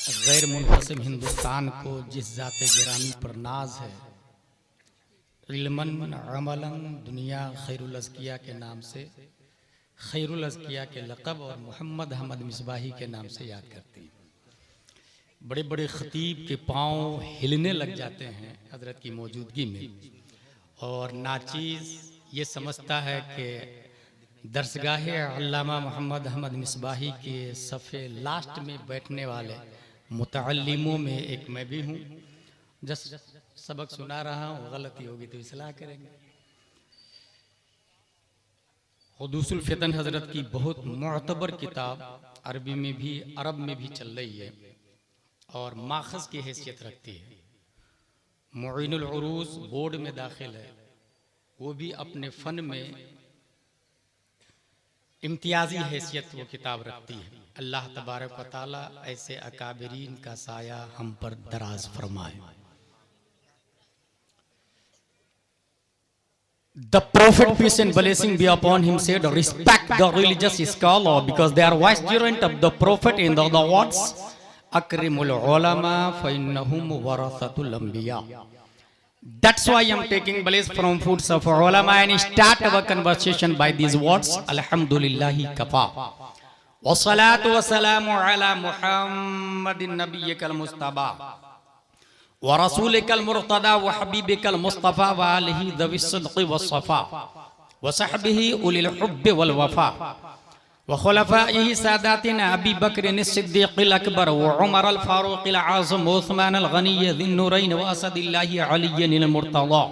गैर मुनक़सिम हिंदुस्तान को जिस ज़ाते गिरामी पर नाज है, इल्मन अमलन दुनिया खैरुल अज़किया के नाम से, खैरुल अज़किया के लक़ब और मोहम्मद अहमद मिसबाही के नाम से याद करती है। बड़े बड़े ख़तीब के पाँव हिलने लग जाते हैं हज़रत की मौजूदगी में, और नाचीज़ ये समझता है कि दरसगाह अल्लामा मोहम्मद अहमद मिसबाही के सफ़े लास्ट में बैठने वाले मुतअल्लिमों में एक मैं भी हूँ। जस सबक सुना रहा हूँ, गलती होगी तो इस्लाह करेंगे। हुदूसुल फितन हज़रत की बहुत मुअतबर किताब अरबी में भी, अरब में भी चल रही है और माखज़ की हैसियत रखती है। मुईनुल उरूस बोर्ड में दाखिल है, वो भी अपने फ़न में इम्तियाजी हैसियत वो किताब रखती है। अल्लाह तबारक व तआला ऐसे अकाबिरीन का साया हम पर दराज फरमाए। The Prophet, peace and blessing be upon him, said, "Respect the religious scholar because they are vicegerent of the Prophet." In the other words, "Akrimul ulama fa innahum warathatul anbiya." That's why I'm taking place from foods of ulama and start our conversation by these words: Alhamdulillahi kafa. Wassalatu wassalamu ala Muhammadin nabiyyikal mustafa wa rasulikal murtada wa habibikal mustafa wa alihi dhawi sidqi was safa wa sahbihi ulil hubbi wal wafa wa khulafaihi sadatina Abi Bakr as-Siddiq al-Akbar wa Umar al-Faruq al-Azam wa Uthman al-Ghani dhin nurayn wa asadillahi Ali al-Murtada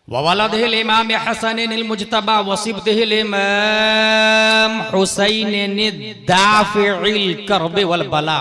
wa waladihi al-Imam Hasan al-Mujtaba wa sibtihi al-Imam Husayn ad-Dafi' al-Karb wal bala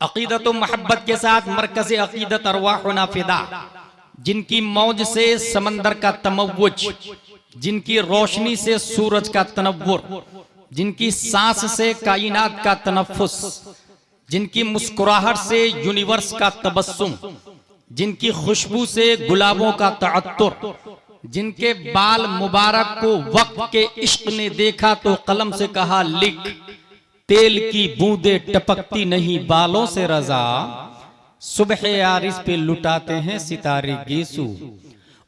अक़ीदत मोहब्बत के साथ मरकज़ अक़ीदत अरवाहुना फ़िदा, जिनकी मौज से समंदर का तमव्वुज, जिनकी रोशनी से सूरज का तनव्वुर, जिनकी सांस से कायनात का तनफ़्फ़ुस, जिनकी मुस्कुराहट से यूनिवर्स का तबस्सुम, जिनकी खुशबू से गुलाबों का तअत्तुर, जिनके बाल मुबारक को वक्त के इश्क ने देखा तो कलम से कहा लिख, तेल की बूंदे टपकती नहीं बालों से रजा, सुबह यारिस पे लुटाते हैं सितारे गेसू।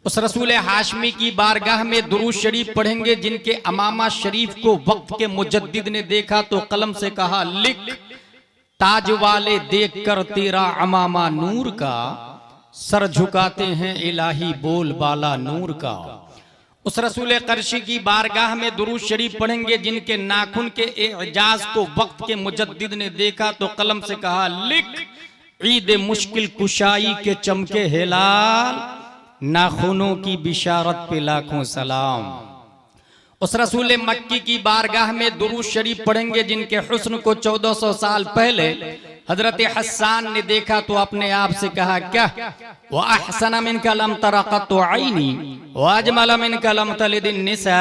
उस रसूल हाशमी की बारगाह में दुरूद शरीफ पढ़ेंगे जिनके अमामा शरीफ को वक्त के मुजद्दिद ने देखा तो कलम से कहा लिख, ताज वाले देखकर तेरा अमामा नूर का, सर झुकाते हैं इलाही बोल बाला नूर का। उस रसूल करशी की बारगाह में दुरूद शरीफ पढ़ेंगे जिनके नाखून के एजाज को वक्त के मुजद्दिद ने देखा तो कलम से कहा लिख, ईद मुश्किल कुशाई के चमके हिलाल, नाखूनों की बिशारत पे लाखों सलाम। उस रसूल मक्की की बारगाह में दुरूद शरीफ पढ़ेंगे जिनके हुस्न को 1400 साल पहले हजरत हस्सान ने देखा तो अपने आप से कहा क्या, व अहसन मिनका लम तरा क़त्तु ऐनी व अजमल मिनका लम तलिद निसा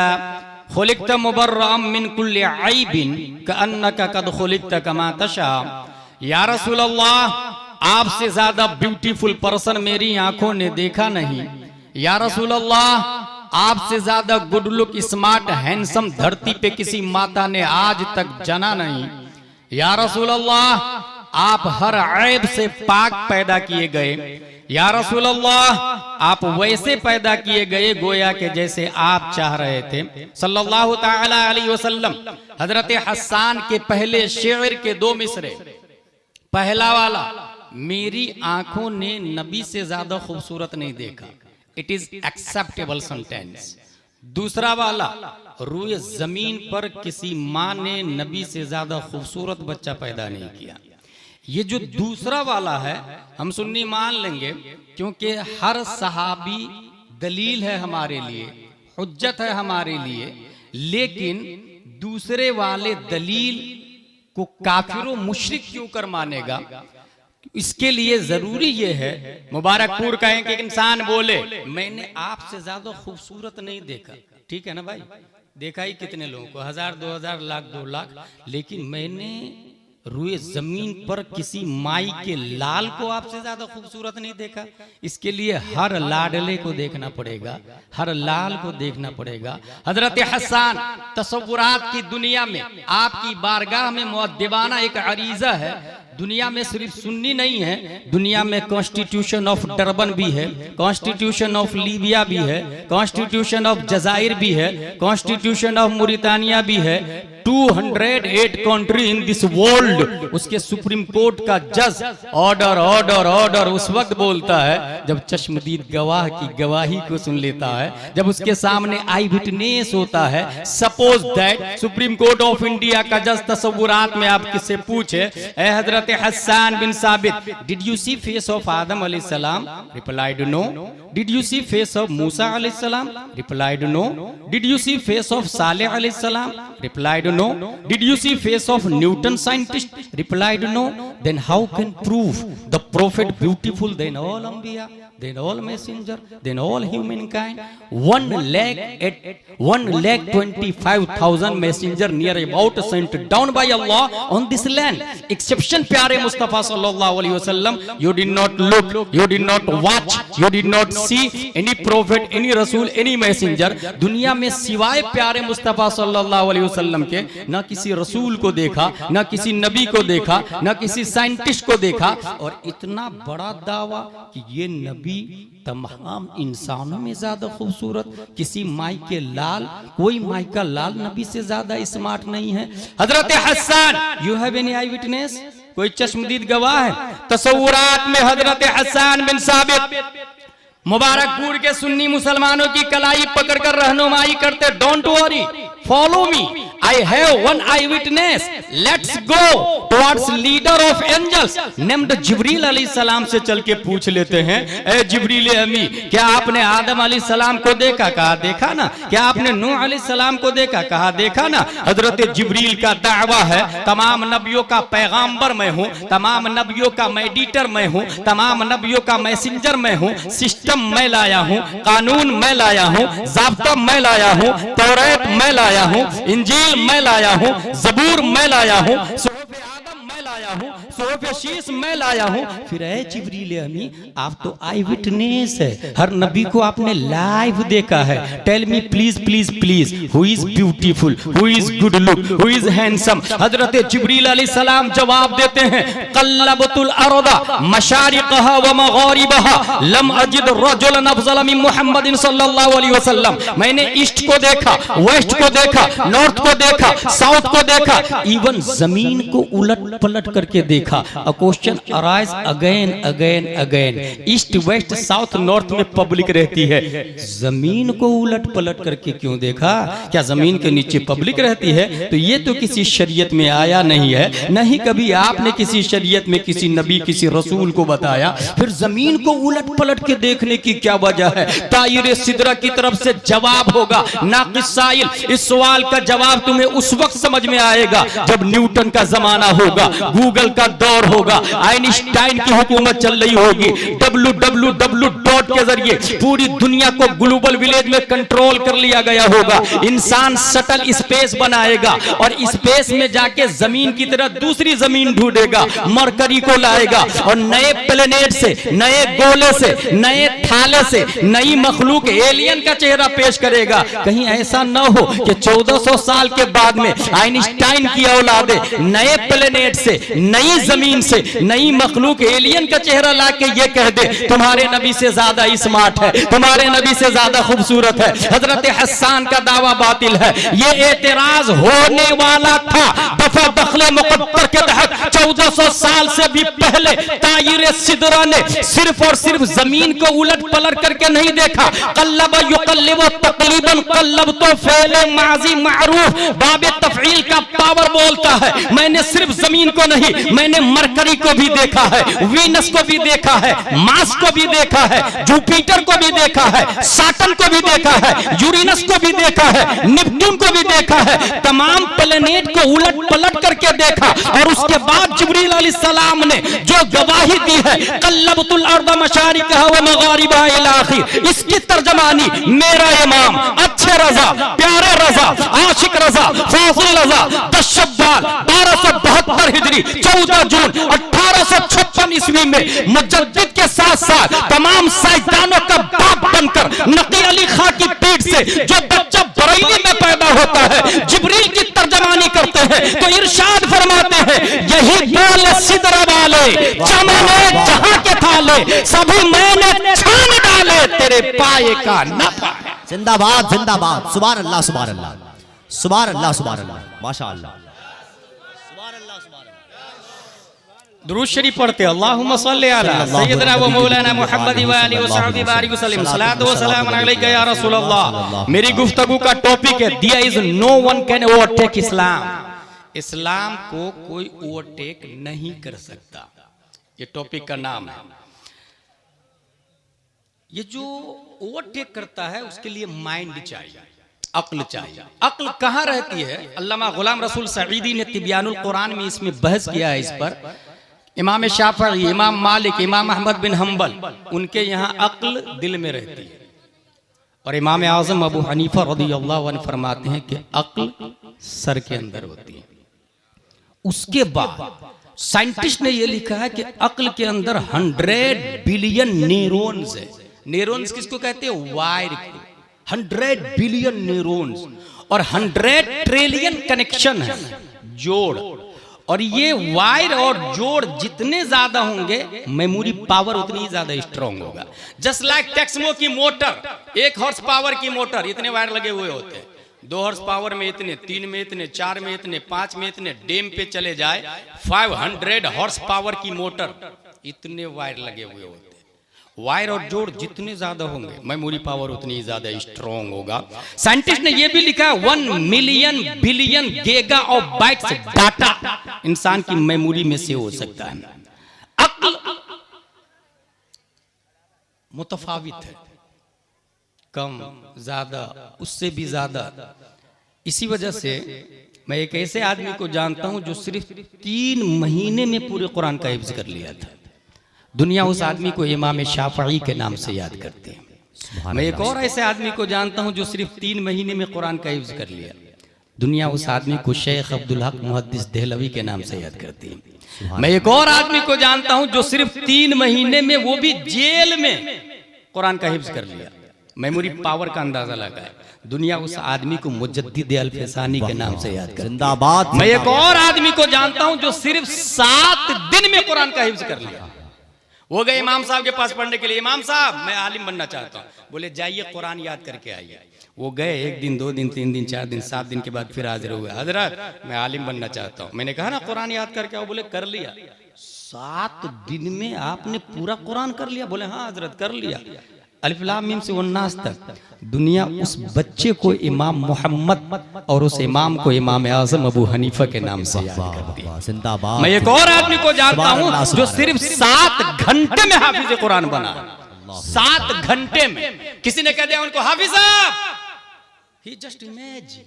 खुलिक़त मुबर्रअम मिन कुल्लि ऐबिन कअन्नका क़द खुलिक़त कमा तशा। या रसूल अल्लाह, आपसे ज्यादा ब्यूटीफुल पर्सन मेरी आंखों ने देखा नहीं। या रसूल अल्लाह, आपसे ज्यादा गुड लुक स्मार्ट हैंडसम धरती पे किसी माता ने आज तक जना नहीं। या रसूल अल्लाह, आप हर ऐब से पाक पैदा किए गए। या रसूल अल्लाह, आप वैसे पैदा किए गए गोया के जैसे आप चाह रहे थे सल्लल्लाहु ताला अलैहि वसल्लम। हजरत हस्सान के पहले शेर के 2 मिसरे, पहला वाला, मेरी आंखों ने नबी से ज्यादा खूबसूरत नहीं देखा, इट इज एक्सेप्टेबल सेंटेंस। दूसरा वाला, रूए जमीन पर किसी माँ ने नबी से ज्यादा खूबसूरत बच्चा पैदा नहीं किया। ये जो दूसरा वाला है हम सुन्नी मान लेंगे क्योंकि हर सहाबी दलील है हमारे लिए, हुज्जत है हमारे लिए, लेकिन दूसरे वाले दलील को काफिर व मुशरिक क्यों कर मानेगा? इसके लिए जरूरी ये है, मुबारकपुर का एक इंसान बोले मैंने आपसे ज्यादा खूबसूरत नहीं देखा, ठीक है ना भाई, देखा ही कितने लोगों को, 1000 2000 लाख 2 लाख, लेकिन मैंने रुए जमीन पर किसी माई के लाल को आपसे ज्यादा खूबसूरत नहीं देखा। इसके लिए हर लाडले को देखना पड़ेगा, हर लाल को देखना पड़ेगा। हजरत हसन तसव्वुरात की दुनिया में आपकी बारगाह में मुअद्दिबाना एक अरीजा है। दुनिया में सिर्फ सुन्नी नहीं है, दुनिया में कॉन्स्टिट्यूशन ऑफ डरबन भी है, कॉन्स्टिट्यूशन ऑफ लीबिया भी है, कॉन्स्टिट्यूशन ऑफ जजायर भी है, कॉन्स्टिट्यूशन ऑफ मुरितानिया भी है। 208 कंट्री इन दिस वर्ल्ड। उसके सुप्रीम कोर्ट का जज ऑर्डर ऑर्डर ऑर्डर उस वक्त बोलता है जब चश्मदीद गवाह की गवाही को सुन लेता है, जब उसके सामने आई विटनेस होता है। Suppose that supreme court of India का जज तसव्वुरात में आप किससे पूछे, ए हजरत हसन बिन साबित, did you see face of Adam अलैहिस्सलाम? Replied no. Did you see face of Musa अलैहिस्सलाम? Replied no. Did you see face of Saleh अलैहिस्सलाम? Replied no. Did you see face of Newton scientist? Replied no. Then how can prove the prophet beautiful than all Anbiya, than all messenger, than all humankind? 1,25,000 messenger near about sent down by Allah on this land. Exception प्यारे मुस्तफा सल्लल्लाहु अलैहि वसल्लम. You did not look, you did not watch, you did not see any prophet, any rasul, any messenger. दुनिया में सिवाय प्यारे मुस्तफा सल्लल्लाहु अलैहि वसल्लम के न किसी रसूल को देखा, न किसी नबी को देखा, न किसी साइंटिस्ट को देखा। और इतना बड़ा दावा कि ये नबी तमाम इंसानों में ज्यादा खूबसूरत, किसी माई के लाल, कोई माई का लाल नबी से ज्यादा स्मार्ट नहीं है। हजरत हसन, you have any eyewitness? कोई चश्मदीद गवाह है? तसव्वुरात में हजरत हसन बिन साबित मुबारकपुर के सुन्नी मुसलमानों की कलाई पकड़कर रहनुमाई करते, don't worry, follow me, I have one eyewitness, let's go towards leader of angels named Jibreel अलैहिस्सलाम से चल के पूछ लेते हैं, ए जिब्रील अमी, क्या आपने आदम अलैहिस्सलाम को देखा? कहा देखा ना। क्या आपने नूह अलैहिस्सलाम को देखा? कहा देखा ना। हजरत जिब्रील का दावा है तमाम नबियों का पैगाम्बर मैं हूँ, तमाम नबियों का मेडिटर मैं हूँ, तमाम नबियों का मैसेंजर मैं हूँ, सिस्टम मैं लाया हूँ, कानून मैं लाया हूँ, ज़ाब्ता मैं लाया हूँ, तौरात मैं लाया हूँ, इंजील मैं लाया हूँ, ज़बूर मैं लाया हूँ, सूरह आदम मैं लाया हूँ, सूरह शीश मैं लाया हूँ। फिर है जिब्रील अमी, आप तो आई विटनेस है, हर नबी को आपने लाइव देखा है। Tell me please please please, who is beautiful, who is good look, who is handsome? हजरत जिब्रील अलैहिस्सलाम जवाब देते हैं, कल्लबतुल अर्दा मशारिकहा व मगारिबहा लम अजिद रजुलन अफज़ल मिन मुहम्मदिन सल्लल्लाहु अलैहि वसल्लम। मैंने ईस्ट को देखा, वेस्ट को देखा, नॉर्थ को देखा, साउथ को देखा, इवन जमीन को उलट पलट करके देखा। A question arise again again again. East west south north में पब्लिक रहती है, जमीन को उलट पलट करके क्यों देखा? क्या जमीन के नीचे पब्लिक रहती है? तो ये तो किसी शरीयत में आया नहीं है, नहीं कभी आपने किसी शरीयत में किसी नबी किसी रसूल को बताया। फिर जमीन को उलट पलट के देखने की क्या वजह है? तायरे सिदरा की तरफ से जवाब होगा नाक़िस साइल। इस सवाल का जवाब तुम्हें उस वक्त समझ में आएगा जब न्यूटन का जमाना होगा, गूगल का दौर होगा, आइंस्टाइन की हुकूमत चल रही होगी, www के जरिए पूरी दुनिया को ग्लोबल विलेज में कंट्रोल कर लिया गया होगा। इंसान शटल स्पेस बनाएगा और स्पेस में जाके जमीन की तरह दूसरी जमीन ढूंढेगा, मरकरी को लाएगा और नए प्लेनेट से, नए गोले से, नए थाले से नई मखलूक एलियन का चेहरा पेश करेगा। कहीं ऐसा न हो कि 1400 साल के बाद में आइंस्टाइन की औलादे नए प्लेनेट से, नई जमीन से, नई मखलूक एलियन का चेहरा लाके ये कह दे तुम्हारे नबी से ज्यादा स्मार्ट है, तुम्हारे नबी से ज्यादा खूबसूरत है। हजरत हसन का दावा बातिल है। ये एतराज होने वाला था दफा दखले मुकद्दर के तहत 1400 साल से भी पहले। तायरे सिदरा ने सिर्फ और सिर्फ जमीन को उलट पलट करके नहीं देखा। कल्लब युकल्लिब तकलीबन कल्लब तो फेले माजी मारूफ बाबे तफईल का पावर बोलता है। मैंने सिर्फ जमीन को नहीं, मैंने मैंने मरकरी को भी देखा है, वीनस को भी देखा है, मार्स को भी देखा है, जुपिटर को भी देखा है, सैटर्न को भी देखा है, यूरेनस को भी देखा है, नेपच्यून को भी देखा है। तमाम प्लेनेट को उलट पलट करके देखा और उसके बाद जिब्रील अलैहिस्सलाम ने जो गवाही दी है, कल्लबतुल अर्द मशारिकहा व मगारिबहा इला आखिर, इसकी तर्जमानी मेरा इमाम अच्छे रजा, प्यारे रजा, आशिक रजा, फाजिल रजा 10 शव्वाल 1272 हिजरी 14 जून 1856 ईस्वी में मुजद्दिद के साथ साथ तमाम साइंसदानों का बाप बनकर नकी अली खां की पीठ से जो बच्चा बरेली में पैदा होता है, जिब्रील की तर्जमानी करते हैं तो इरशाद फरमाते हैं, यही बोले सिदरा वाले चमने जहां के थाले, सभी मैंने छान डाले तेरे पाए का नफा। जिंदाबाद जिंदाबाद, सुभान अल्लाह सुभान अल्लाह सुभान अल्लाह सुभान अल्लाह, माशाअल्लाह। दुरूद शरीफ पढ़ते अल्लाहुम्मा सल्ली अला सय्यदना व मौलाना मुहम्मद व आलिहि व सहबी बारिक वसल्लम, सलातो व सलाम अलैका या रसूल अल्लाह। मेरी गुफ्तगू का टॉपिक है, there is no one can overtake Islam. Islam को कोई ओवरटेक नहीं कर सकता, ये टॉपिक का नाम है। ये जो ओवरटेक करता है उसके लिए माइंड चाहिए, अक्ल चाहिए। अक्ल कहाँ रहती है? अल्लामा गुलाम रसूल सईदी ने तिबियानुल कुरान में इसमें बहस किया है। इस पर इमाम शाफई, इमाम मालिक, इमाम अहमद बिन हम्बल, उनके यहाँ अक्ल दिल में रहती है और इमाम आजम अबू हनीफा रदियल्लाहु अन्हु फरमाते हैं कि अक्ल सर के अंदर होती है। उसके बाद साइंटिस्ट ने यह लिखा है कि अक्ल के अंदर 100 बिलियन न्यूरॉन्स है। न्यूरॉन्स किसको कहते हैं? वायर को। 100 बिलियन न्यूरॉन्स और 100 ट्रिलियन कनेक्शन है, जोड़। और ये वायर और जोड़ जितने ज्यादा होंगे, मेमोरी पावर उतनी ज्यादा स्ट्रांग होगा। जस्ट लाइक टेक्समो की मोटर, 1 हॉर्स पावर की मोटर, इतने वायर लगे हुए होते हैं। 2 हॉर्स पावर में इतने, 3 में इतने, 4 में इतने, 5 में इतने, डैम पे चले जाए 500 हॉर्स पावर की मोटर, इतने वायर लगे हुए होते हैं। वायर और जोड़ जितने ज्यादा होंगे, मेमोरी पावर उतनी ज्यादा स्ट्रांग होगा। साइंटिस्ट ने यह भी लिखा है 1 million billion giga of bytes data इंसान की मेमोरी में से हो सकता है। अक्ल मुतफावित है, कम ज्यादा, उससे भी ज्यादा। इसी वजह से मैं एक ऐसे आदमी को जानता हूं जो सिर्फ 3 महीने में पूरे कुरान का हिफ्ज कर लिया था। दुनिया उस आदमी को इमाम शाफई के नाम से याद करती है। मैं एक और ऐसे आदमी को जानता हूं जो सिर्फ 3 महीने में कुरान का हिफ्ज कर लिया। दुनिया उस आदमी को शेख अब्दुल हक मुहद्दिस देहलवी के नाम से याद करती है। मैं एक और आदमी को जानता हूं जो सिर्फ 3 महीने में, वो भी जेल में, कुरान का हिफ्ज कर लिया। मेमोरी पावर का अंदाजा लगाए। दुनिया उस आदमी को मुजद्दिद अल-फसानी के नाम से याद करती है। जिंदाबाद। मैं एक और आदमी को जानता हूं जो सिर्फ 7 दिन में कुरान का हिफ्ज कर लिया। वो गए इमाम साहब के पास पढ़ने के लिए, इमाम साहब मैं आलिम बनना चाहता हूँ। बोले जाइए कुरान याद करके आइए। वो गए, 1 दिन 2 दिन 3 दिन 4 दिन 7 दिन के बाद फिर हाजिर हुए, हजरत मैं आलिम बनना चाहता हूँ। मैंने कहा ना कुरान याद करके आओ। बोले कर लिया। 7 दिन में आपने पूरा कुरान कर लिया? बोले हाँ हजरत कर लिया। अलिफ लाम मीम से वन्नास तक। दुनिया उस बच्चे को इमाम मोहम्मद और उस इमाम को इमाम आजम अबू हनीफा के नाम से याद करती है। जिंदाबाद। मैं एक और आदमी को जानता हूं जो सिर्फ 7 घंटे में हाफिज कुरान बना। 7 घंटे में। किसी ने कह दिया उनको हाफिज साहब, he just imagine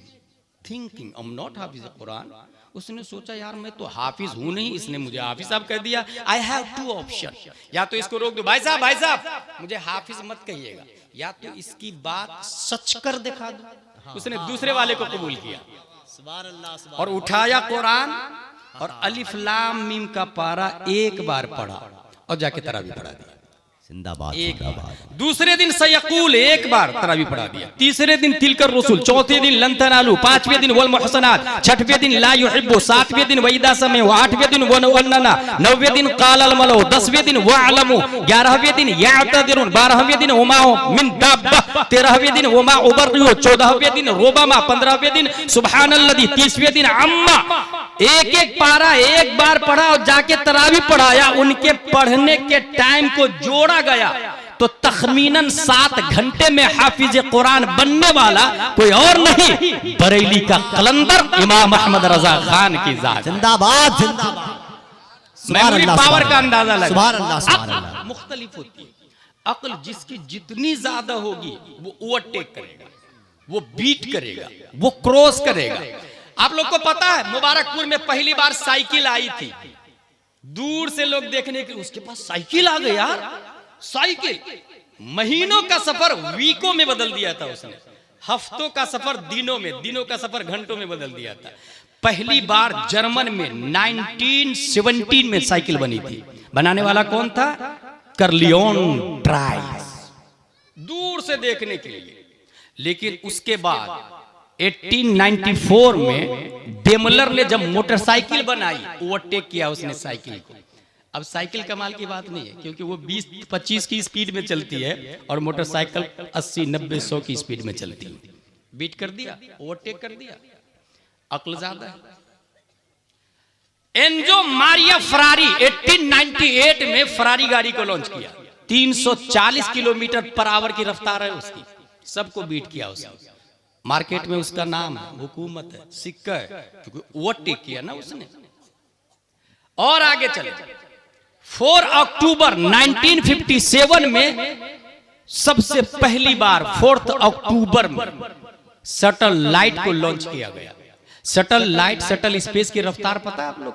thinking I am not hafiz Quran. उसने सोचा यार मैं तो हाफिज हूं नहीं, इसने मुझे हाफिज साहब कह दिया। आई हैव 2 ऑप्शन, या तो इसको रोक दो, भाई साहब मुझे हाफिज मत कहिएगा, या तो इसकी बात सच कर दिखा दो। उसने दूसरे वाले को कबूल किया और उठाया कुरान और अलिफ लाम मीम का पारा 1 बार पढ़ा और जाके तरावी पढ़ा दिया। जिंदाबाद। दूसरे दिन सयकूल 1 बार तरावी पढ़ा दिया। तीसरे दिन तिलकर रसूल, चौथे दिन लन तनालू, 5वें दिन वल मुहसनात, 6वें दिन ला युहिब्बु, 7वें दिन वइदा समय, 8वें दिन वनना, 9वें दिन कालल मलो, 10वें दिन वअलमु, 11वें दिन यातदिरुन, 12वें दिन वमा मिन दाब्बा, 13वें दिन वमा उबरियो, 14वें दिन रुबमा, 15वें दिन सुबहानल्लज़ी, 30वें दिन अम्मा। एक पारा 1 बार पढ़ा और जाके तरावी पढ़ाया। उनके पढ़ने के टाइम को जोड़ा गया तो तखमीनन 7 घंटे में हाफिज कुरान बनने वाला कोई और नहीं, बरेली का कलंदर इमाम अहमद रजा खान की जात। जिंदाबाद जिंदाबाद। मेमोरी पावर का अंदाजा लगा। सुभान अल्लाह सुभान अल्लाह। मुख्तलिफ होती है अक्ल, जिसकी जितनी ज्यादा होगी वो ओवरटेक करेगा, वो बीट करेगा, वो क्रॉस करेगा। आप लोग को पता है मुबारकपुर में पहली बार साइकिल आई थी, दूर से लोग देखने के उसके पास साइकिल आ गई यार, साइकिल। महीनों का सफर वीकों में बदल दिया था उसने, हफ्तों का सफर दिनों में, दिनों का सफर घंटों में बदल दिया था। पहली बार जर्मन में 1917 में साइकिल बनी थी। बनाने वाला कौन था? कर्लियोन ड्राइस, दूर से देखने के लिए। लेकिन उसके बाद 1894 में डेमलर ने जब मोटरसाइकिल बनाई, ओवरटेक किया उसने साइकिल को। अब साइकिल कमाल की बात नहीं है, क्योंकि वो 20-25 की स्पीड में चलती है और मोटरसाइकिल 80-90-100 की स्पीड में चलती है। बीट कर दिया, ओवरटेक कर दिया, अक्ल ज्यादा है। एंजो मारिया फरारी 1898 में फरारी गाड़ी को लॉन्च किया। 340 किलोमीटर पर आवर की रफ्तार है उसकी, सबको बीट किया उसने। मार्केट में उसका नाम है, हुकूमत है, सिक्का है, क्योंकि ओवरटेक किया ना उसने। और आगे चले, 4 अक्टूबर 1957 में सबसे पहली बार 4 अक्टूबर में शटल लाइट को लॉन्च किया गया। शटल लाइट, शटल स्पेस की रफ्तार पता है आप लोग?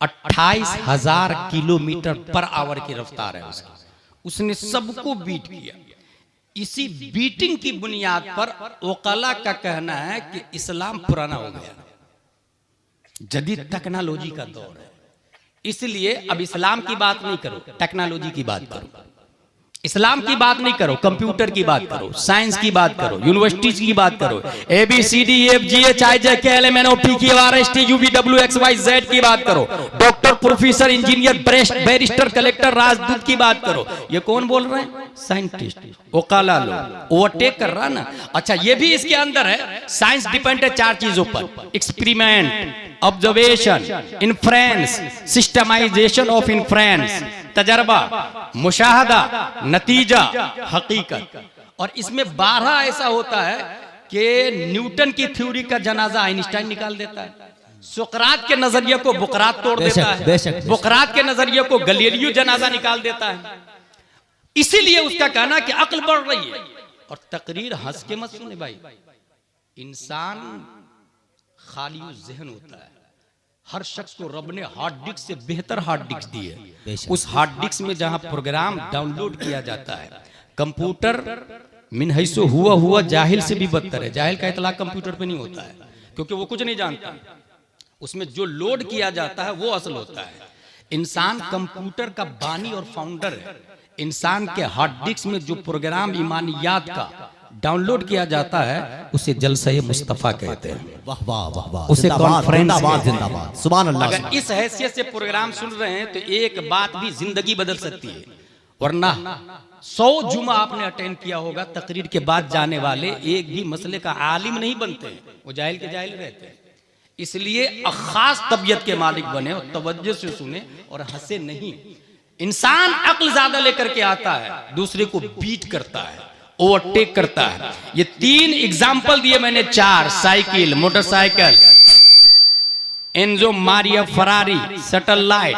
28,000 किलोमीटर पर आवर की रफ्तार है उसकी। उसने सबको बीट किया। इसी बीटिंग की बुनियाद पर ओकाला का कहना है कि इस्लाम पुराना हो गया, जदीद टेक्नोलॉजी का दौर है। इसलिए अब इस्लाम की बात नहीं करो, टेक्नोलॉजी की बात करो। इस्लाम की बात नहीं करो, कंप्यूटर की बात करो, साइंस की बात करो, यूनिवर्सिटीज की बात करो, ABCDEFGHIJKLMNOPQRSTUVWXYZ की बात करो, doctor, professor, engineer, barrister, collector, राजदूत की बात करो। ये कौन बोल रहे हैं? साइंटिस्ट, ओकाला लोग। ओवरटेक कर रहा ना। अच्छा, ये भी इसके अंदर है। साइंस डिपेंड है 4 चीजों पर: experiment, observation, inference, systematization of inference, तजर्बा, मुशाहदा, नतीजा, हकीकत। और इसमें 12 ऐसा होता है कि न्यूटन की थ्योरी का जनाजा आइंस्टाइन निकाल देता है, सुकरात के नजरिए को बुकरात तोड़ देता है, बुकरात के नजरिए को गलीलियो जनाजा निकाल देता है। इसीलिए उसका कहना कि अक्ल बढ़ रही है। और तकरीर हंस के मत सुने भाई, इंसान खाली जहन होता है। हर शख्स को रब ने हार्ड डिस्क से बेहतर हार्ड डिस्क दी है। उस हार्ड डिस्क में जहां प्रोग्राम डाउनलोड किया जाता है, कंप्यूटर मिनहैसो हुआ जाहिल से भी बदतर है। जाहिल का इतलाक कंप्यूटर पे नहीं होता है, क्योंकि वो कुछ नहीं जानता। उसमें जो लोड किया जाता है वो असल होता है। इंसान कंप्यूटर का बानी और फाउंडर है। इंसान के हार्ड डिस्क में जो प्रोग्राम ईमानियात का डाउनलोड किया जाता है उसे जलसे मुस्तफा कहते हैं। वाह वाह वाह वाह, उसे कॉन्फ्रेंस जिंदाबाद, सुभान अल्लाह। अगर इस हैसियत से प्रोग्राम सुन रहे हैं तो एक बात भी जिंदगी बदल सकती है। वरना 100 जुमा आपने अटेंड किया होगा, तकरीर के बाद जाने वाले एक भी मसले का आलिम नहीं बनते, वो जाहिल के जाहिल रहते हैं। इसलिए खास तबीयत के मालिक बने और तवज्जो से सुने और हंसे नहीं। इंसान अक्ल ज्यादा लेकर के आता है, दूसरे को बीट करता है, ओवरटेक करता है। ये 3 एग्जाम्पल दिए मैंने, 4: cycle, motorcycle, Enzo Maria Ferrari, shuttle light.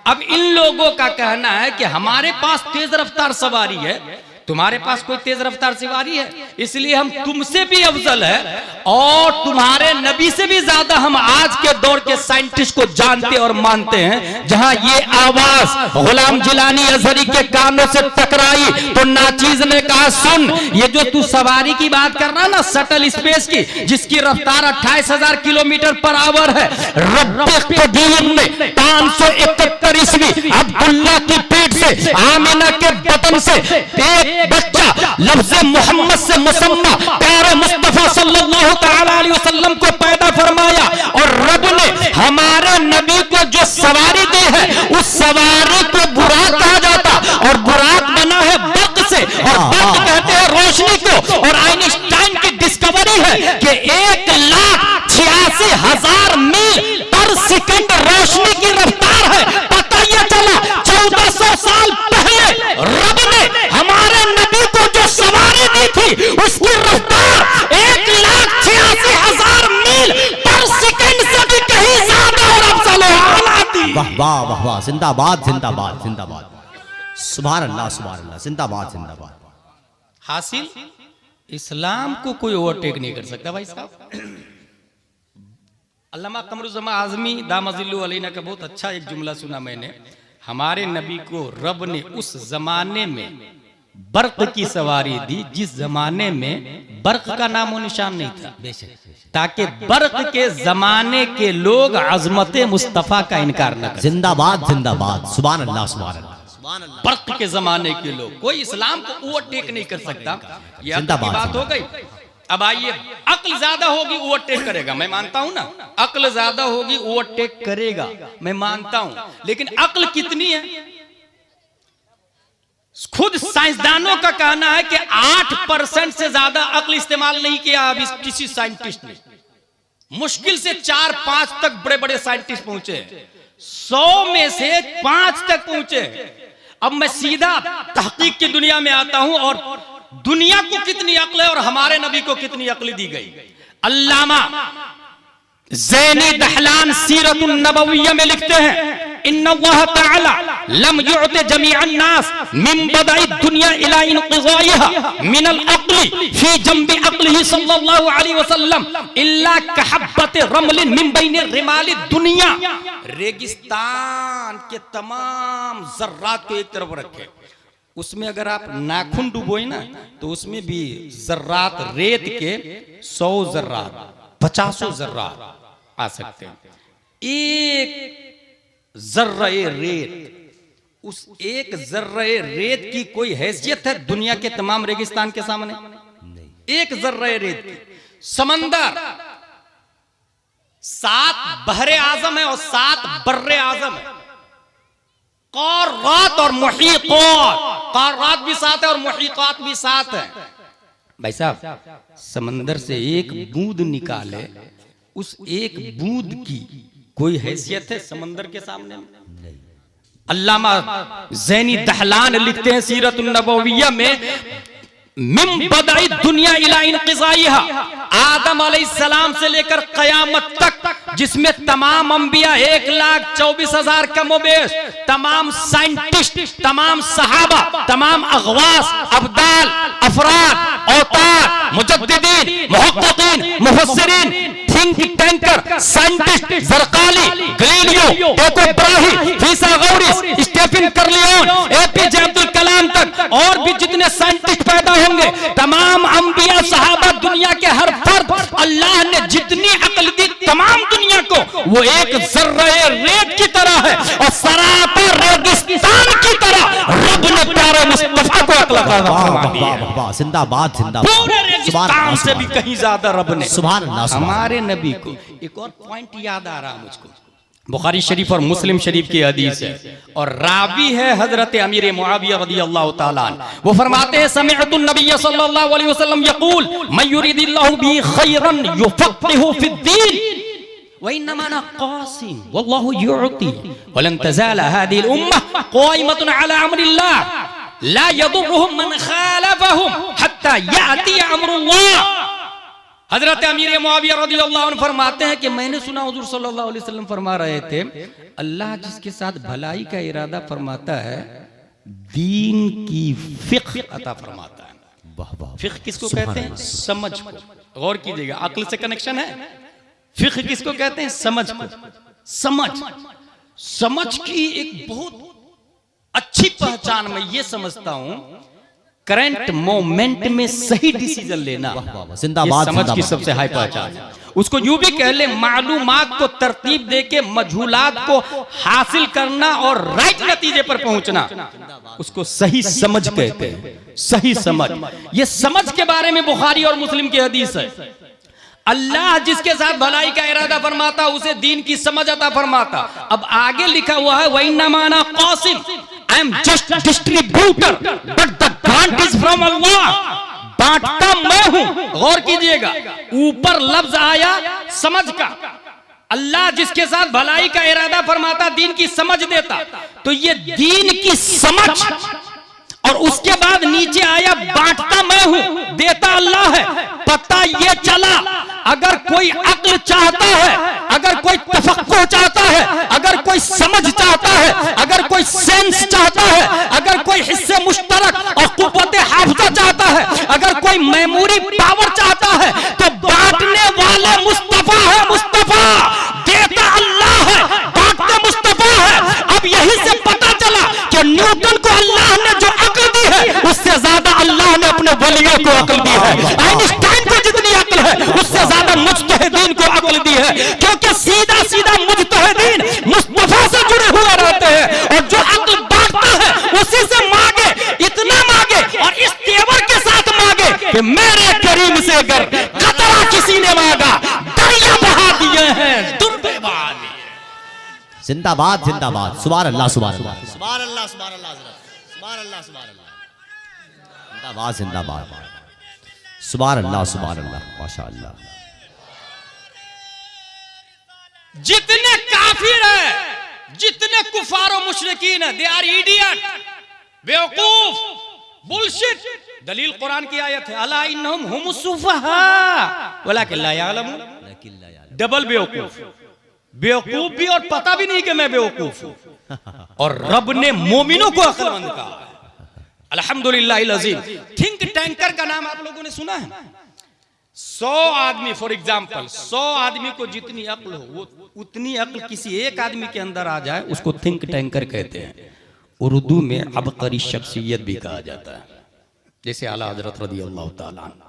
अब इन लोगों का कहना है कि हमारे पास तेज रफ्तार सवारी है, तुम्हारे पास कोई तेज रफ्तार सवारी है, इसलिए हम तुमसे भी अफजल है और तुम्हारे नबी से भी ज्यादा हम आज के दौर के साइंटिस्ट को जानते और मानते हैं। जहां ये आवाज गुलाम जिलानी अजहरी के कानों से टकराई तो नाचीज ने कहा, सुन, ये जो तू सवारी की बात कर रहा ना, शटल स्पेस की, जिसकी रफ्तार 28,000 किलोमीटर पर आवर है, रब्बे कदीर ने 571 ईस्वी अब्दुल्ला की पीठ से, आमिना के बतन से एक बच्चा लफ्ज़ मोहम्मद से मुसम्मा प्यारे मुस्तफा सल्लल्लाहु तआला अलैहि वसल्लम को पैदा फरमाया। और रब ने हमारे नबी को जो सवारी दी है, उस सवारी को बुराक कहा जाता, और बुराक बना है बर्क से, और बर्क कहते हैं रोशनी को। और आइंस्टाइन की डिस्कवरी है कि 1,86,000 मील पर सेकंड रोशनी की रफ्तार है। पता यह चला 1400 साल पहले रब ने हमारे नबी को जो सवारी दी थी, उसकी रफ्तार 1,86,000 मील पर सेकंड से भी कहीं ज्यादा और अफजल आला थी। वाह वाह वाह वाह, जिंदाबाद जिंदाबाद जिंदाबाद, सुभान अल्लाह जिंदाबाद जिंदाबाद। हासिल इस्लाम को कोई ओवरटेक नहीं कर सकता भाई साहब। अल्लामा कमरुज़्ज़मान आज़मी दामजिल्लु अलैना का बहुत अच्छा एक जुमला सुना मैंने। हमारे नबी को रब ने उस जमाने में बर्क की सवारी दी जिस जमाने में बर्क का नामो निशान नहीं था, ताकि बर्क के जमाने के लोग अजमत मुस्तफा का इनकार न करें। जिंदाबाद जिंदाबाद, सुभान अल्लाह सुभान अल्लाह। बर्क के जमाने के लोग कोई इस्लाम को ओवरटेक नहीं कर सकता। ये अक्ल की बात हो गई। अब आइए, अक्ल ज्यादा होगी ओवरटेक करेगा, मैं मानता हूं ना, अक्ल ज्यादा होगी ओवरटेक करेगा, मैं मानता हूं, लेकिन अक्ल कितनी है? खुद साइंसदानों का कहना है कि 8% से ज्यादा अक्ल इस्तेमाल नहीं किया अभी किसी साइंटिस्ट ने। मुश्किल से 4-5 तक बड़े बड़े साइंटिस्ट पहुंचे, 100 में से 5 तक पहुंचे। अब मैं सीधा तहकीक की दुनिया में आता हूं और दुनिया को कितनी अक्ल है और हमारे नबी को कितनी अक्ल दी गई। अल्लामा ज़ैनी दहलान सीरतुन नबविय्या में लिखते हैं, इन्नल्लाह तआला लम युअति जमीअन नास मिन बदाइ दुनिया इला इनक़िज़ाइहा मिनल अक्ली फी जंबि अक्लिही सल्लल्लाहु अलैहि वसल्लम इल्ला कहब्बति रमलिन मिन बैनि रिमालि दुनिया। रेगिस्तान के तमाम जर्रात को एक तरफ रखें, उसमें अगर आप नाखून डुबोए ना तो उसमें भी जर्रात, रेत के 100 जर्रात 50 जर्रात आ सकते हैं। एक जर्रे रेत, उस एक जर्रे रेत की कोई हैसियत है दुनिया के तमाम रेगिस्तान के सामने? एक जर्रे रेत की। समंदर 7 बहरे आजम है और 7 बर्रे आजम है। क़ारात और मुहीक़ात, क़ारात भी 7 है और मुहीक़ात भी 7 है। भाई साहब, समंदर से एक बूंद निकाले, उस एक बूंद की कोई हैसियत है समंदर के सामने? अल्लामा ज़ैनी दहलान लिखते हैं सीरतुन नबविय्या में, मिन बदाइ दुनिया इला इनक़िज़ाइहा, आदम अलैहिस्सलाम से लेकर क़यामत तक, जिसमें तमाम अंबिया 1,24,000 कमोबेश, तमाम साइंटिस्ट, तमाम सहाबा, तमाम अग़वास, अब्दाल, अफराद, औताद, मुजद्दिदीन, मुहक्किकीन, मुफस्सिरीन, think tanker, scientist, Zarqali, Galileo, Tycho Brahe, Pythagoras, Stephen कर्लियोन, एपीजे अब्दुल कलाम तक और भी जितने साइंटिस्ट पैदा होंगे, तमाम अंबिया, सहाबा, दुनिया के हर फर्द, अल्लाह ने जितनी अक्ल दी तमाम दुनिया को, वो एक जर्रे रेत की तरह है और सरापा रेगिस्तान की तरह रब ने प्यारे मुस्तफा को अक्ल अता फरमाई। जिंदाबाद जिंदाबाद, पूरे रेगिस्तान से भी कहीं ज्यादा रब ने सुभान अल्लाह हमारे नबी को। एक और पॉइंट याद आ रहा मुझको, बुखारी शरीफ और मुस्लिम शरीफ की हदीस है और रावी है हजरत अमीर मुआविया रज़ियल्लाहु ताला अन्हु। वो फरमाते हैं, समिअतु नबी सल्लल्लाहु अलैहि वसल्लम यक़ूल मन युरिदिल्लाहु बिही खैरन युफ़क़्क़िहु फ़िद्दीन व इन्नमा अना क़ासिम वल्लाहु युअती वलन तज़ाल हाज़िहिल उम्मह क़ाइमतुन अला अम्रिल्लाह ला यदुर्रुहुम मन ख़ालफ़हुम हत्ता याती अम्रुल्लाह। हजरत अमीर मुआविया रज़ियल्लाहु अन्हु फरमाते हैं कि मैंने सुना हुजूर सल्लल्लाहु अलैहि वसल्लम फरमा रहे थे, अल्लाह जिसके साथ भलाई का इरादा फरमाता है दीन की फिक्र अता फरमाता है। फिक्र किसको कहते हैं? समझ को। गौर कीजिएगा, अक्ल से कनेक्शन है। फिक्र किसको कहते हैं? समझ को। समझ की एक बहुत अच्छी पहचान मैं ये समझता हूं, करंट मोमेंट में सही डिसीजन लेना, जिंदाबाद, समझ की सबसे हाई पहचान है। उसको यूं भी कह ले, मालूमात को तरतीब देके मजहूलात को हासिल करना और राइट नतीजे पर पहुंचना, उसको सही समझ कहते हैं। सही समझ, ये समझ के बारे में बुखारी और मुस्लिम की हदीस है। अल्लाह जिसके साथ भलाई का इरादा फरमाता उसे दीन की समझ अता फरमाता। अब आगे लिखा हुआ है, व इन्नमा अना क़ासिम, I am just distributor but the grant is from Allah. बांटता मैं हूं। गौर कीजिएगा, ऊपर लफ्ज आया समझ का। अल्लाह जिसके साथ भलाई का इरादा फरमाता दीन की समझ देता, तो ये दीन की समझ, और उसके बाद नीचे आया बांटता मैं हूं, देता अल्लाह है। पता ये चला, अगर कोई अक्ल चाहता है अगर कोई तफक्कुर चाहता है, अगर कोई समझ चाहता है, अगर कोई सेंस चाहता है, अगर कोई हिस्से मुश्तरक और कुव्वत हाफिजा चाहता है, अगर कोई मेमोरी पावर चाहता है, तो बांटने वाले मुस्तफा है। मुस्तफा देता अल्लाह है, बांटते मुस्तफा है। अब यही से पता चला कि न्यूटन को अल्लाह ने जो अक्ल दी है, उससे ज्यादा अल्लाह ने अपने वलियों को अक्ल दी है। आइंस्टाइन को जितनी अक्ल है, उससे ज्यादा मुज्तहिदीन को अक्ल दी है, क्योंकि सीधा सीधा मुज्तहिदीन मुस्तफा से जुड़े हुए रहते हैं। और जो अक्ल बांटता है, उसी से मांगे, इतना मांगे और इस तेवर के साथ मांगे कि मेरे करीम से अगर कतरा किसी ने मांगा, दरिया बहा दिए हैं दुर्बेबानी। जिंदाबाद जिंदाबाद, सुभान अल्लाह सुभान अल्लाह सुभान अल्लाह सुभान अल्लाह सुभान अल्लाह सुभान अल्लाह, जिंदाबाद जिंदाबाद, सुभान अल्लाह सुभान अल्लाह, माशाअल्लाह। जितने काफिर है, जितने कुफार और मुशरिकीन है, दे आर इडियट, बेवकूफ, बुलशिट। दलील कुरान की आयत है, अला इन्नहुम हुमुस सुफहा वलाकिन ला यअलमून। डबल बेवकूफ, बेवकूफ भी और पता भी नहीं कि मैं बेवकूफ हूं। और रब ने मोमिनों को अक्लमंद कहा। अल्हम्दुलिल्लाह अज़ीम। थिंक टैंकर का नाम आप लोगों ने सुना है? 100 आदमी, फॉर एग्जाम्पल 100 आदमी को जितनी अक्ल हो, वो उतनी अक्ल किसी एक आदमी के अंदर आ जाए, उसको थिंक टैंकर कहते हैं। उर्दू में अबकरी शख्सियत भी कहा जाता है। जैसे आला हजरत रज़ी अल्लाह ताला अन्हु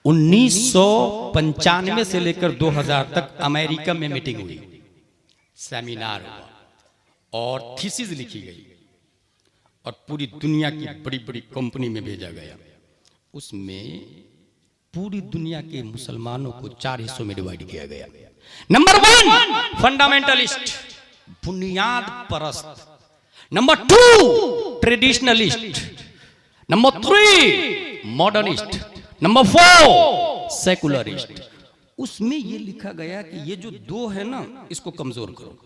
1995 से लेकर 2000 तक अमेरिका में मीटिंग हुई, सेमिनार हुआ और थीसिस लिखी गई और पूरी दुनिया की बड़ी बड़ी कंपनी में भेजा गया। उसमें पूरी दुनिया के मुसलमानों को 4 हिस्सों में डिवाइड किया गया। नंबर 1 फंडामेंटलिस्ट, बुनियाद परस्त। Number 2 traditionalist. Number 3 modernist. Number 4 secularist. उसमें यह लिखा गया कि ये जो 2 है ना, इसको कमजोर करो,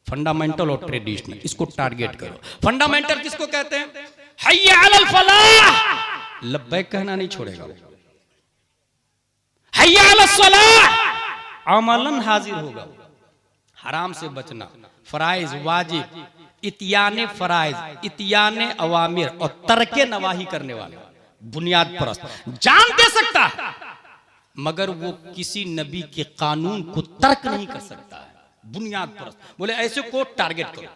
फंडामेंटल और ट्रेडिशनल, इसको टारगेट करो। फंडामेंटल किसको कहते हैं? हय्या अलल फलाह, लब्बैक कहना नहीं छोड़ेगा। हय्या अलस सलाह, अमलन हाजिर होगा। हराम से बचना, फराइज वाजिब, इतियाने फराइज, इतियाने अवामिर और तरके नवाही करने वाला बुनियाद परस्त। जान दे सकता है मगर वो किसी नबी के कानून को तर्क नहीं कर सकता है। बुनियाद परस्त बोले ऐसे को टारगेट करो,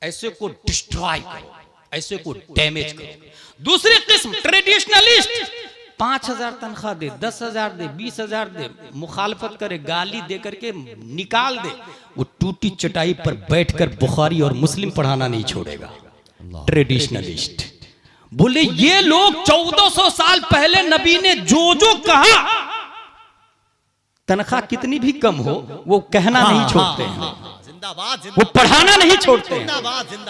ऐसे को डिस्ट्रॉय करो, ऐसे को डैमेज करो। दूसरी किस्म ट्रेडिशनलिस्ट, 5000 तनख्वाह दे, 10,000 दे, 20,000 दे, मुखालफत करे, गाली दे करके निकाल दे, वो टूटी चटाई पर बैठकर बुखारी और मुस्लिम पढ़ाना नहीं छोड़ेगा। ट्रेडिशनलिस्ट बोले ये लोग 1400 साल पहले नबी ने जो जो कहा, तनख्वाह कितनी भी कम हो, वो कहना नहीं छोड़ते हैं, वो पढ़ाना नहीं छोड़ते हैं।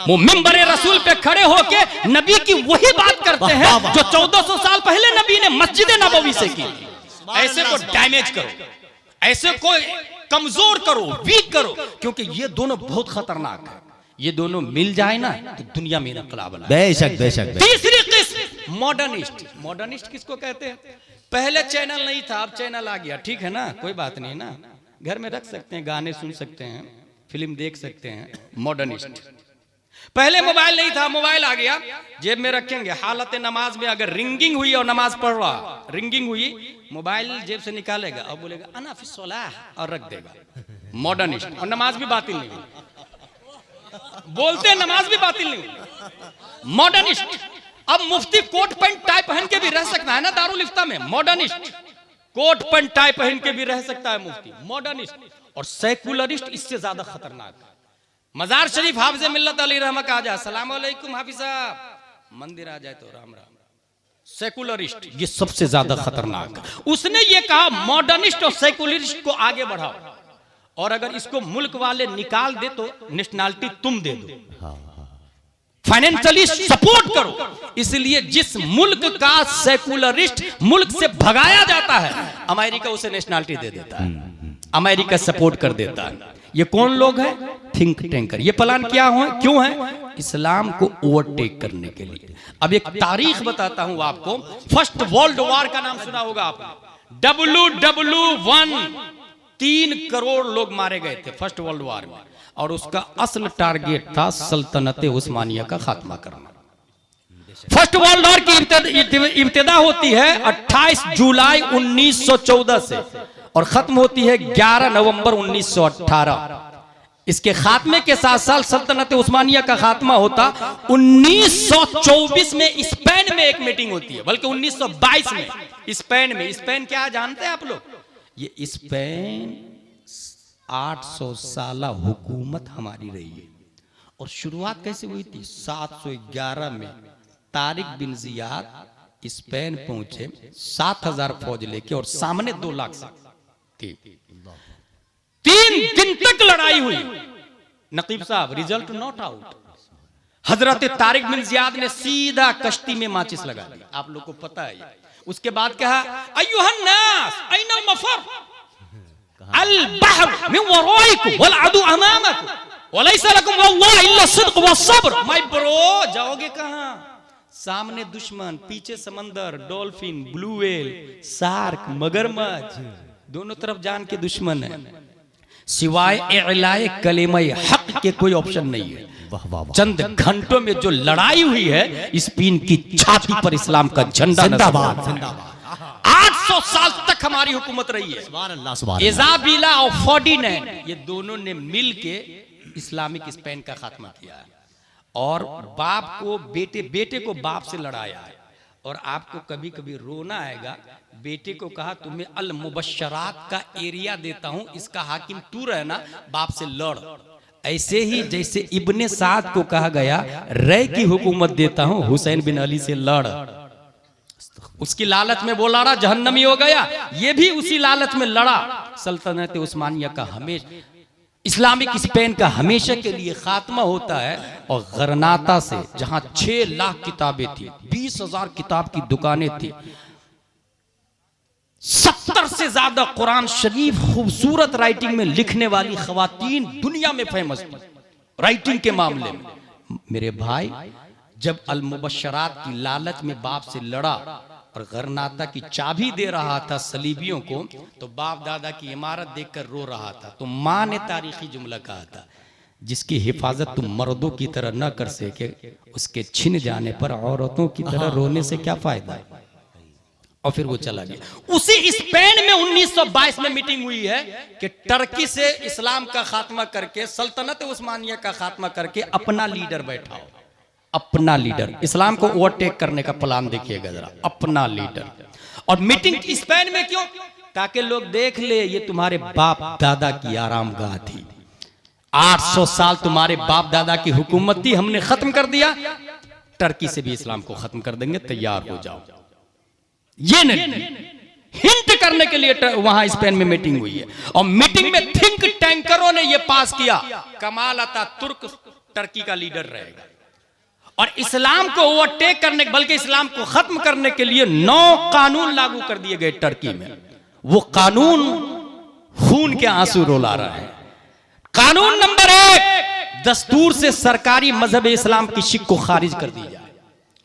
वो मिंबर रसूल पे खड़े होके नबी की वही बात करते हैं जो 1400 साल पहले नबी ने मस्जिद नबवी से की। ऐसे को डैमेज करो, ऐसे को कमजोर करो, वीक करो, क्योंकि ये दोनों बहुत खतरनाक है। ये दोनों मिल जाए ना तो दुनिया में इनकलाब लाए। बेशक बेशक। तीसरी किस्म मॉडर्निस्ट। मॉडर्निस्ट किसको कहते हैं? पहले चैनल नहीं था, अब चैनल आ गया, ठीक है ना, कोई बात नहीं ना, घर में रख सकते हैं, गाने सुन सकते हैं, फिल्म देख सकते हैं। मॉडर्निस्ट। पहले मोबाइल नहीं था, मोबाइल आ गया, जेब में रखेंगे, हालत नमाज में अगर रिंगिंग हुई और नमाज पढ़ रहा, रिंगिंग हुई, मोबाइल जेब से निकालेगा और बोलेगा अना फी सलाह और रख देगा। मॉडर्निस्ट। और नमाज भी बातिल नहीं हुई, बोलते नमाज भी बातिल नहीं हुई। मॉडर्निस्ट। अब मुफ्ती कोट पैंट टाई पहन के भी रह सकता है ना दारुल इफ्ता में, मॉडर्निस्ट। कोट पैंट टाई पहन के भी रह सकता है मुफ्ती, मॉडर्निस्ट। और सेकुलरिस्ट इससे ज्यादा खतरनाक है। मजार शरीफ हाफिज मिल्लत अली रहमत आ जाए, अस्सलाम वालेकुम हाफिज साहब, मंदिर आ जाए तो राम राम। सेकुलरिस्ट ये सबसे ज्यादा खतरनाक। उसने ये कहा मॉडर्निस्ट और सेकुलरिस्ट को आगे बढ़ाओ, और अगर इसको मुल्क वाले निकाल दे तो नेशनलिटी तुम दे दो, फाइनेंशियली सपोर्ट करो। इसलिए जिस मुल्क का सेकुलरिस्ट मुल्क से भगाया जाता है, अमेरिका उसे नेशनलिटी दे देता है, अमेरिका सपोर्ट कर देता है। ये कौन लोग हैं? Think tanker. ये प्लान क्या हो, क्यों है? इस्लाम को ओवरटेक करने के लिए। अब एक तारीख बताता हूं आपको। फर्स्ट वर्ल्ड वॉर का नाम सुना होगा आपने, WW1 3 करोड़ लोग मारे गए थे फर्स्ट वर्ल्ड वॉर में, और उसका असल टारगेट था सल्तनत उस्मानिया का खात्मा करना। फर्स्ट वर्ल्ड वॉर की इब्तिदा होती है 28 जुलाई 1914 से और खत्म होती है 11 नवंबर 1918। इसके खात्मे के साथ साथ सल्तनत उस्मानिया का खात्मा होता 1924 में स्पेन में एक मीटिंग होती है, बल्कि 1922 में स्पेन में। स्पेन क्या जानते हैं आप लोग? ये स्पेन 800 साल हुकूमत हमारी रही है। और शुरुआत कैसे हुई थी? 711 में तारिक बिन जियाद स्पेन पहुंचे 7000 फौज लेके, और सामने 2 लाख थी। 3 दिन तक लड़ाई हुई। नकीब साहब, रिजल्ट नॉट आउट। हजरत तारिक बिन जियाद ने सीधा कश्ती में माचिस लगा दी, आप लोग को पता है। उसके बाद कहा, अय्युहन नास अयनल मफर अल बहर मिन वराइकुम वल अदु अमामकुम वलैसा लकुम वल्लाहि इल्ला सिद्क़ वस्सब्र। माय ब्रो, जाओगे कहां? सामने दुश्मन, पीछे समंदर, डॉल्फिन, ब्लू व्हेल, शार्क, मगरमच्छ, दोनों तरफ जान के दुश्मन है। सिवाय इलाए कलेमा हक के कोई ऑप्शन नहीं है। चंद घंटों में जो लड़ाई हुई है, स्पेन की छाती पर इस्लाम का झंडा जिंदाबाद जिंदाबाद। 800 साल तक हमारी हुकूमत रही है। सुभान अल्लाह, सुभान अल्लाह। इजाबिला और फर्डिनैंड, ये दोनों ने मिलके इस्लामिक स्पेन का खात्मा किया है। और बाप को बेटे, बेटे को बाप से लड़ाया है। और आपको कभी कभी रोना आएगा, बेटे को कहा तुम्हें अल मुबश्शरात का एरिया देता हूं, इसका हाकिम तू रहना, बाप से लड़। ऐसे ही जैसे इब्ने साद को कहा गया रे की हुकूमत देता हूं, हुसैन बिन अली से लड़। उसकी लालच में वो लड़ा, जहन्नमी हो गया। ये भी उसी लालच में लड़ा। सल्तनत उस्मानिया का हमेशा, इस्लामिक स्पेन का हमेशा के लिए खात्मा होता है। और गरनाता से, जहां 6 लाख किताबें थी, 20,000 किताब की दुकानें थी, 70 से ज्यादा कुरान शरीफ खूबसूरत राइटिंग में लिखने वाली खवातीन दुनिया में फेमस थी राइटिंग के मामले में। मेरे भाई, जब अल मुबश्शरात की लालच में बाप से लड़ा और गरनाता की चाबी दे रहा था सलीबियों को, तो बाप दादा की इमारत देखकर रो रहा था। तो माँ ने तारीखी जुमला कहा था, जिसकी हिफाजत तुम मर्दों की तरह न कर सके, उसके छिन जाने पर औरतों की तरह रोने से क्या फायदा। और फिर वो चला गया। उसी स्पेन में 1922 में मीटिंग हुई है कि टर्की से इस्लाम का खात्मा करके, सल्तनत उस्मानिया का खात्मा करके अपना लीडर बैठाओ। अपना लीडर, इस्लाम को ओवरटेक करने का प्लान देखिएगा जरा, अपना लीडर। और मीटिंग स्पेन में क्यों? ताकि लोग देख ले ये तुम्हारे बाप दादा की आरामगाह थी। 800 साल तुम्हारे बाप दादा की हुकूमत थी, हमने खत्म कर दिया, टर्की से भी इस्लाम को खत्म कर देंगे, तैयार हो जाओ। ये नहीं, हिंट करने के लिए वहां स्पेन में मीटिंग हुई है। और मीटिंग में थिंक टैंकरों ने यह पास किया, कमाल अतातुर्क टर्की का लीडर रहेगा। और इस्लाम को ओवरटेक करने, बल्कि इस्लाम को खत्म करने के लिए 9 कानून लागू कर दिए गए टर्की में। वो कानून खून के आंसू रुला रहा है। कानून नंबर 1, दस्तूर से सरकारी मजहब इस्लाम की शिक को खारिज कर दी जाए।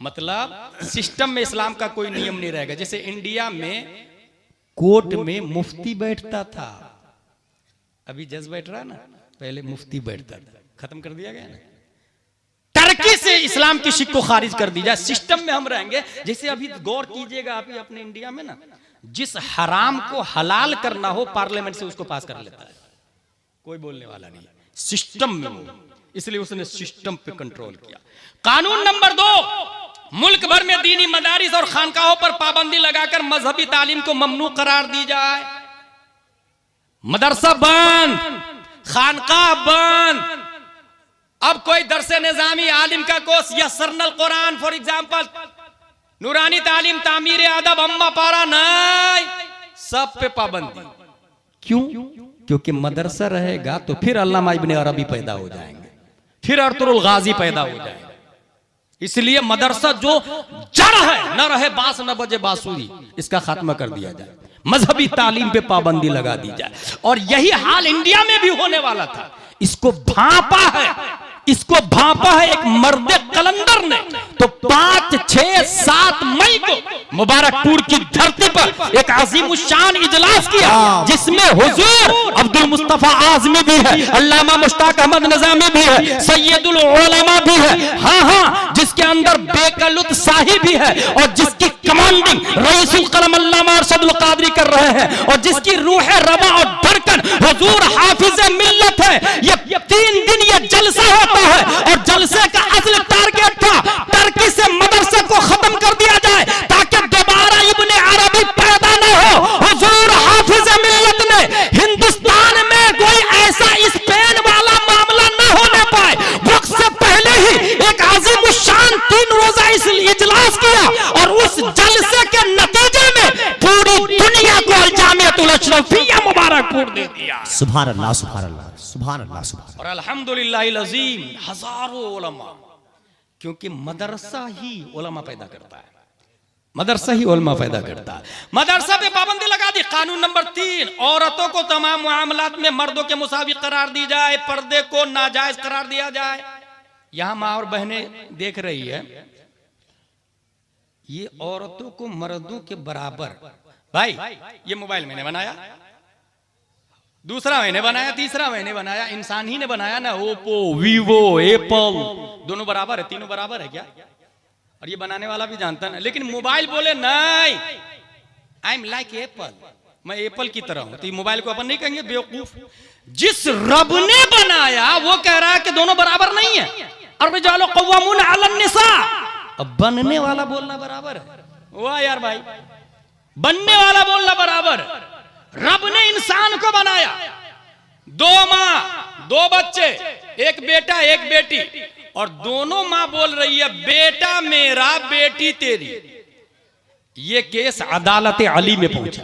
मतलब सिस्टम में इस्लाम का कोई नियम नहीं रहेगा। जैसे इंडिया में कोर्ट में मुफ्ती बैठता था, अभी जज बैठ रहा है ना, पहले मुफ्ती बैठता था, खत्म कर दिया गया ना। टर्की से इस्लाम की शिक को खारिज कर दी जाए, सिस्टम में हम रहेंगे। जैसे अभी गौर कीजिएगा, अभी अपने इंडिया में ना, जिस हराम को हलाल करना हो पार्लियामेंट से उसको पास कर लेता है, कोई बोलने वाला नहीं, सिस्टम में हो। इसलिए उसने सिस्टम पे कंट्रोल किया। कानून नंबर 2, मुल्क भर में दीनी मदारिस और खानकाहों पर पाबंदी लगाकर मजहबी तालीम को ममनू करार दी जाए। मदरसा बंद, खानकाह बंद। अब कोई दरसे निजामी आलिम का कोर्स या सरनल कुरान फॉर एग्जाम्पल, नूरानी तालीम, तामीर अदब, अम्मा पारा नहीं, सब पे पाबंदी। क्यों? क्योंकि मदरसा रहेगा तो फिर अल्लामा इब्ने अरबी पैदा हो जाएंगे, फिर अर्तुगरुल गाजी पैदा हो जाएगा। इसलिए मदरसा जो जड़ है, न रहे बांस न बजे बांसुरी, इसका खात्मा कर दिया जाए, मजहबी तालीम पे पाबंदी लगा दी जाए। और यही हाल इंडिया में भी होने वाला था, इसको भांपा है, इसको भांपा है एक मर्द कलंदर ने। तो 5, 6, 7 मई को मुबारकपुर की धरती पर एक अजीमुशान इजलास किया, जिसमें हुजूर अब्दुल मुस्तफा आजमी भी है, अल्लामा मुश्ताक अहमद निजामी भी है, सैयदुल उलमा भी है, हाँ, जिसके अंदर बेकलुत शाही भी है, और जिसकी कमांडिंग रईसुल कलम अल्लामा अरशदुल कादरी कर रहे हैं, और जिसकी रूह रवा और धड़कन हुजूर हाफिज मिल्लत है। ये 3 दिन ये जलसा होता है, और जलसे का असल टारगेट था टर्की से मदरसे को खत्म कर दिया जाए, ताकि दोबारा इब्ने अरबी पैदा न हो। हुजूर हाफिज मिल्लत ने हिंदुस्तान में कोई ऐसा स्पेन वाला मामला न होने पाए, वक्त से पहले ही एक अजीमुशान 3 रोजा इजलास किया, और उस जलसे के नतीजे में पूरी दुनिया को जामियतुल अशरफिया मुबारकपुर दे दिया। सुभान अल्लाह, सुभान अल्लाह, सुभान अल्लाह, सुभान। और अल्हम्दुलिल्लाहिल अज़ीम, हजारों उलमा, क्योंकि मदरसा ही उलमा पैदा करता है, मदरसा ही उलमा पैदा करता है। मदरसा पे पाबंदी लगा दी। कानून नंबर 3, औरतों को तमाम मामलात में मर्दों के मुसावी करार दी जाए, पर्दे को नाजायज करार दिया जाए। यहां माँ और बहनें देख रही है, ये औरतों को मर्दों के बराबर। भाई ये मोबाइल मैंने बनाया, दूसरा मैंने बनाया, तीसरा मैंने बनाया, इंसान ही ने बनाया ना। ओप्पो, वीवो, एप्पल, दोनों बराबर है, तीनों बराबर है क्या? और ये बनाने वाला भी जानता है ना। लेकिन मोबाइल बोले नहीं, आई एम लाइक एप्पल, मैं एप्पल की तरह हूं, तो ये मोबाइल को अपन नहीं कहेंगे बेवकूफ। जिस रब ने बनाया वो कह रहा है कि दोनों बराबर नहीं है। और रिजालु कव्वामून अलन निसा, अब बनने वाला बोलना बराबर है। वाह यार भाई, बनने वाला बोलना बराबर। रब ने इंसान को बनाया, 2 माँ 2 बच्चे, एक बेटा एक बेटी, और दोनों माँ बोल रही है बेटा मेरा बेटी तेरी। ये केस अदालत अली में पहुंचा।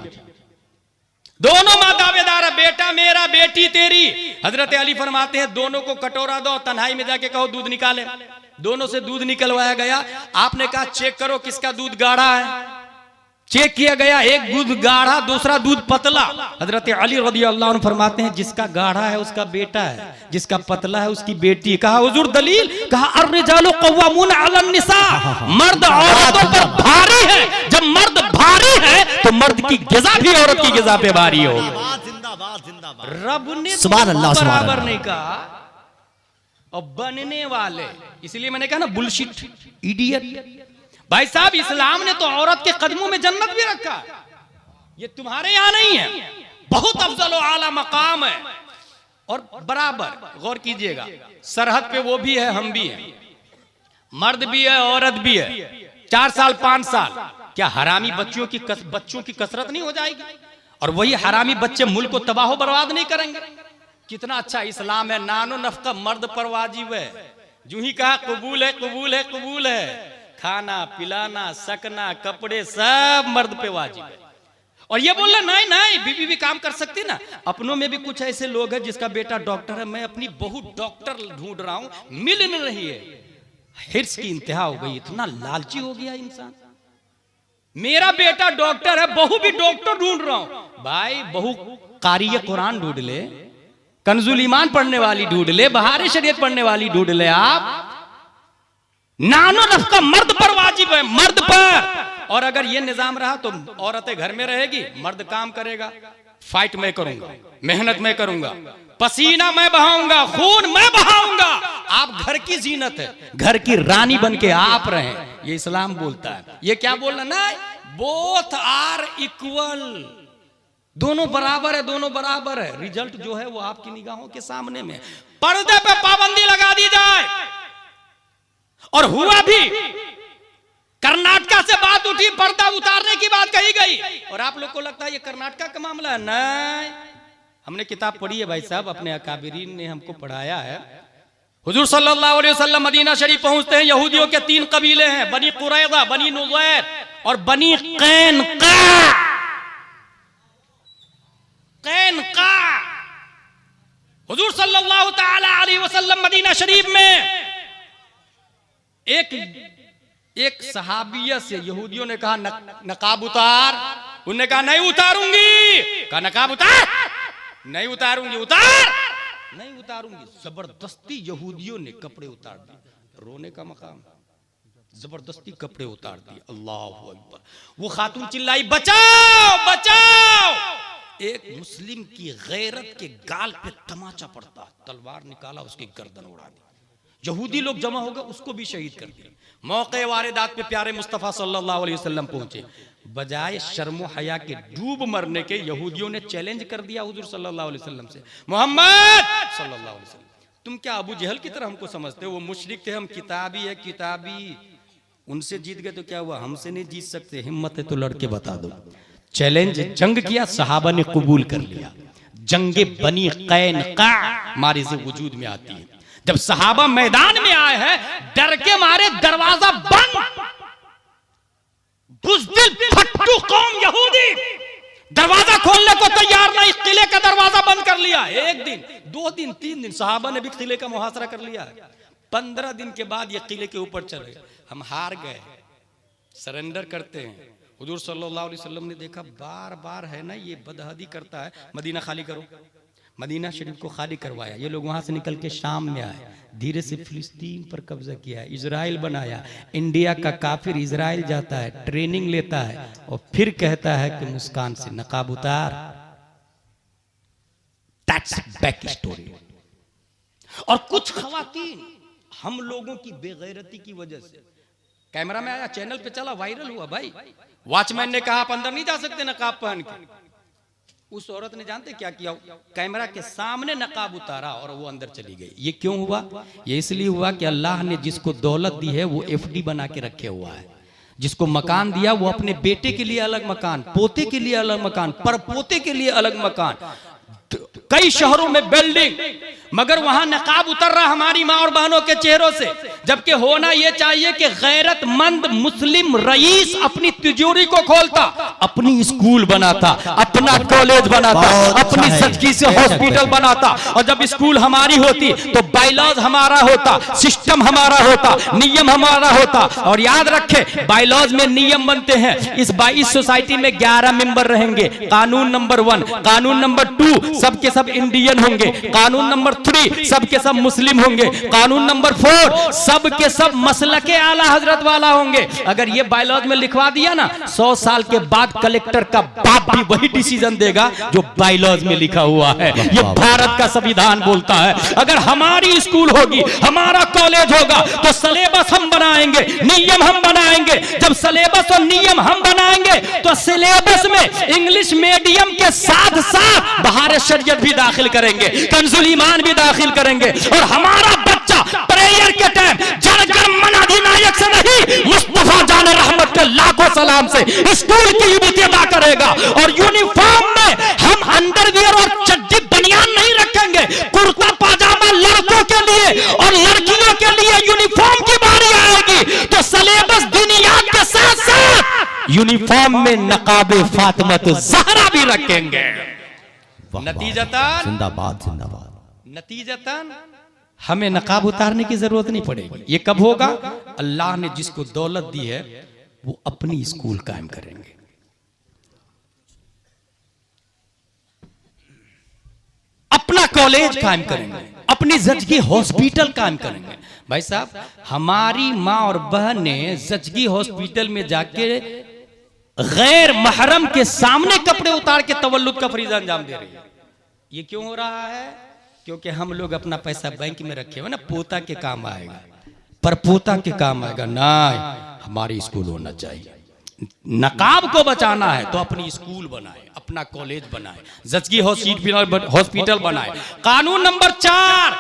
दोनों माँ दावेदार है, बेटा मेरा बेटी तेरी। हजरत अली फरमाते हैं दोनों को कटोरा दो, तन्हाई में जाके कहो दूध निकाले। दोनों से दूध निकलवाया गया। आपने कहा चेक करो किसका दूध गाढ़ा है। चेक किया गया, एक दूध गाढ़ा, दूसरा दूध पतला। हजरत अली रज़ियल्लाहु अन्हु फरमाते हैं जिसका गाढ़ा है उसका बेटा है, जिसका पतला है उसकी बेटी। कहा हुजूर दलील? कहा अर्रिजालु कव्वामून अलन निसा, मर्द औरतों पर भारी है। जब मर्द भारी है तो मर्द की ग़िज़ा भी औरत की ग़िज़ा पे भारी हो। जिंदाबाद, जिंदाबाद। रब ने सुभान अल्लाह, सुभान बराबर अल्लाह नहीं कहा। और बनने वाले, इसलिए मैंने कहा ना बुलशिट, इडियट। भाई साहब, इस्लाम ने तो औरत के कदमों में जन्नत भी रखा, ये तुम्हारे यहां नहीं है। बहुत अफजल और आला मकाम है। और बराबर गौर कीजिएगा, सरहद पे वो भी है, हम भी हैं, मर्द भी है औरत भी है। 4 साल 5 साल, क्या हरामी बच्चों की कसरत नहीं हो जाएगी? और वही हरामी बच्चे मुल्क को तबाह बर्बाद नहीं करेंगे? कितना अच्छा इस्लाम है। नानो नफका मर्द पर वाजिब है। जो ही कहा कबूल है, कबूल है, कबूल है। खाना पिलाना, सकना, कपड़े सब मर्द पे वाजिब है। और ये बोल रहे नहीं नहीं, बीवी भी काम कर सकती ना। अपनों में भी कुछ ऐसे लोग हैं जिसका बेटा डॉक्टर है, मैं अपनी बहू डॉक्टर ढूंढ रहा हूं, मिल नहीं रही है। हिर्स की इंतहा हो गई, इतना लालची हो गया इंसान। मेरा बेटा डॉक्टर है, बहू भी डॉक्टर ढूंढ रहा हूं। भाई बहू कारिय कुरान ढूंढ ले, कंजुल ईमान पढ़ने वाली ढूंढ ले, बहार शरीयत पढ़ने वाली ढूंढ ले। आप नानो नफका मर्द पर वाजिब है, मर्द पर। और अगर ये निजाम रहा तो औरतें घर में रहेगी, मर्द काम करेगा। फाइट मैं करूंगा, मेहनत मैं करूंगा, पसीना मैं बहाऊंगा, खून मैं बहाऊंगा। आप घर की जीनत है, घर की रानी बन के आप रहे, ये इस्लाम बोलता है। ये क्या बोलना ना, बोथ आर इक्वल, दोनों बराबर है, दोनों बराबर है। रिजल्ट जो है वो आपकी निगाहों के सामने में। पर्दे पे पाबंदी लगा दी जाए, और हुआ भी। कर्नाटका से बात उठी, पर्दा उतारने की बात कही गई, और आप लोग को लगता है ये कर्नाटका का मामला है। नहीं, हमने किताब पढ़ी है भाई साहब, अपने अकाबिरीन ने हमको पढ़ाया है। हुजूर सल्लल्लाहु अलैहि वसल्लम मदीना शरीफ पहुंचते हैं। यहूदियों के 3 कबीले हैं, बनी कुरैज़ा, बनी नुज़ैर और बनी कैनका। हुजूर सल्लल्लाहु तआला अलैहि वसल्लम मदीना शरीफ में एक सहाबिया से यहूदियों ने कहा नकाब उतार। उन्होंने कहा नहीं उतारूंगी। कहा नकाब उतार। नहीं उतारूंगी। उतार। नहीं उतारूंगी। जबरदस्ती यहूदियों ने कपड़े उतार दिए, रोने का मकाम, जबरदस्ती कपड़े उतार दिए। अल्लाह अकबर। वो खातून चिल्लाई, बचाओ बचाओ। एक मुस्लिम की गैरत के गाल पे तमाचा पड़ता, तलवार निकाला, उसकी गर्दन उड़ा दी। यहूदी लोग जमा हो गए, उसको भी शहीद कर दिया। मौके वारदात पे प्यारे मुस्तफ़ा सल्लल्लाहु अलैहि वसल्लम पहुंचे। बजाय शर्मो हया के डूब मरने के यहूदियों ने चैलेंज कर दिया हुजूर सल्लल्लाहु अलैहि वसल्लम से, मोहम्मद सल्लल्लाहु अलैहि वसल्लम, तुम क्या अबू जहल की तरह हमको समझते हो? वो मुशरिक थे, हम किताबी है किताबी। उनसे जीत गए तो क्या हुआ, हमसे नहीं जीत सकते, हिम्मत है तो लड़के बता दो। चैलेंज जंग किया, सहाबा ने कबूल कर लिया। जंगे बनी कैनका मारिज़ वजूद में आती है। जब सहाबा मैदान में आए हैं, डर के मारे दरवाजा बंद, बुज़दिल फट्टू कौम यहूदी दरवाजा खोलने को तैयार नहीं, किले का दरवाजा बंद कर लिया। एक दिन, 2 दिन, 3 दिन सहाबा ने भी किले का मुहासरा कर लिया। 15 दिन के बाद ये किले के ऊपर चले, हम हार गए, सरेंडर करते हैं। हुजूर सल्लल्लाहु अलैहि वसल्लम ने देखा बार बार है ना ये बदहदी करता है, मदीना खाली करो। मदीना शरीफ को खाली करवाया। ये लोग वहां से निकल के शाम में आए, धीरे से फिलिस्तीन पर कब्जा किया, इजराइल बनाया। इंडिया का काफिर इजराइल जाता है, ट्रेनिंग लेता है और फिर कहता है कि मुस्कान से नकाब उतार। That's back story. और कुछ खवातीन हम लोगों की बेगैरती की वजह से, कैमरा में आया, चैनल पे चला, वायरल हुआ भाई। वॉचमैन ने कहा आप अंदर नहीं जा सकते नकाब पहन के। उस औरत ने जानते क्या किया, कैमरा के सामने नकाब उतारा और वो अंदर चली गई। ये क्यों हुआ? ये इसलिए हुआ कि अल्लाह ने जिसको दौलत दी है वो एफडी बना के रखे हुआ है। जिसको मकान दिया वो अपने बेटे के लिए अलग मकान, पोते के लिए अलग मकान, परपोते के लिए अलग मकान। कई शहरों में बिल्डिंग, मगर वहां नकाब उतर रहा हमारी माँ और बहनों के चेहरों से। जबकि होना यह चाहिए कि गैरतमंद मुस्लिम रईस अपनी तिजोरी को खोलता, अपनी स्कूल बनाता, अपना कॉलेज बनाता, अपनी सच्ची से हॉस्पिटल बनाता। और जब स्कूल हमारी होती तो बायलॉज हमारा होता, सिस्टम हमारा होता, नियम हमारा होता। और याद रखे, बायलॉज में नियम बनते हैं। इस सोसाइटी में 11 मेंबर रहेंगे। कानून नंबर 1, कानून नंबर 2 सबके सब इंडियन होंगे, कानून नंबर 3 सबके सब मुस्लिम होंगे, कानून नंबर 4 सबके सब मसलके आला हजरत वाला होंगे। अगर ये बायलॉज में लिखवा दिया ना, 100 साल के बाद कलेक्टर का बाप भी वही डिसीजन देगा जो बायलॉज में लिखा हुआ है। ये भारत का संविधान बोलता है। अगर हमारी स्कूल होगी, हमारा कॉलेज होगा, तो सिलेबस हम बनाएंगे, नियम हम बनाएंगे। जब सिलेबस और नियम हम बनाएंगे तो सिलेबस में इंग्लिश मीडियम के साथ साथ बहार शरीयत भी दाखिल करेंगे, कंजुल ईमान भी दाखिल करेंगे। और हमारा बच्चा प्रेयर के टाइम जनगण मन अधिनायक से नहीं, मुस्तफा जान रहमत के लाखों सलाम से स्कूल की यूनिटी अदा करेगा। और यूनिफॉर्म में हम अंडरवियर और चड्डी बनियान नहीं रखेंगे, कुर्ता पाजामा लड़कों के लिए और लड़कियों के लिए यूनिफॉर्म की बारी आएगी तो सिलेबस दुनिया के साथ साथ यूनिफॉर्म में नकाबे फातिमत ज़हरा भी रखेंगे। नतीजतन जिंदाबाद जिंदाबाद, नतीजतन हमें नकाब उतारने की जरूरत नहीं पड़ेगी। ये कब होगा? अल्लाह ने जिसको दौलत दी है वो अपनी स्कूल कायम करेंगे, अपना कॉलेज कायम करेंगे, अपनी जचगी हॉस्पिटल कायम करेंगे। भाई साहब, हमारी माँ और बहन ने जचगी हॉस्पिटल में जाके गैर महरम के सामने कपड़े उतार के तवल्लुद का फरीज़ा अंजाम दे रही है। ये क्यों हो रहा है? क्योंकि हम लोग अपना पैसा बैंक में रखे हुए ना, पोता के काम आएगा, पर पोता के काम आएगा ना। हमारी स्कूल होना चाहिए। नकाब को बचाना है तो अपनी स्कूल बनाए, अपना कॉलेज बनाए, जचगी हॉस्पिटल बनाए। कानून नंबर 4,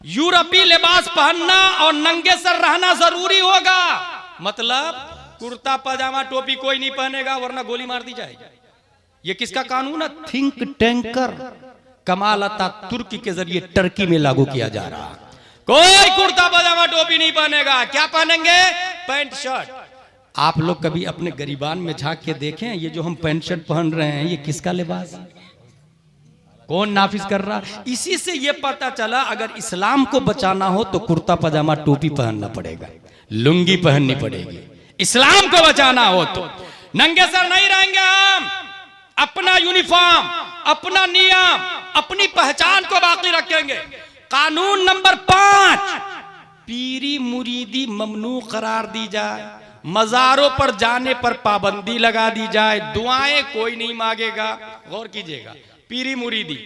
यूरोपीय लिबास पहनना और नंगे सर रहना जरूरी होगा। मतलब कुर्ता पजामा टोपी कोई नहीं पहनेगा वरना गोली मार दी जाएगी। ये किसका कानून है? थिंक टैंकर कमाल अतातुर्क के जरिए टर्की में लागू किया जा रहा। कोई कुर्ता पजामा टोपी नहीं पहनेगा। क्या पहनेंगे? Pant shirt. आप लोग कभी अपने गरीबान में झांक के देखें, ये जो हम पैंट शर्ट पहन रहे हैं ये किसका लिबास है? कौन नाफिज कर रहा? इसी से ये पता चला अगर इस्लाम को बचाना हो तो कुर्ता पजामा टोपी पहनना पड़ेगा, लुंगी पहननी पड़ेगी। इस्लाम को बचाना हो तो नंगे सर नहीं रहेंगे हम। अपना यूनिफॉर्म, अपना नियम, अपनी पहचान को बाकी रखेंगे। कानून नंबर 5, पीरी मुरीदी ममनू करार दी जाए, मजारों पर जाने पर पाबंदी लगा दी जाए, दुआएं कोई नहीं मांगेगा। गौर कीजिएगा, पीरी मुरीदी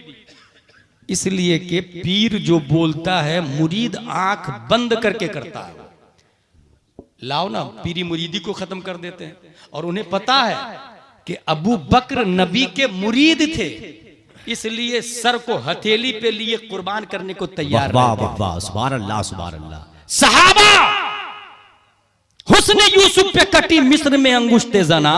इसलिए कि पीर जो बोलता है मुरीद आंख बंद करके करता है। लाओ ना, पीरी मुरीदी को खत्म कर देते हैं। और उन्हें पता है कि अबू बकर नबी के मुरीद थे, इसलिए सर को हथेली पे लिए कुर्बान करने को तैयार। वाह वाह वाह, सुभान अल्लाह सुभान अल्लाह। सहाबा हुस्न यूसुफ पे कटी मिस्र में अंगुश्ते जना,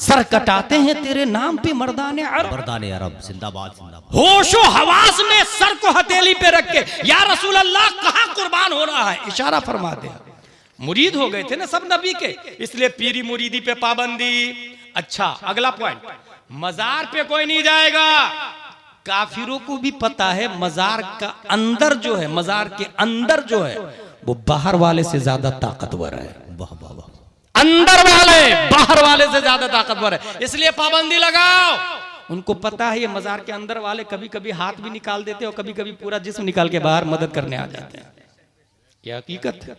सर कटाते हैं तेरे नाम पे मर्दाने अरब। मर्दाने अरब जिंदाबाद जिंदाबाद। होशो हवास में सर को हथेली पे रख के या रसूल अल्लाह कहां कुर्बान हो रहा है, इशारा फरमाते हैं। मुरीद हो गए थे ना सब नबी के, इसलिए पीरी मुरीदी पे पाबंदी। अच्छा, अगला पॉइंट, मजार पे कोई नहीं जाएगा। काफिरों को भी पता है मजार का अंदर जो है, मजार के अंदर जो है वो बाहर वाले से ज्यादा ताकतवर है। वाह वाह वाह, अंदर वाले बाहर वाले से ज्यादा ताकतवर है, इसलिए पाबंदी लगाओ। उनको पता है ये मजार के अंदर वाले कभी कभी हाथ भी निकाल देते और कभी कभी पूरा जिस्म निकाल के बाहर मदद करने आ जाते हैं। क्या हकीकत है?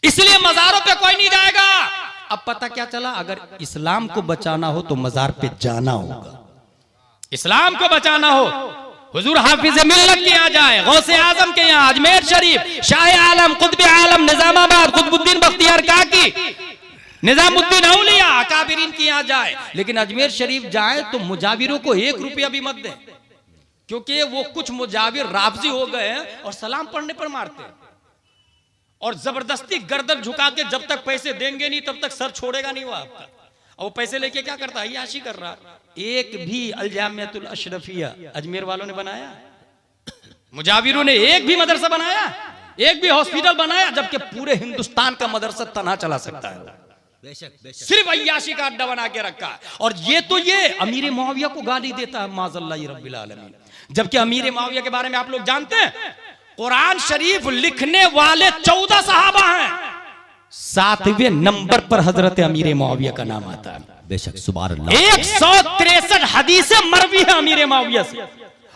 इसलिए मजारों पे कोई नहीं जाएगा। अब पता क्या चला, अगर इस्लाम को बचाना हो तो मजार पे जाना होगा। इस्लाम को बचाना हो, हुजूर हाफिज मिल्लत के यहाँ जाए, गौसे आजम के यहाँ, अजमेर शरीफ, शाह आलम, कुतुब आलम, निजामाबाद, कुतुबुद्दीन बख्तियार काकी, निजामुद्दीन औलिया, अकाबिरीन के यहाँ जाए। लेकिन अजमेर शरीफ जाए तो मुजाविरों को 1 रुपया भी मत दें, क्योंकि वो कुछ मुजाविर राफजी हो गए हैं और सलाम पढ़ने पर मारते हैं और जबरदस्ती गर्दन झुका के जब तक पैसे देंगे नहीं तब तक सर छोड़ेगा नहीं वो आपका। और वो पैसे लेके क्या करता है, याशी कर रहा। एक भी अल-जामियातुल अशरफिया अजमेर वालों ने बनाया? मुजाविरों ने एक भी मदरसा बनाया? एक भी हॉस्पिटल बनाया? जबकि पूरे हिंदुस्तान का मदरसा तना चला सकता है। बेशक बेशक। सिर्फ अय्याशी का अड्डा बना के रखा है। और ये तो ये अमीर मुआविया को गाली देता है, माज़ल्लाहि रब्बिल आलमीन। जबकि अमीर मुआविया के बारे में आप लोग जानते हैं, कुरान शरीफ लिखने वाले 14 सहाबा हैं, 7वें नंबर पर हजरत अमीर मुआविया का नाम आता है। बेशक, सुभान अल्लाह। 163 हदीसें मरवी है अमीर मुआविया से,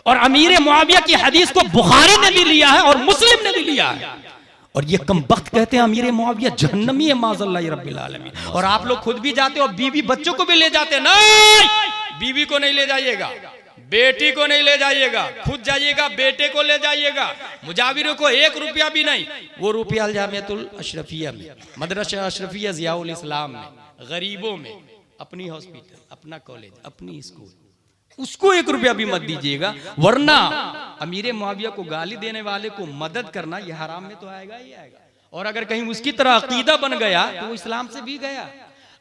और अमीर मुआविया की हदीस को बुखारी ने भी लिया है और मुस्लिम ने भी लिया है। और ये कम वक्त कहते हैं अमीर मुआविया जहन्नमी है, माज़ल्लाहि रब्बिल आलमीन। और आप लोग खुद भी जाते हो, बीवी बच्चों को भी ले जाते हैं। नहीं, बीवी को नहीं ले जाइएगा, बेटी को नहीं ले जाइएगा, खुद जाइएगा, बेटे को ले जाइएगा। मुजाविरों को 1 रुपया भी नहीं। वो रुपया अल-जामियातुल अशरफिया में, मदरसा अशरफिया ज़ियाउल इस्लाम में, गरीबों में, अपनी हॉस्पिटल, अपना कॉलेज, अपनी स्कूल, उसको 1 रुपया भी मत दीजिएगा। वरना अमीर मुआविया को गाली देने वाले को मदद करना यह हराम में तो आएगा ही आएगा। और अगर कहीं उसकी तरह अकीदा बन गया तो वो इस्लाम से भी गया।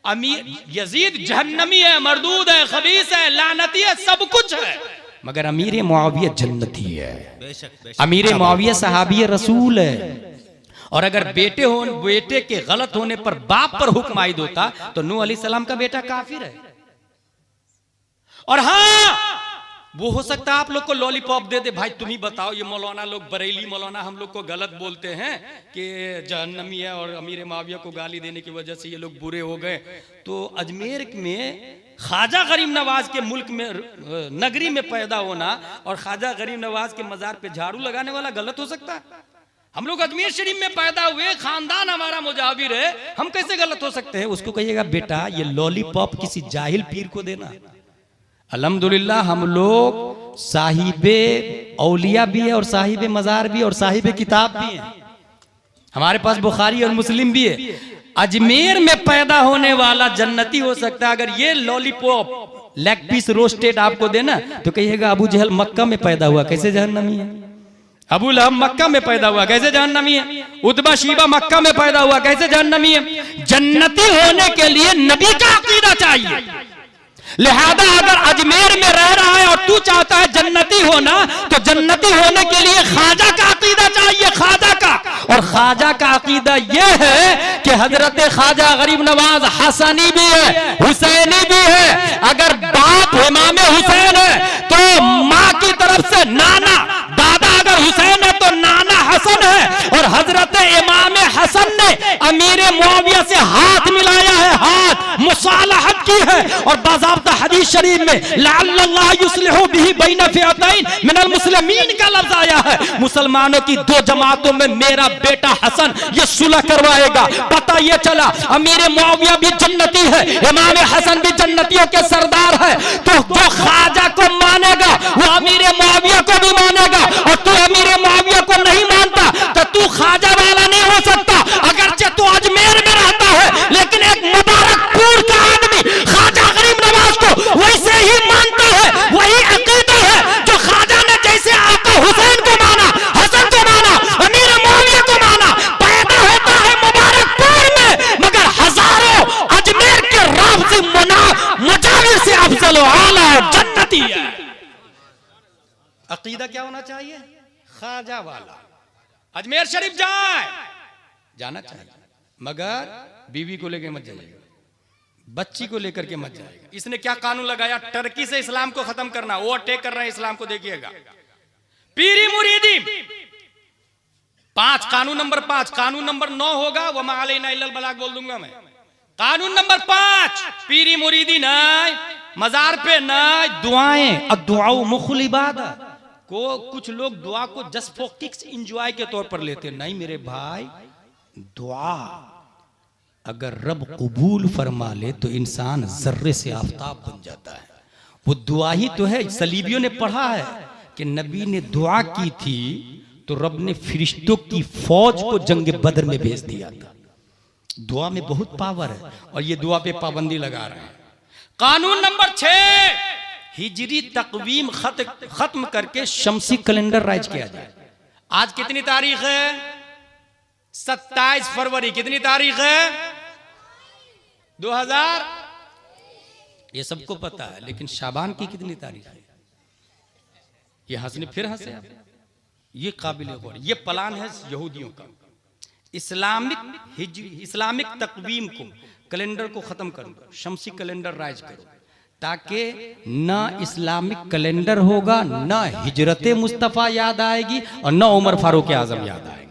अमीर यजीद जहन्नमी है, मरदूद है, खबीस है, लानती है, सब कुछ है, मगर अमीर मुआविया जन्नती है। अमीर मुआविया सहाबी रसूल है। और अगर बेटे के गलत होने पर बाप पर हुक्म आयद होता तो नूह अलैहिस्सलाम का बेटा काफिर है। और हाँ, वो हो सकता है आप लोग को लॉलीपॉप दे दे, भाई तुम ही बताओ, ये मौलाना लोग, बरेली मौलाना हम लोग को गलत बोलते हैं कि जहन्नमी है और अमीर मुआविया को गाली देने की वजह से ये लोग बुरे हो गए। तो अजमेर में ख्वाजा गरीब नवाज के मुल्क में, नगरी में पैदा होना और ख्वाजा गरीब नवाज के मजार पे झाड़ू लगाने वाला गलत हो सकता है? हम लोग अजमेर शरीफ में पैदा हुए, खानदान हमारा मुजाविर है, हम कैसे गलत हो सकते हैं? उसको कहिएगा बेटा ये लॉलीपॉप किसी जाहिल पीर को देना। अल्हम्दुलिल्लाह हम लोग साहिबे औलिया भी है और साहिबे मजार भी और साहिबे किताब भी है। हमारे पास बुखारी और मुस्लिम भी है। अजमेर में पैदा होने वाला जन्नती हो सकता है। अगर ये लॉलीपॉप लेग पीस रोस्टेड आपको देना तो कहिएगा अबू जहल मक्का में पैदा हुआ, कैसे जहन्नमी है? अबू लहब मक्का में पैदा हुआ, कैसे जहन्नमी है? उतबा शीबा मक्का में पैदा हुआ, कैसे जहन्नमी है? जन्नती होने के लिए नबी का अकीदा चाहिए। लिहाजा अगर अजमेर में रह रहा है और तू चाहता है जन्नती होना, तो जन्नती होने के लिए ख्वाजा का अकीदा चाहिए, ख्वाजा का। और ख्वाजा का अकीदा यह है कि हजरत ख्वाजा गरीब नवाज हसनी भी है, हुसैनी भी है। अगर बाप इमाम हुसैन है तो माँ की तरफ से नाना, दादा अगर हुसैन है तो नाना हसन है। और हजरत इमाम हसन ने अमीर मुआविया से हाथ मिलाया है, हाथ मुसालहत की है। और बाज़ाब्ता हदीस शरीफ में लअल्लल्लाह युस्लिहु बिही बैन फिअतैन मिनल मुस्लिमीन का लफ्ज आया है, मुसलमानों की दो जमातों में मेरा बेटा हसन ये सुलह करवाएगा। पता ये चला अमीर मुआविया भी जन्नती है, इमाम हसन भी जन्नतियों के सरदार है। तो जो ख्वाजा को मानेगा वो अमीर मुआविया को भी मानेगा, और तू अमीर मुआविया को नहीं मानता तो तू ख्वाजा वाला नहीं हो सकता। अगरचे तू अजमेर में रहता है लेकिन एक मुबारकपुर का आदमी ख्वाजा गरीब नवाज को वैसे ही मानता है, वही अकीदा है जो ख्वाजा ने जैसे आका हुसैन को माना, हसन को माना, अमीर मुआविया को माना। पैदा होता है मुबारकपुर में मगर हजारों अजमेर के राफजी मुजाविर से अफजल व आला जन्नती है। अकीदा क्या होना चाहिए? ख्वाजा वाला। अजमेर शरीफ जाना चाहिए मगर बीवी को लेकर मत जाइएगा, बच्ची को लेकर के मत जाइएगा। इसने क्या कानून लगाया? टर्की से इस्लाम को खत्म करना, वो अटैक कर रहे हैं इस्लाम को, देखिएगा। पीरी मुरीदी 5 कानून नंबर 5, कानून नंबर 9 होगा वमा अलैना इल्लल बलाग बोल दूंगा मैं। कानून नंबर 5 पीरी मुरीदी नहीं, मजार पे नहीं, दुआएं। अद्दुआउ मुखुल इबादत को कुछ लोग दुआ को जस्ट फॉर किक्स एंजॉय के तौर पर लेते हैं। नहीं मेरे भाई, दुआ अगर रब कबूल फरमा ले तो इंसान जर्रे से आफताब बन जाता है। वो दुआ ही तो है। सलीबियों ने पढ़ा है कि नबी ने दुआ की थी तो रब ने फरिश्तों की फौज को जंग बदर में भेज दिया था। दुआ में बहुत पावर है और ये दुआ पे पाबंदी लगा रहे हैं। कानून नंबर 6 हिजरी तकवीम खत्म करके शमसी कैलेंडर राइज किया जाए। आज कितनी तारीख है? 27 फरवरी। कितनी तारीख है? 2000। ये सबको पता है, लेकिन शाबान की कितनी तारीख है? ये हंसने फिर हंसे। ये काबिल गौर, ये प्लान है यहूदियों का। इस्लामिक तकवीम को, कैलेंडर को खत्म करो, शमसी कैलेंडर राइज करो, ताकि ना इस्लामिक कैलेंडर होगा, ना हिजरत मुस्तफ़ा याद आएगी और ना उमर फारूक आजम याद आएगी।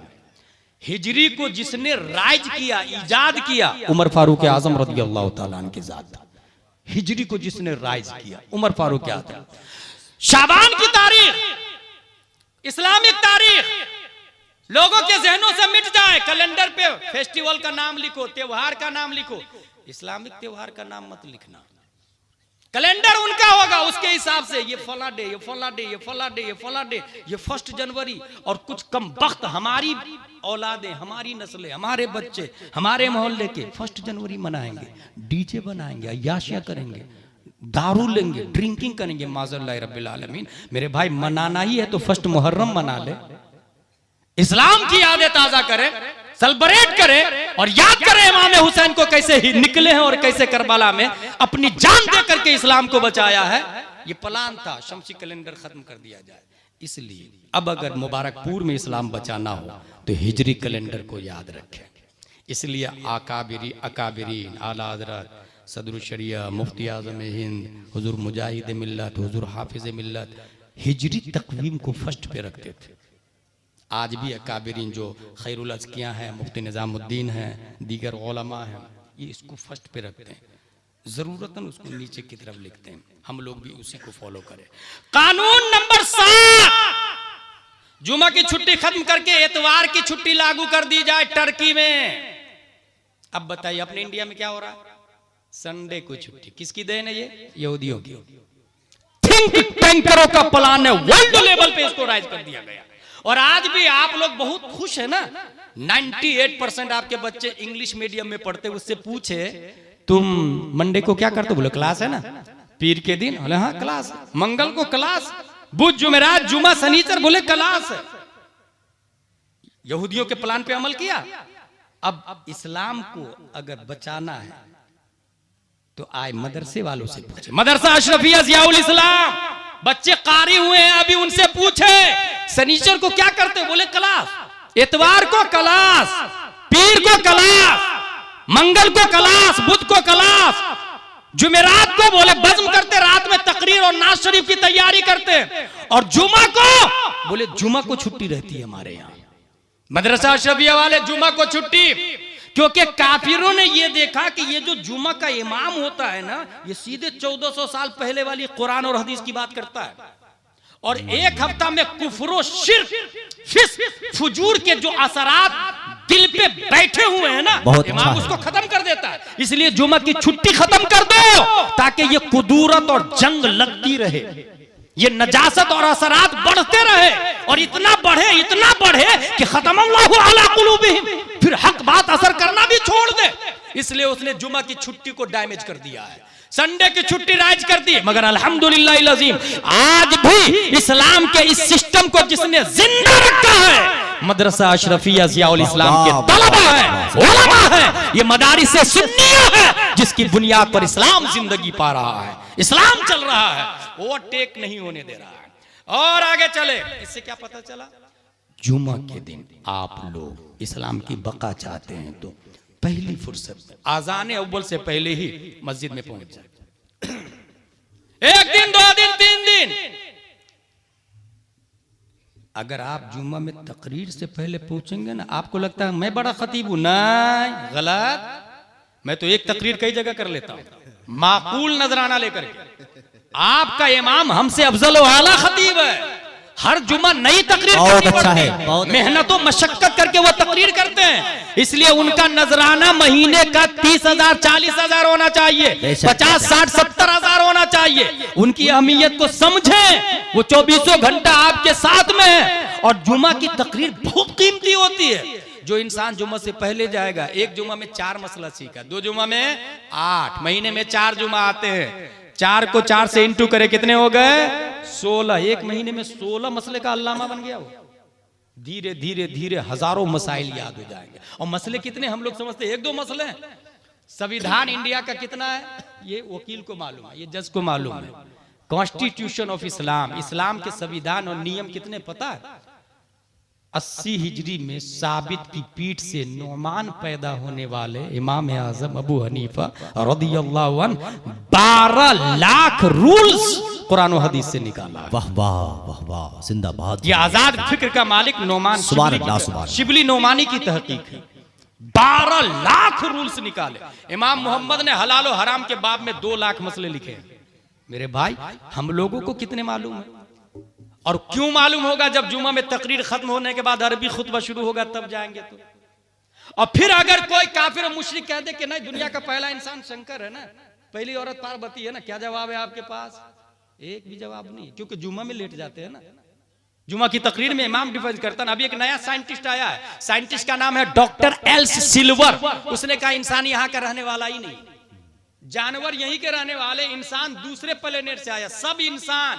हिजरी को जिसने राइज किया, इजाद किया, उमर फारूक आजम रज़ियल्लाहु ताला अन्हु की जात था। हिजरी को जिसने राइज किया उमर फारूक आजम। शाबान की तारीख, इस्लामिक तारीख लोगों के जहनों से मिट जाए। कैलेंडर पे फेस्टिवल का नाम लिखो, त्योहार का नाम लिखो, इस्लामिक त्योहार का नाम मत लिखना। कैलेंडर उनका होगा, उसके हिसाब से ये फला डे, ये फला डे, ये फला डे, ये फला डे, ये 1 जनवरी। और कुछ कम वक्त हमारी औलादें, हमारी नस्लें, हमारे बच्चे, हमारे मोहल्ले के 1 जनवरी मनाएंगे, डीजे बनाएंगे, अय्याशियां करेंगे, दारू लेंगे, ड्रिंकिंग करेंगे। माज़ल्लाह रब्बिल आलमीन। मेरे भाई मनाना ही है तो 1 मुहर्रम मना ले, इस्लाम की यादें ताजा करें, सेलिब्रेट करें और याद करें इमाम हुसैन को कैसे ही निकले हैं और कैसे करबला में अपनी जान दे करके इस्लाम को बचाया है। ये प्लान था, शमसी कैलेंडर खत्म कर दिया जाए। इसलिए अब अगर मुबारकपुर में इस्लाम बचाना हो तो हिजरी कैलेंडर को याद रखें। इसलिए अकाबिरीन, आला हज़रत सदरुल शरिया, मुफ्ती आज़म हिंद, हुजूर मुजाहिद मिल्लत, हुजूर हाफिज मिल्लत हिजरी तकवीम को फर्स्ट पे रखते थे। आज भी अकाबिरीन जो खैरुल अज़कियाँ हैं, मुफ्ती निज़ामुद्दीन हैं, दीगर उलमा हैं, ये इसको फर्स्ट पे रखते हैं, ज़रूरतन उसको नीचे की तरफ लिखते हैं। हम लोग भी उसी को फॉलो करें। कानून नंबर 7 जुमा की छुट्टी खत्म करके एतवार की छुट्टी लागू कर दी जाए टर्की में। अब बताइए अपने इंडिया में क्या हो रहा है? संडे को छुट्टी। किसकी देन है ये? यहूदियों की। थिंक टैंकरों का प्लान है, वर्ल्ड लेवल पे इसको राइज कर दिया गया। और आज भी आप लोग बहुत खुश है ना। 98% आपके बच्चे इंग्लिश मीडियम में पढ़ते। उससे पूछे तुम मंडे को क्या करते? बोले क्लास है ना। पीर के दिन? बोले हाँ क्लास। मंगल को क्लास, बुध जुमेरात जुमा शनिचर, बोले क्लास है। यहूदियों के प्लान पे अमल किया। अब इस्लाम को अगर बचाना है तो आए मदरसे वालों से पूछे। मदरसा अशरफिया ज़ियाउल इस्लाम, बच्चे कारी हुए हैं अभी, उनसे पूछे शनिचर को क्या करते? बोले क्लास। इतवार को क्लास, पीर को क्लास, मंगल को क्लास, बुध को क्लास, जुमेरात को बोले बज़्म करते, रात में तकरीर और नाज शरीफ की तैयारी करते, और जुमा को बोले जुमा को छुट्टी रहती है हमारे यहाँ। मदरसा अशरफिया वाले जुमा को छुट्टी। क्योंकि काफिरों ने ये देखा कि ये जो जुमा का इमाम होता है ना, ये सीधे 1400 साल पहले वाली कुरान और हदीस की बात करता है, और एक हफ्ता में कुफ्र शिर्क फिस्क फुजूर के जो असरात दिल पे बैठे हुए हैं ना, इमाम उसको खत्म कर देता है। इसलिए जुमा की छुट्टी खत्म कर दो ताकि ये कुदूरत और जंग लगती रहे, ये नजासत और असरात बढ़ते रहे, और इतना बढ़े कि खत्म अल्लाहु अला कुलूबिहिम, फिर हक बात असर करना भी छोड़ दे। इसलिए उसने जुमा की छुट्टी को डैमेज कर दिया है, संडे की छुट्टी राइज कर दी। मगर अल्हम्दुलिल्लाह अज़ीम, आज भी इस्लाम के इस सिस्टम को जिसने जिंदा रखा है, मदरसा अशरफिया ज़ियाउल इस्लाम के तलबा है, उलमा है, ये मदारिस सुन्निया है, जिसकी बुनियाद पर इस्लाम जिंदगी पा रहा है, इस्लाम चल रहा है, ओवरटेक नहीं होने दे रहा है। और आगे चले, इससे क्या पता चला? जुमा के दिन आप लोग इस्लाम की बका चाहते हैं तो पहली फुर्सत में आजान अव्वल से पहले ही मस्जिद में पहुंच जाए। एक दिन, 2 दिन, 3 दिन। अगर आप जुम्मा में तकरीर से पहले पहुंचेंगे ना, आपको लगता है मैं बड़ा खतीब हूं, नहीं, गलत। मैं तो एक तकरीर कई जगह कर लेता हूं, माकूल नजराना लेकर के। आपका इमाम हमसे अफजल व आला खतीब है, हर जुम्मा नई तकरीर करनी पड़ती है, मेहनत और मशक्कत करके वो तकरीर करते हैं, इसलिए उनका नजराना महीने का 30,000 40,000 होना चाहिए, 50 60 70 हजार होना चाहिए। उनकी अहमियत को समझें, वो 24 घंटा आपके साथ में है, और जुम्मा की तकरीर बहुत कीमती होती है। जो इंसान जुम्मा से पहले जाएगा, एक जुम्मा में 4 मसला सीखा, 2 जुम्मा में 8, महीने में 4 जुम्मा आते हैं, 4 को 4 से इंटू करे कितने हो गए? 16। एक महीने में 16 मसले का अल्लामा बन गया वो। धीरे धीरे धीरे हजारों मसाइल याद हो जाएंगे। और मसले कितने हम लोग समझते हैं 1-2 मसले हैं। संविधान इंडिया का कितना है ये वकील को मालूम है, ये जज को मालूम है। कॉन्स्टिट्यूशन ऑफ इस्लाम, इस्लाम के संविधान और नियम कितने पता है? 80 हिजरी में साबित की पीठ से नौमान पैदा होने वाले इमाम आजम अबू हनीफा रदियल्लाहु अन्हु 12 लाख रूल्स कुरान और हदीस से निकाला। वाह वाह वाह वाह, जिंदाबाद। ये आजाद फिक्र का मालिक नौमान शिबली नौमानी की तहकीक है। 12 लाख रूल्स निकाले। इमाम मोहम्मद ने हलाल और हराम के बाब में 2 लाख मसले लिखे। मेरे भाई, हम लोगों को कितने मालूम है? और क्यों मालूम होगा? जब जुमा में तकरीर खत्म होने के बाद अरबी खुतबा शुरू होगा तब जाएंगे तो। और फिर अगर कोई काफिर और मुशरिक कह दे कि नहीं, दुनिया का पहला इंसान शंकर है ना, पहली औरत पार्वती है ना, क्या जवाब है आपके पास? एक भी जवाब नहीं, क्योंकि जुमा में लेट जाते हैं ना। जुमा की तकरीर में इमाम डिफेंस करता है। अभी एक नया साइंटिस्ट आया है, साइंटिस्ट का नाम है डॉक्टर एल्स सिल्वर। उसने कहा इंसान यहाँ का रहने वाला ही नहीं, जानवर यहीं के रहने वाले, इंसान दूसरे प्लेनेट से आया। सब इंसान,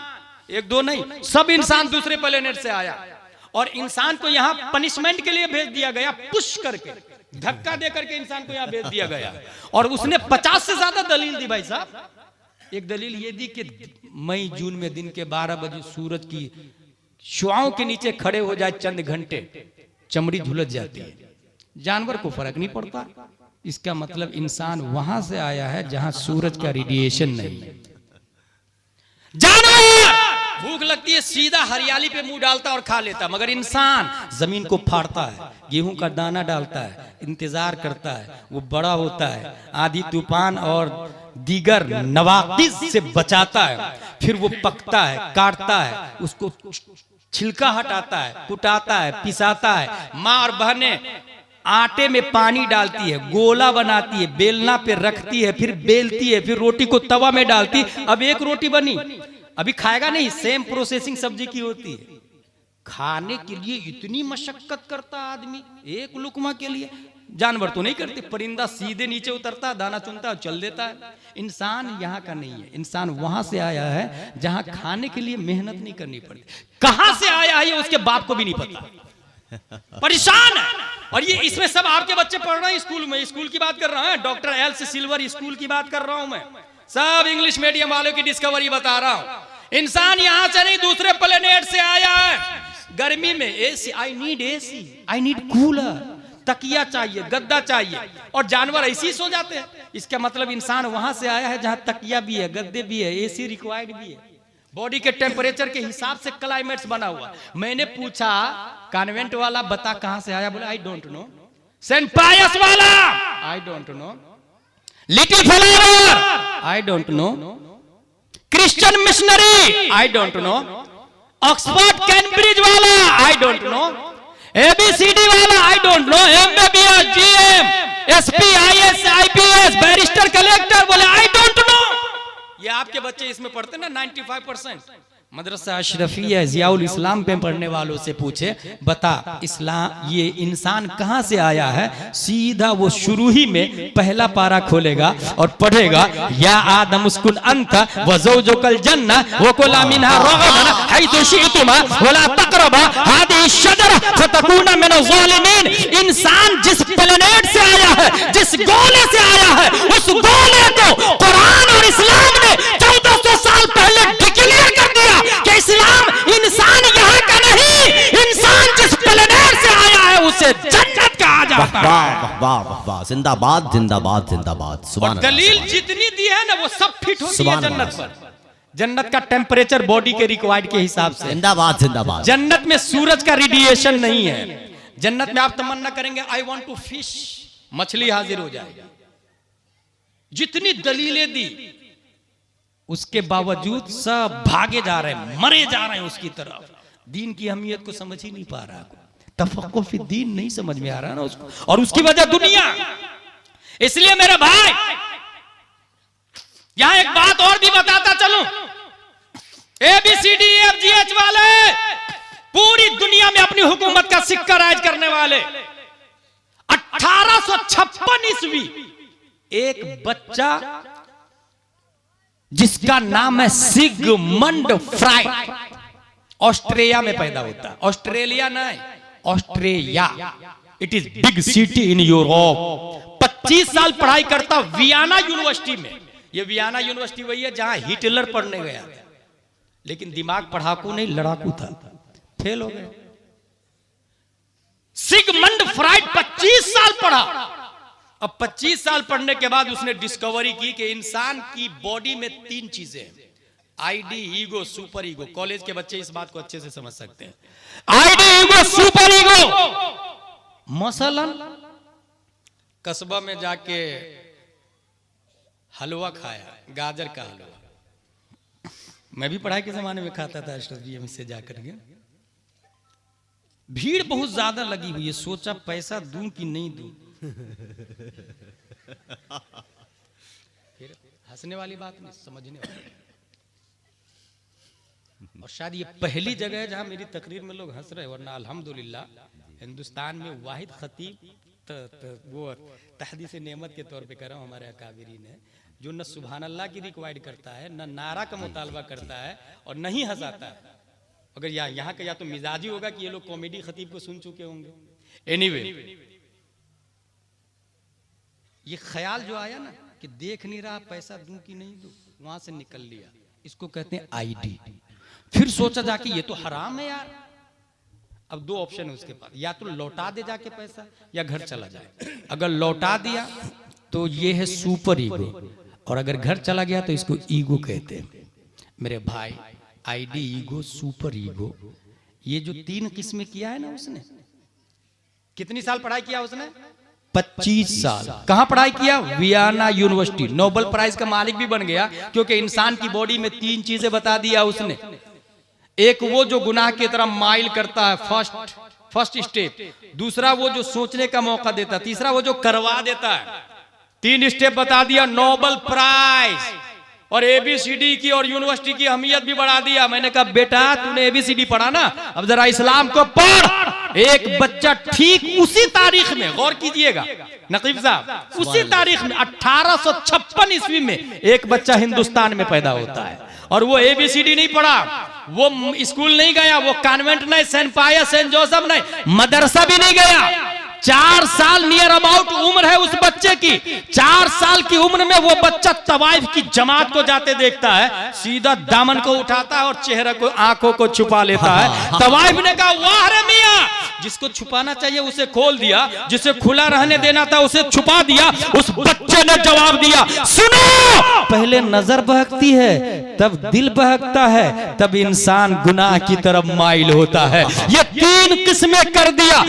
1-2 नहीं, सब इंसान दूसरे प्लेनेट से आया, और इंसान को यहाँ पनिशमेंट के लिए भेज दिया गया, पुश करके, धक्का दे करके इंसान को यहाँ भेज दिया गया। और उसने 50 से ज्यादा दलील दी भाई साहब। एक दलील ये दी कि मई जून में दिन के 12 बजे सूरज की शुआओं के नीचे खड़े हो जाए चंद घंटे, चमड़ी झुलस जाती है, जानवर को फर्क नहीं पड़ता। इसका मतलब इंसान वहां से आया है जहां सूरज का रेडिएशन नहीं है। जानवर भूख लगती है सीधा हरियाली पे मुंह डालता और खा लेता, मगर इंसान जमीन को फाड़ता है, गेहूं का दाना डालता है, इंतजार करता है, वो बड़ा होता है, आंधी तूफान और दीगर नवाकिस से बचाता है, फिर वो पकता है, काटता है, उसको छिलका हटाता है, कुटाता है, पिसाता है। माँ और बहनें आटे में पानी डालती है, गोला बनाती है, बेलना पे रखती है, फिर बेलती है, फिर रोटी को तवा में डालती। अब एक रोटी बनी, अभी खाएगा नहीं, सेम प्रोसेसिंग सब्जी की होती है। खाने के लिए इतनी मशक्कत करता आदमी एक लुकमा के लिए। जानवर तो नहीं करते, परिंदा सीधे नीचे उतरता, दाना चुनता और चल देता है। इंसान यहाँ का नहीं है, इंसान वहां से आया है जहां खाने के लिए मेहनत नहीं करनी पड़ती। कहां से आया है ये उसके बाप को भी नहीं पता, परेशान है। और ये इसमें सब आपके बच्चे पढ़ रहे हैं स्कूल में, स्कूल की बात कर रहा हूं, डॉक्टर एल्स सिल्वर स्कूल की बात कर रहा हूं मैं, सब इंग्लिश मीडियम वालों की डिस्कवरी बता रहा हूं। इंसान यहां से नहीं दूसरे प्लेनेट से आया है। गर्मी में AC, I need AC, I need cooler, तकिया चाहिए, गद्दा चाहिए, और जानवर ऐसे ही सो जाते हैं। इसका मतलब इंसान वहां से आया है जहां तकिया भी है, गद्दे भी है, एसी रिक्वायर्ड भी है, बॉडी के टेम्परेचर के हिसाब से क्लाइमेट्स बना हुआ। मैंने पूछा कॉन्वेंट वाला बता कहां से आया, बोला आई डोंट नो। सेंट पायस वाला, I don't know. Little flower, I don't know. Christian missionary, I don't know. Oxford Cambridge वाला, आई डोंट नो। एबीसीडी वाला, I don't know. MBBS, GM, SP, IAS, IPS, barrister, collector, बोले I don't know. ये आपके बच्चे इसमें पढ़ते ना 95%। मदरसा अशरफिया जियाउल इस्लाम पे पढ़ने वालों से पूछे, बता इस्लाम ये इंसान कहां से आया है? सीधा वो शुरू ही में पहला पारा खोलेगा और पढ़ेगा, या आदम उस्कुन अंत व ज़ौजुकल जन्ना व कुला मिनहा रगदन हैतु शि'तुमा वला तक़रबा हादिहि शजरा फतकूना मिनज़ ज़ालिमीन। इंसान जिस प्लेनेट से आया है, जिस गोले से आया है, उस गोले को कुरान और इस्लाम ने 1400 साल पहले डिक्लेयर कर दिया कि इस्लाम इंसान यहाँ का नहीं, इंसान जिस प्लेनेट से आया है उसे जन्नत कहा जाता है। वाह वाह वाह वाह, जिंदाबाद जिंदाबाद जिंदाबाद। और दलील जितनी दी है ना वो सब फिट होती है जन्नत पर। जन्नत का टेम्परेचर बॉडी के रिक्वायर्ड के हिसाब से। जिंदाबाद जिंदाबाद। जन्नत में सूरज का रेडिएशन नहीं है। जन्नत में आप तमन्ना करेंगे आई वांट टू फिश, मछली हाजिर हो जाएगी। जितनी दलीलें दी उसके बावजूद सब भागे जा रहे हैं, मरे जा रहे हैं उसकी तरफ। दीन की अहमियत को समझ ही नहीं पा रहा, तफक्कुह फी दीन नहीं समझ में आ रहा ना उसको, और उसकी वजह दुनिया। इसलिए मेरे भाई यहां एक बात और भी बताता चलूं, ABCDEFGH वाले पूरी दुनिया में अपनी हुकूमत का सिक्का राज करने वाले। 1856 ईस्वी एक बच्चा जिसका नाम है सिगमंड फ्राइड ऑस्ट्रेलिया में पैदा होता है। ऑस्ट्रेलिया नहीं, Australia, it is big city in Europe. 25 साल पढ़ाई करता वियना यूनिवर्सिटी में। ये वियना यूनिवर्सिटी वही है जहां हिटलर पढ़ने गया था, लेकिन दिमाग पढ़ाकू नहीं लड़ाकू था, फेल हो गए। सिगमंड फ्राइड 25 साल पढ़ा। अब 25 साल पढ़ने के बाद उसने डिस्कवरी की कि इंसान की बॉडी में 3 चीजें हैं, ID, ego, super ego. College के बच्चे इस बात को अच्छे से समझ सकते हैं। ID, ego, super ego. मसलन कस्बा में जाके हलवा खाया, गाजर का हलवा। मैं भी पढ़ाई के जमाने में खाता था अशरफिया से जाकर के। भीड़ बहुत ज्यादा लगी हुई है, सोचा पैसा दूं कि नहीं दूं। फिर हंसने वाली बात नहीं, समझने वाली। और शायद ये पहली जगह है जहां मेरी तकरीर में लोग हंस रहे, वरना अल्हम्दुलिल्लाह हिंदुस्तान में वाहिद खतीब वो तहदीस नेमत के तौर पे कर रहा हूं, हमारे अकाबिरीन है, जो न सुभान अल्लाह की रिक्वायर्ड करता है, न नारा का मुतालबा करता है, और न ही हंसाता है। अगर यहाँ का या तो मिजाजी होगा कि ये लोग कॉमेडी खतीब को सुन चुके होंगे। एनीवे, ये ख्याल जो आया ना कि देख नहीं रहा पैसा दूं कि नहीं दूं, वहां से निकल लिया। इसको कहते हैं आईडी। फिर सोचा जाके ये तो हराम है यार। अब 2 ऑप्शन है उसके पास, या तो लौटा दे जाके पैसा या घर चला जाए। अगर लौटा दिया तो ये है सुपर ईगो, और अगर घर चला गया तो इसको ईगो कहते हैं। मेरे भाई, आईडी, ईगो, सुपर ईगो, ये जो 3 किस्में किया है ना उसने। कितनी साल पढ़ाई किया उसने? 25 साल। कहां पढ़ाई किया? Vienna university. नोबेल प्राइज का मालिक भी बन गया, क्योंकि इंसान की बॉडी में 3 चीजें बता दिया उसने। एक वो जो गुनाह की तरफ माइल करता है, फर्स्ट स्टेप। दूसरा वो जो सोचने का मौका देता है। तीसरा वो जो करवा देता है। 3 स्टेप बता दिया। नोबेल प्राइज और ABCD की और यूनिवर्सिटी की अहमियत भी बढ़ा दिया। मैंने कहा बेटा तूने ABCD पढ़ा ना, अब जरा इस्लाम को पढ़। एक बच्चा ठीक उसी तारीख में, गौर कीजिएगा नकीब साहब, उसी तारीख में 1856 ईस्वी में एक बच्चा हिंदुस्तान में पैदा होता है, और वो ABCD नहीं पढ़ा, वो स्कूल नहीं गया, वो कॉन्वेंट नहीं, सेंट पायस, सेंट जोसेफ नहीं, मदरसा भी नहीं गया। 4 साल नियर अबाउट उम्र है उस बच्चे की। 4 साल की उम्र में वो बच्चा तवाइफ की जमात को जाते देखता है, सीधा दामन को उठाता है और चेहरे को, आंखों को छुपा लेता है। तवाइफ ने कहा वाह रे मियां, जिसको छुपाना चाहिए उसे खोल दिया, जिसे खुला रहने देना था उसे छुपा दिया। उस बच्चे ने जवाब दिया, सुनो, पहले नजर बहकती है, तब दिल बहकता है, तब इंसान गुनाह की तरफ माइल होता है। ये 3 किस्में कर दिया।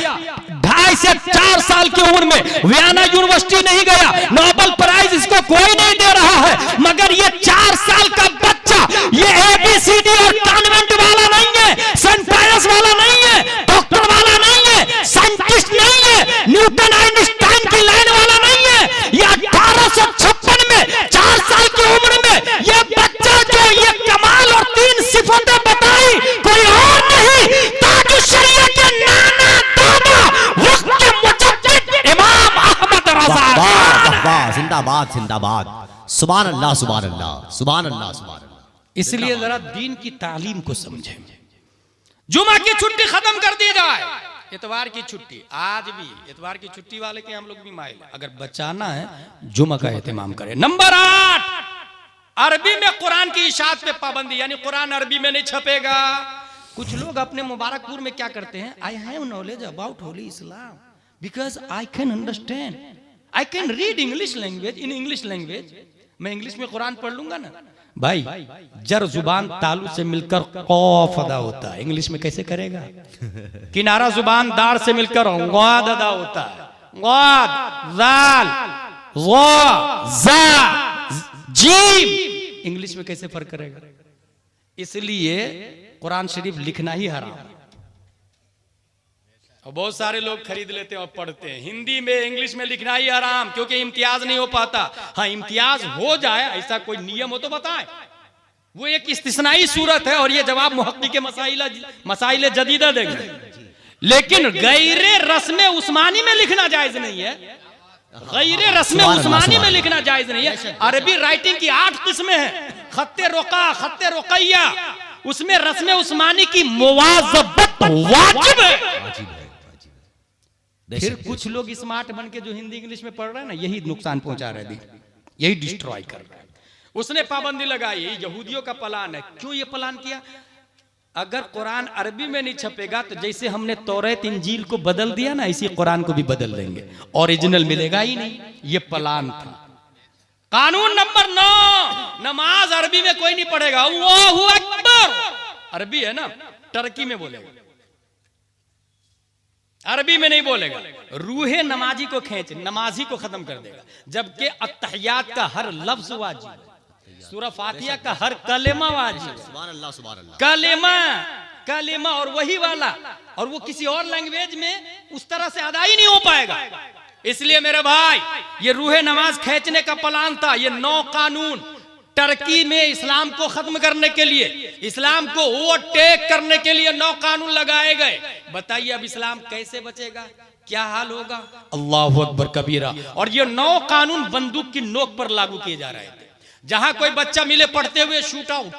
आज से 4 साल की उम्र में वियना यूनिवर्सिटी नहीं गया, नोबेल प्राइज इसको कोई नहीं दे रहा है, मगर ये 4 साल का बच्चा ये ABCD और कॉन्वेंट वाला नहीं है, सेंट पायस वाला नहीं है, डॉक्टर वाला नहीं है, साइंटिस्ट नहीं है, न्यूटन आइंस्टाइन की लाइन वाला नहीं है। ये 1856 में 4 साल की उम्र में ये बच्चा जो ये कमाल और 3 सिफतें बताई, कोई और नहीं ताजु शरीयत के नाना दादा वक्त के मुजद्दिद इमाम अहमद रज़ा खान। जिंदाबाद जिंदाबाद, सुभान अल्लाह सुभान अल्लाह सुभान अल्लाह सुभान अल्लाह। इसलिए जरा दीन की तालीम को समझें। जुमा की छुट्टी खत्म कर दी जाए, इतवार की छुट्टी, आज भी इतवार की छुट्टी वाले के हम लोग भी माइल, अगर बचाना है जुमा का एहतमाम करें। नंबर 8, अरबी में कुरान की इशाअत पे पाबंदी, यानी कुरान अरबी में नहीं छपेगा। कुछ लोग अपने मुबारकपुर में क्या करते हैं, I have knowledge about Holi Islam because I can understand, I can read English language in English language, मैं इंग्लिश में कुरान पढ़ लूंगा ना। भाई जर जुबान तालु से मिलकर कौफ अदा होता है, इंग्लिश में कैसे करेगा? किनारा जुबान दार से मिलकर ग़ाद अदा होता है, ग़ाद, ज़ाल, ज़ा, ज़ा, जीम, इंग्लिश में कैसे फर्क करेगा? इसलिए कुरान शरीफ लिखना ही हराम है। और बहुत सारे लोग खरीद लेते हैं और पढ़ते हैं। हिंदी में इंग्लिश में लिखना ही हराम, क्योंकि इम्तियाज नहीं हो पाता। हाँ, इम्तियाज हो जाए ऐसा कोई नियम हो तो बताएं, वो एक इस्तिस्नाई सूरत है और ये जवाब मुहक्किक के मसाइल जदीदा देंगे। लेकिन गैरे रस्म उस्मानी में लिखना जायज नहीं है, गैरे रस्म उस्मानी में लिखना जायज नहीं है। अरबी राइटिंग की 8 किस्में हैं, खत्ते रोका, खत्ते रोकैया, उसमें रस्म उस्मानी की मुवाज़बत वाजिब है। फिर कुछ लोग स्मार्ट बन के जो हिंदी इंग्लिश में पढ़ रहे हैं ना, यही नुकसान पहुंचा रहे हैं, यही डिस्ट्रॉय कर रहे हैं। उसने पाबंदी लगाई, यहूदियों का प्लान है। क्यों ये प्लान किया? अगर कुरान अरबी में नहीं छपेगा तो जैसे हमने तौरात इंजील को बदल दिया ना, इसी कुरान को भी बदल देंगे, ओरिजिनल मिलेगा ही नहीं। ये प्लान था। कानून नंबर 9, नमाज अरबी में कोई नहीं पढ़ेगा। अल्लाहू अकबर अरबी है ना, टर्की में बोलेगा, अरबी में नहीं बोलेगा। रूहे नमाजी को खींच, नमाजी को खत्म कर देगा। जबकि अत्तहियात का हर लफ्ज वाजिब, सूरह फातिहा का हर कलेमा वाजिब, सुभान अल्लाह सुभान अल्लाह, कलेमा कलेमा और वही वाला, और वो किसी और लैंग्वेज में उस तरह से अदा ही नहीं हो पाएगा। इसलिए मेरे भाई, ये रूहे नमाज खींचने का प्लान था। ये 9 कानून टर्की में इस्लाम को खत्म करने के लिए, इस्लाम को ओवरटेक करने के लिए 9 कानून लगाए गए। बताइए अब इस्लाम कैसे बचेगा, क्या हाल होगा? अल्लाहु अकबर कबीरा। और ये 9 कानून बंदूक की नोक पर लागू किए जा रहे थे। जहां कोई बच्चा मिले पढ़ते हुए, शूट आउट,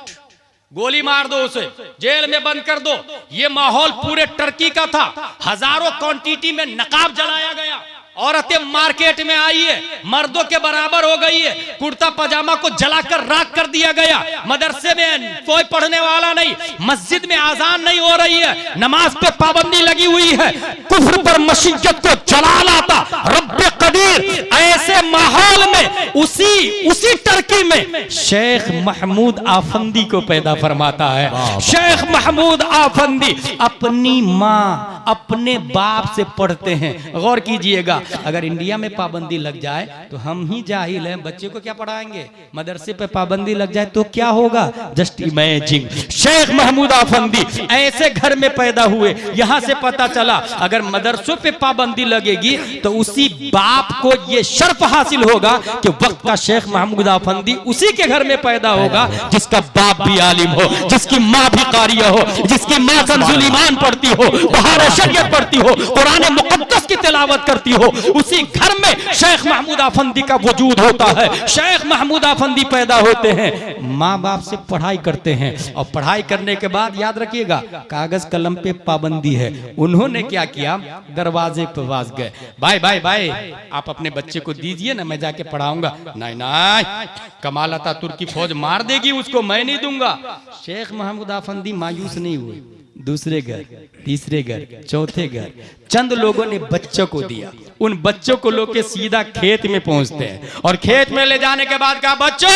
गोली मार दो, उसे जेल में बंद कर दो। ये माहौल पूरे टर्की का था। हजारों क्वांटिटी में नकाब जलाया गया। औरतें मार्केट में आई है, मर्दों के बराबर हो गई है। कुर्ता पजामा को जलाकर राख कर दिया गया। मदरसे में कोई पढ़ने वाला नहीं, मस्जिद में आजान नहीं हो रही है, नमाज पे पाबंदी लगी हुई है। कुफ्र पर मशीयत को जला लाता रब्बे कदीर। ऐसे माहौल में उसी टर्की में शेख महमूद आफंदी को पैदा फरमाता है। शेख महमूद आफंदी अपनी माँ अपने बाप से पढ़ते हैं। गौर कीजिएगा, अगर इंडिया में पाबंदी लग जाए तो हम ही जाहिल हैं, बच्चे को क्या पढ़ाएंगे? मदरसे पे पाबंदी लग जाए तो क्या होगा? Just imagine. Sheikh Mahmud Effendi ऐसे घर में पैदा हुए। यहां से पता चला अगर मदरसों पे पाबंदी लगेगी तो उसी बाप को ये शर्फ हासिल होगा कि वक्त का शेख महमूद आफंदी उसी के घर में पैदा होगा जिसका बाप भी आलिम हो, जिसकी माँ भी कारिया हो, जिसकी माँ कंजुल ईमान पढ़ती हो, बहार शरीयत पढ़ती हो, कुरान मुकद्दस की तिलावत करती हो। उसी घर में शेख महमूद आफंदी का वजूद होता है। शेख महमूद आफंदी पैदा होते हैं, माँ बाप से पढ़ाई करते हैं, और पढ़ाई करने के बाद याद रखिएगा कागज कलम पे पाबंदी है। उन्होंने क्या किया? दरवाजे पे पास गए, भाई भाई भाई आप अपने बच्चे को दीजिए ना, मैं जाके पढ़ाऊंगा। नहीं नहीं, कमाल अतातुर्क की फौज मार देगी उसको, मैं नहीं दूंगा। शेख महमूद आफंदी मायूस नहीं हुए। दूसरे घर, तीसरे घर, चौथे घर, चंद लोगों ने बच्चों को दिया। उन बच्चों को लोग के सीधा खेत में पहुंचते हैं, और खेत में ले जाने के बाद कहा, बच्चों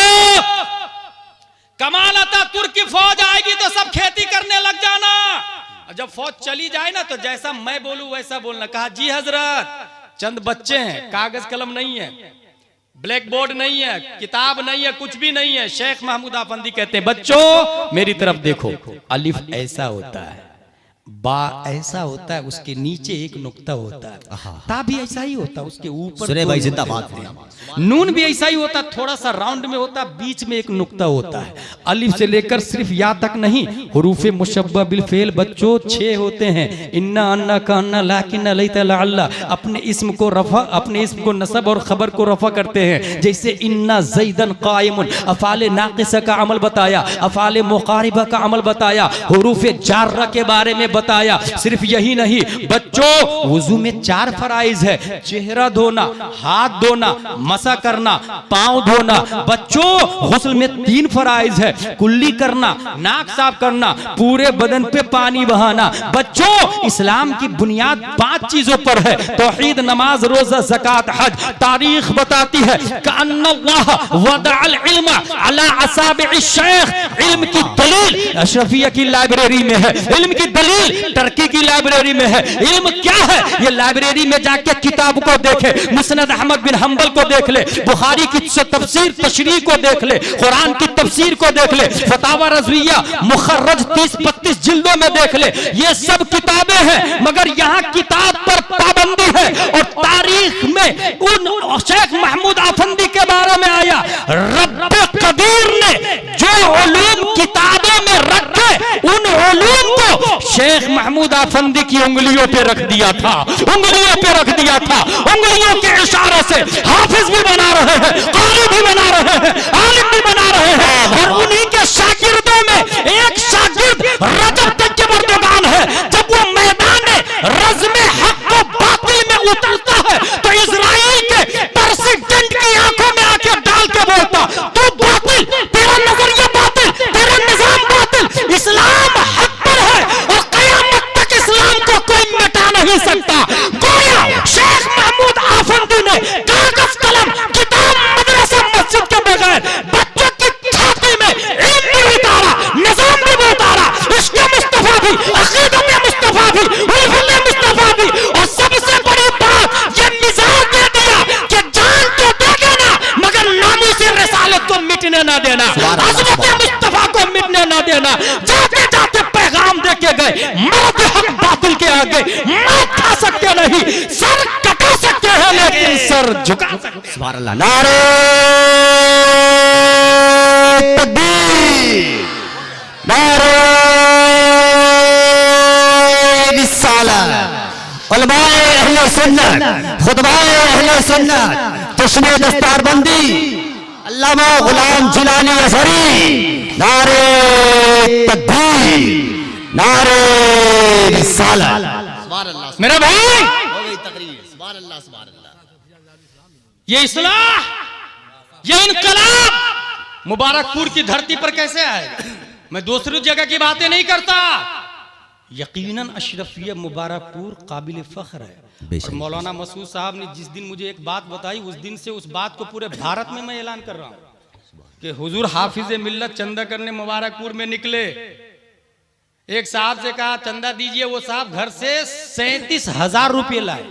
कमाल अतातुर्क की फौज आएगी तो सब खेती करने लग जाना। जब फौज चली जाए ना तो जैसा मैं बोलूं वैसा बोलना। कहा जी हजरत, चंद बच्चे हैं, कागज कलम नहीं है, ब्लैक बोर्ड नहीं है, किताब नहीं है, कुछ भी नहीं है। शेख महमूद आफंदी कहते हैं बच्चों मेरी तरफ देखो, अलिफ ऐसा होता है, बा ऐसा होता है, उसके नीचे एक नुक्ता होता है, ता भी ऐसा ही होता है, उसके ऊपर सुने भाई जिंदाबाद, नून भी ऐसा ही होता है, थोड़ा सा राउंड में होता है, बीच में एक नुक्ता होता है। अलिफ से लेकर सिर्फ या तक नहीं, हुरूफे मुशब्बा बिल फेल बच्चों 6 होते हैं। इन्ना अन्ना का अन्ना लाकिन लैता लअल्ला, अपने इस्म को रफा, अपने इस्म को नसब और खबर को रफा करते हैं। जैसे इन्ना ज़ैदन कायमुन, अफ़ाले नाक़िसा का अमल बताया, अफ़ाले मुक़ारिबा का अमल बताया, हुरूफे जार्रा के बारे में बताया। सिर्फ यही नहीं बच्चों, वुजू में 4 फराइज है, चेहरा धोना, हाथ धोना, मसा करना, पांव धोना। बच्चों गुस्ल में 3 फराइज है, कुल्ली करना, नाक साफ करना, पूरे बदन पे पानी बहाना। बच्चों इस्लाम की बुनियाद 5 चीजों पर है, तौहीद, नमाज, रोजा, ज़कात, हज। तारीख बताती है कअन्नल्लाह वदअल इल्म अला असाबि'श शेख, इल्म की दलील अशरफिया की लाइब्रेरी में है, इल्म की दलील टर्की की लाइब्रेरी में है। इल्म क्या है? ये लाइब्रेरी में जाके किताब को देखे, मुस्नद अहमद बिन हंबल को देख ले, बुखारी की तफसीर तशरीह को देख ले, कुरान की तफसीर को देख ले, फतावा रज़विया मुखर्रज 30-32 जिल्दों में देख ले। ये सब किताबें हैं, मगर यहाँ किताब पर पाबंदी है। और तारीख में उन शेख महमूद आफंदी के बारे में आया, रब्बे कदीर ने जो उलूम किताबों में रखे, उन उलूम को शेख महमूद आफंदी की उंगलियों पे रख दिया था, उंगलियों पे रख दिया था। उंगलियों के इशारे से हाफिज भी बना रहे हैं, कारी भी बना रहे हैं, आलिम भी बना रहे हैं। और उन्हीं के शागिर्दों में एक शागिर्द रजब तक के बर्दगान है। जब वो मैदान रज़्म हक को बातिल में उतरता है तो इजराइल के प्रेसिडेंट की आंखों में आके डाल के बोलता, तू बातिल, तेरा नजरिया बातिल, तेरा निजाम बातिल, इस्लाम हक पर है और कयामत तक इस्लाम को कोई मिटा नहीं सकता। गोया शेख महमूद आफंदी ने कागज कलम किताब मदरसा मस्जिद के बगैर बच्चों की छाती में इल्म भी उतारा, निजाम भी उतारा, इश्क़ मुस्तफा भी, अक़ीदत मुस्तफा भी, उल्फुल मुस्तफा भी। और सबसे बड़ी बात ये मिजाज दे दिया कि जान तो देगा ना, मगर नामों से रिसालत को मिटने ना देना, अज़मत मुस्तफा को मिटने ना देना। जाते जाते पैगाम दे के गए, मर्द हक बातिल के आगे मत खा सकते नहीं, सर कटा सकते हैं लेकिन सर झुका सकते। सुभान अल्लाह, नारे तकबीर, नारे रिसालत, उलमाए अहले सुन्नत, खुतबाए अहले सुन्नत, चश्मे दस्तारबंदी, अल्लामा गुलाम जिलानी अज़हरी, नारे तकबीर, नारे रिसालत। सुभान अल्लाह, मेरा भाई हो गई तकरीर। सुभान अल्लाह, सुभान अल्लाह। ये इस्लाह, ये इनकलाब मुबारकपुर की धरती पर कैसे आएगा? मैं दूसरी जगह की बातें नहीं करता। यकीनन अशरफिया मुबारकपुर काबिल फख्र है। और मौलाना मसूद साहब ने जिस दिन मुझे एक बात बताई, उस दिन से उस बात को पूरे भारत में मैं ऐलान कर रहा हूं कि हुजूर हाफिज मिल्लत चंदा करने मुबारकपुर में निकले। एक साहब से कहा चंदा दीजिए, वो साहब घर से 37,000 रुपये लाए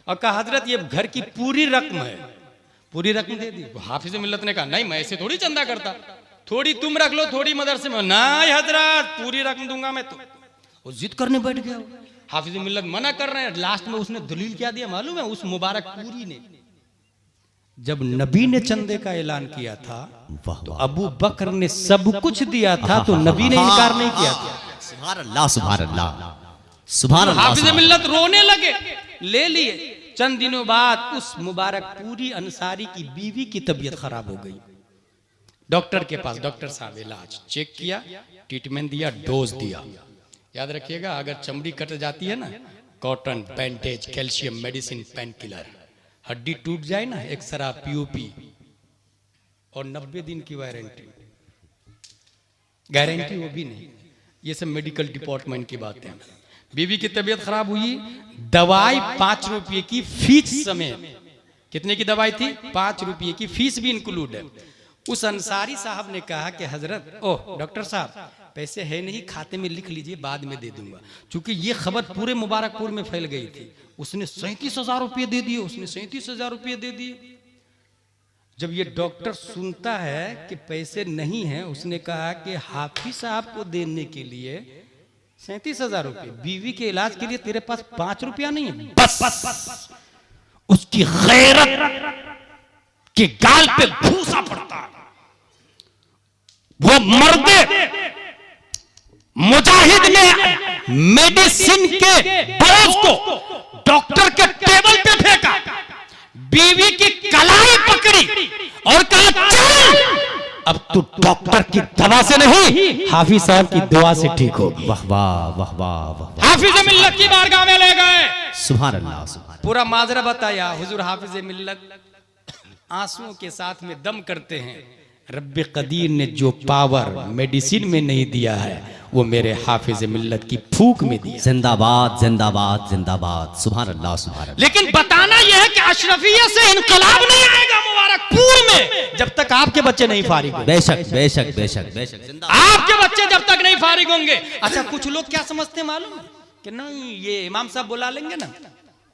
और कहा हजरत ये घर की पूरी रकम है, पूरी रकम दे दी। हाफिज मिल्लत ने कहा नहीं, मैं ऐसे थोड़ी चंदा करता, थोड़ी तुम रख लो, थोड़ी मदरसे में। नहीं हजरत, पूरी रकम दूंगा मैं। तो वो जिद करने बैठ गया। हाफिज मिल्लत मना कर रहे हैं। लास्ट में उसने दलील क्या दिया मालूम है? उस मुबारकपुरी ने जब नबी ने चंदे का ऐलान किया था तो अबू बकर ने सब कुछ दिया था, तो नबी ने इनकार नहीं किया था। सुभान अल्लाह, सुभान अल्लाह, सुभान अल्लाह। हाफिज मिल्लत रोने लगे, ले लिए। चंद दिनों बाद उस मुबारकपुरी अंसारी की बीवी की तबीयत खराब हो गई। डॉक्टर के पास, डॉक्टर साहब इलाज चेक किया, ट्रीटमेंट दिया, डोज दिया। याद रखिएगा, अगर चमड़ी कट जाती है ना, cotton, bandage, calcium medicine, pain killer. हड्डी टूट जाए ना, एक्सरा, पीओपी, और 90 दिन की वारंटी, गारंटी वो भी नहीं। ये सब मेडिकल डिपार्टमेंट की बातें हैं। बीवी की तबीयत खराब हुई, दवाई 5 रुपये की फीस समेत। कितने की दवाई थी? 5 रुपये की फीस भी इंक्लूड है। उस अंसारी साहब ने कहा कि हजरत, ओह डॉक्टर साहब पैसे है नहीं, खाते में लिख लीजिए, बाद में दे दूंगा। चूंकि ये खबर पूरे मुबारकपुर में फैल गई थी। उसने 37,000 रुपये दे दिए, उसने 37,000 रुपये दे दिए। जब ये डॉक्टर सुनता है कि पैसे नहीं है, उसने कहा कि हाफिज साहब को देने के लिए 37,000 रुपये, बीवी के इलाज के लिए तेरे पास 5 रुपया नहीं है? बस उसकी गैरत के गाल पे भूसा पड़ता है। वो मर्दे मुजाहिद ने मेडिसिन के डोज को डॉक्टर के टेबल पे फेंका, बीवी की कलाई पकड़ी और कहा चल, अब तू डॉक्टर की दवा से नहीं, हाफिज साहब की दुआ से ठीक हो। वाह वाह वाह वाह वाह। हाफिज मिल्लत की बारगाह में ले गए, सुभान अल्लाह, सुभान। पूरा माजरा बताया। हुजूर हाफिज मिल्लत आंसुओं के साथ में दम करते हैं, रब्बे कदीर ने जो पावर मेडिसिन में नहीं दिया है, वो मेरे हाफिज मिल्लत की फूक में दिया। जिंदाबाद जिंदाबाद जिंदाबाद, सुभान अल्लाह सुभान अल्लाह। लेकिन बताना यह है कि अशरफिया से इनकलाब नहीं आएगा मुबारकपुर में जब तक आपके बच्चे नहीं फारिग होंगे। बेशक बेशक बेशक बेशक, आपके बच्चे जब तक नहीं फारिग होंगे। अच्छा, कुछ लोग क्या समझते हैं मालूम है कि नहीं, ये इमाम साहब बुला लेंगे ना,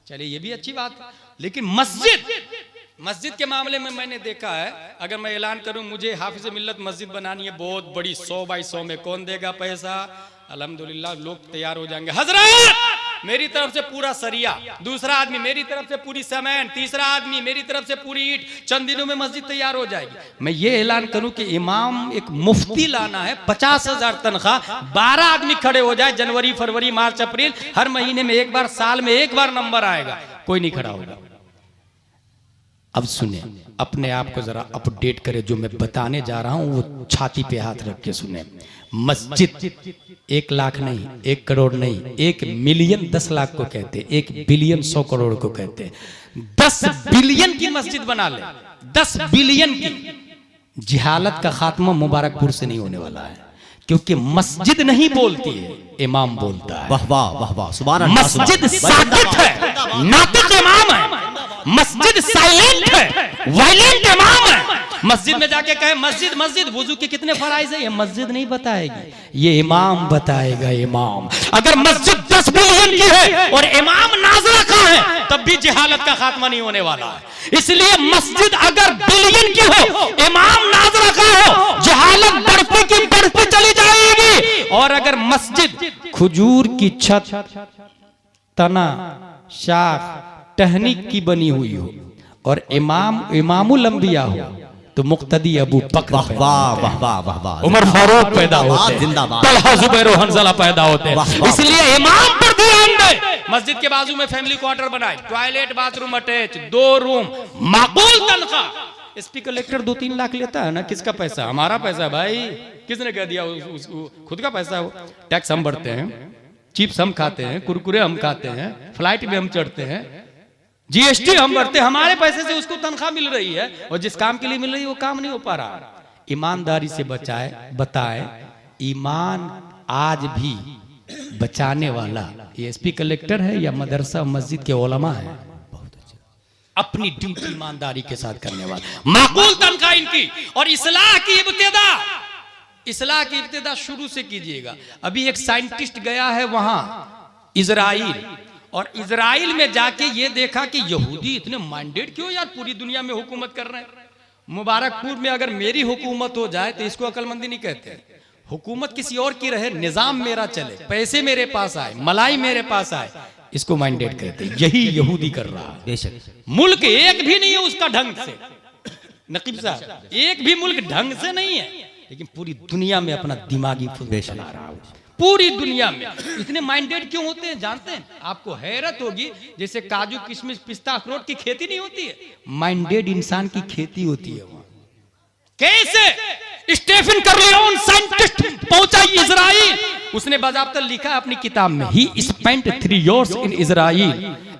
चलिए ये भी अच्छी बात है। लेकिन मस्जिद के मामले में मैंने देखा है, अगर मैं ऐलान करूं मुझे हाफिज मिल्लत मस्जिद बनानी है बहुत बड़ी 100 बाई 100 में, कौन देगा पैसा? अल्हम्दुलिल्लाह लोग तैयार हो जाएंगे। हजरत मेरी तरफ से पूरा सरिया, दूसरा आदमी मेरी तरफ से पूरी सीमेंट, तीसरा आदमी मेरी तरफ से पूरी ईंट, चंद दिनों में मस्जिद तैयार हो जाएगी। मैं ये ऐलान करूं कि इमाम एक मुफ्ती लाना है, 50,000 तनख्वाह, 12 आदमी खड़े हो जाए, जनवरी फरवरी मार्च अप्रैल, हर महीने में एक बार, साल में एक बार नंबर आएगा, कोई नहीं खड़ा होगा। अब सुने, अपने आप को जरा अपडेट करें, जो मैं बताने जा रहा हूं वो छाती पे हाथ रख के सुने। मस्जिद 1 लाख नहीं, 1 करोड़ नहीं, 1 मिलियन 10 लाख को कहते, 1 बिलियन 100 करोड़ को कहते। 10 बिलियन की मस्जिद बना ले, 10 बिलियन की। जिहालत का खात्मा मुबारकपुर से नहीं होने वाला है, क्योंकि मस्जिद नहीं बोलती है, इमाम बोलता है। वाह वाह वाह वाह, सुभान अल्लाह। मस्जिद साकित है, नातिक इमाम है। मस्जिद साइलेंट है, वायलेंट इमाम है। मस्जिद में जाके कहे मस्जिद मस्जिद, वुजू के कितने फराइज है, ये मस्जिद नहीं बताएगी, ये इमाम बताएगा। इमाम अगर मस्जिद 10 बिलियन की है और इमाम नाज़रा का है, तब भी जिहालत का खात्मा नहीं होने वाला है। इसलिए मस्जिद अगर बिलियन की हो, इमाम नाज़रा का हो, जिहालत बढ़ती की बढ़ती चली जाएगी। और अगर मस्जिद खजूर की छत, तना, शाख, टहनी की बनी हुई हो और इमामुल अंबिया हो, तो मुक्तदी अबू बकर, वाह वाह वाह वाह वाह वाह, उमर फारूक पैदा होते हैं, जिंदाबाद, तलहा जुबैर हंज़ला पैदा होते हैं। इसलिए इमाम पर ध्यान दे। मस्जिद के बाजू में फैमिली क्वार्टर बनाए, टॉयलेट बाथरूम अटैच, 2 रूम, माकूल तनख्वाह। एसपी कलेक्टर 2-3 लाख लेता है ना, किसका पैसा? हमारा पैसा भाई। किसने कह दिया? खुद का पैसा। वो टैक्स हम भरते हैं, चिप्स हम खाते हैं, कुरकुरे हम खाते हैं, फ्लाइट में हम चढ़ते हैं, जीएसटी हम भरते हैं, हमारे पैसे से उसको तनख्वाह मिल रही है, और जिस काम के लिए मिल रही है वो काम नहीं हो पा रहा। ईमानदारी से बताए, ईमान आज भी बचाने वाला ये एसपी कलेक्टर है या मदरसा मस्जिद के उलमा है? अपनी ड्यूटी ईमानदारी के साथ करने वाला, माकूल तनख्वाह इनकी। और इस्लाह की इब्तिदा शुरू से कीजिएगा। अभी एक साइंटिस्ट गया है वहां इजराइल, और इजराइल में जाके ये देखा कि यहूदी इतने माइंडेड क्यों यार, पूरी दुनिया में हुकूमत कर रहे हैं। मुबारकपुर में अगर मेरी हुकूमत हो जाए तो इसको अक्लमंदी नहीं कहते। हुकूमत किसी और की रहे, निजाम मेरा चले, पैसे मेरे पास आए, मलाई मेरे पास आए, इसको माइंडेड कहते हैं। यही यहूदी कर रहा है। बेशक मुल्क एक भी नहीं है उसका ढंग से, नकीब साहब, एक भी मुल्क ढंग से नहीं है, लेकिन पूरी दुनिया में अपना दिमागी फुल चला रहा है। पूरी दुनिया में इतने माइंडेड क्यों होते हैं जानते हैं? आपको हैरत होगी, जैसे काजू किशमिश पिस्ता अखरोट की खेती नहीं होती है, माइंडेड इंसान की खेती होती है वहां। कैसे? स्टीफन कर्लियोन साइंटिस्ट पहुंचा इजराइल, उसने बाज़ाब्ता लिखा अपनी किताब में, ही spent 3 years in Israel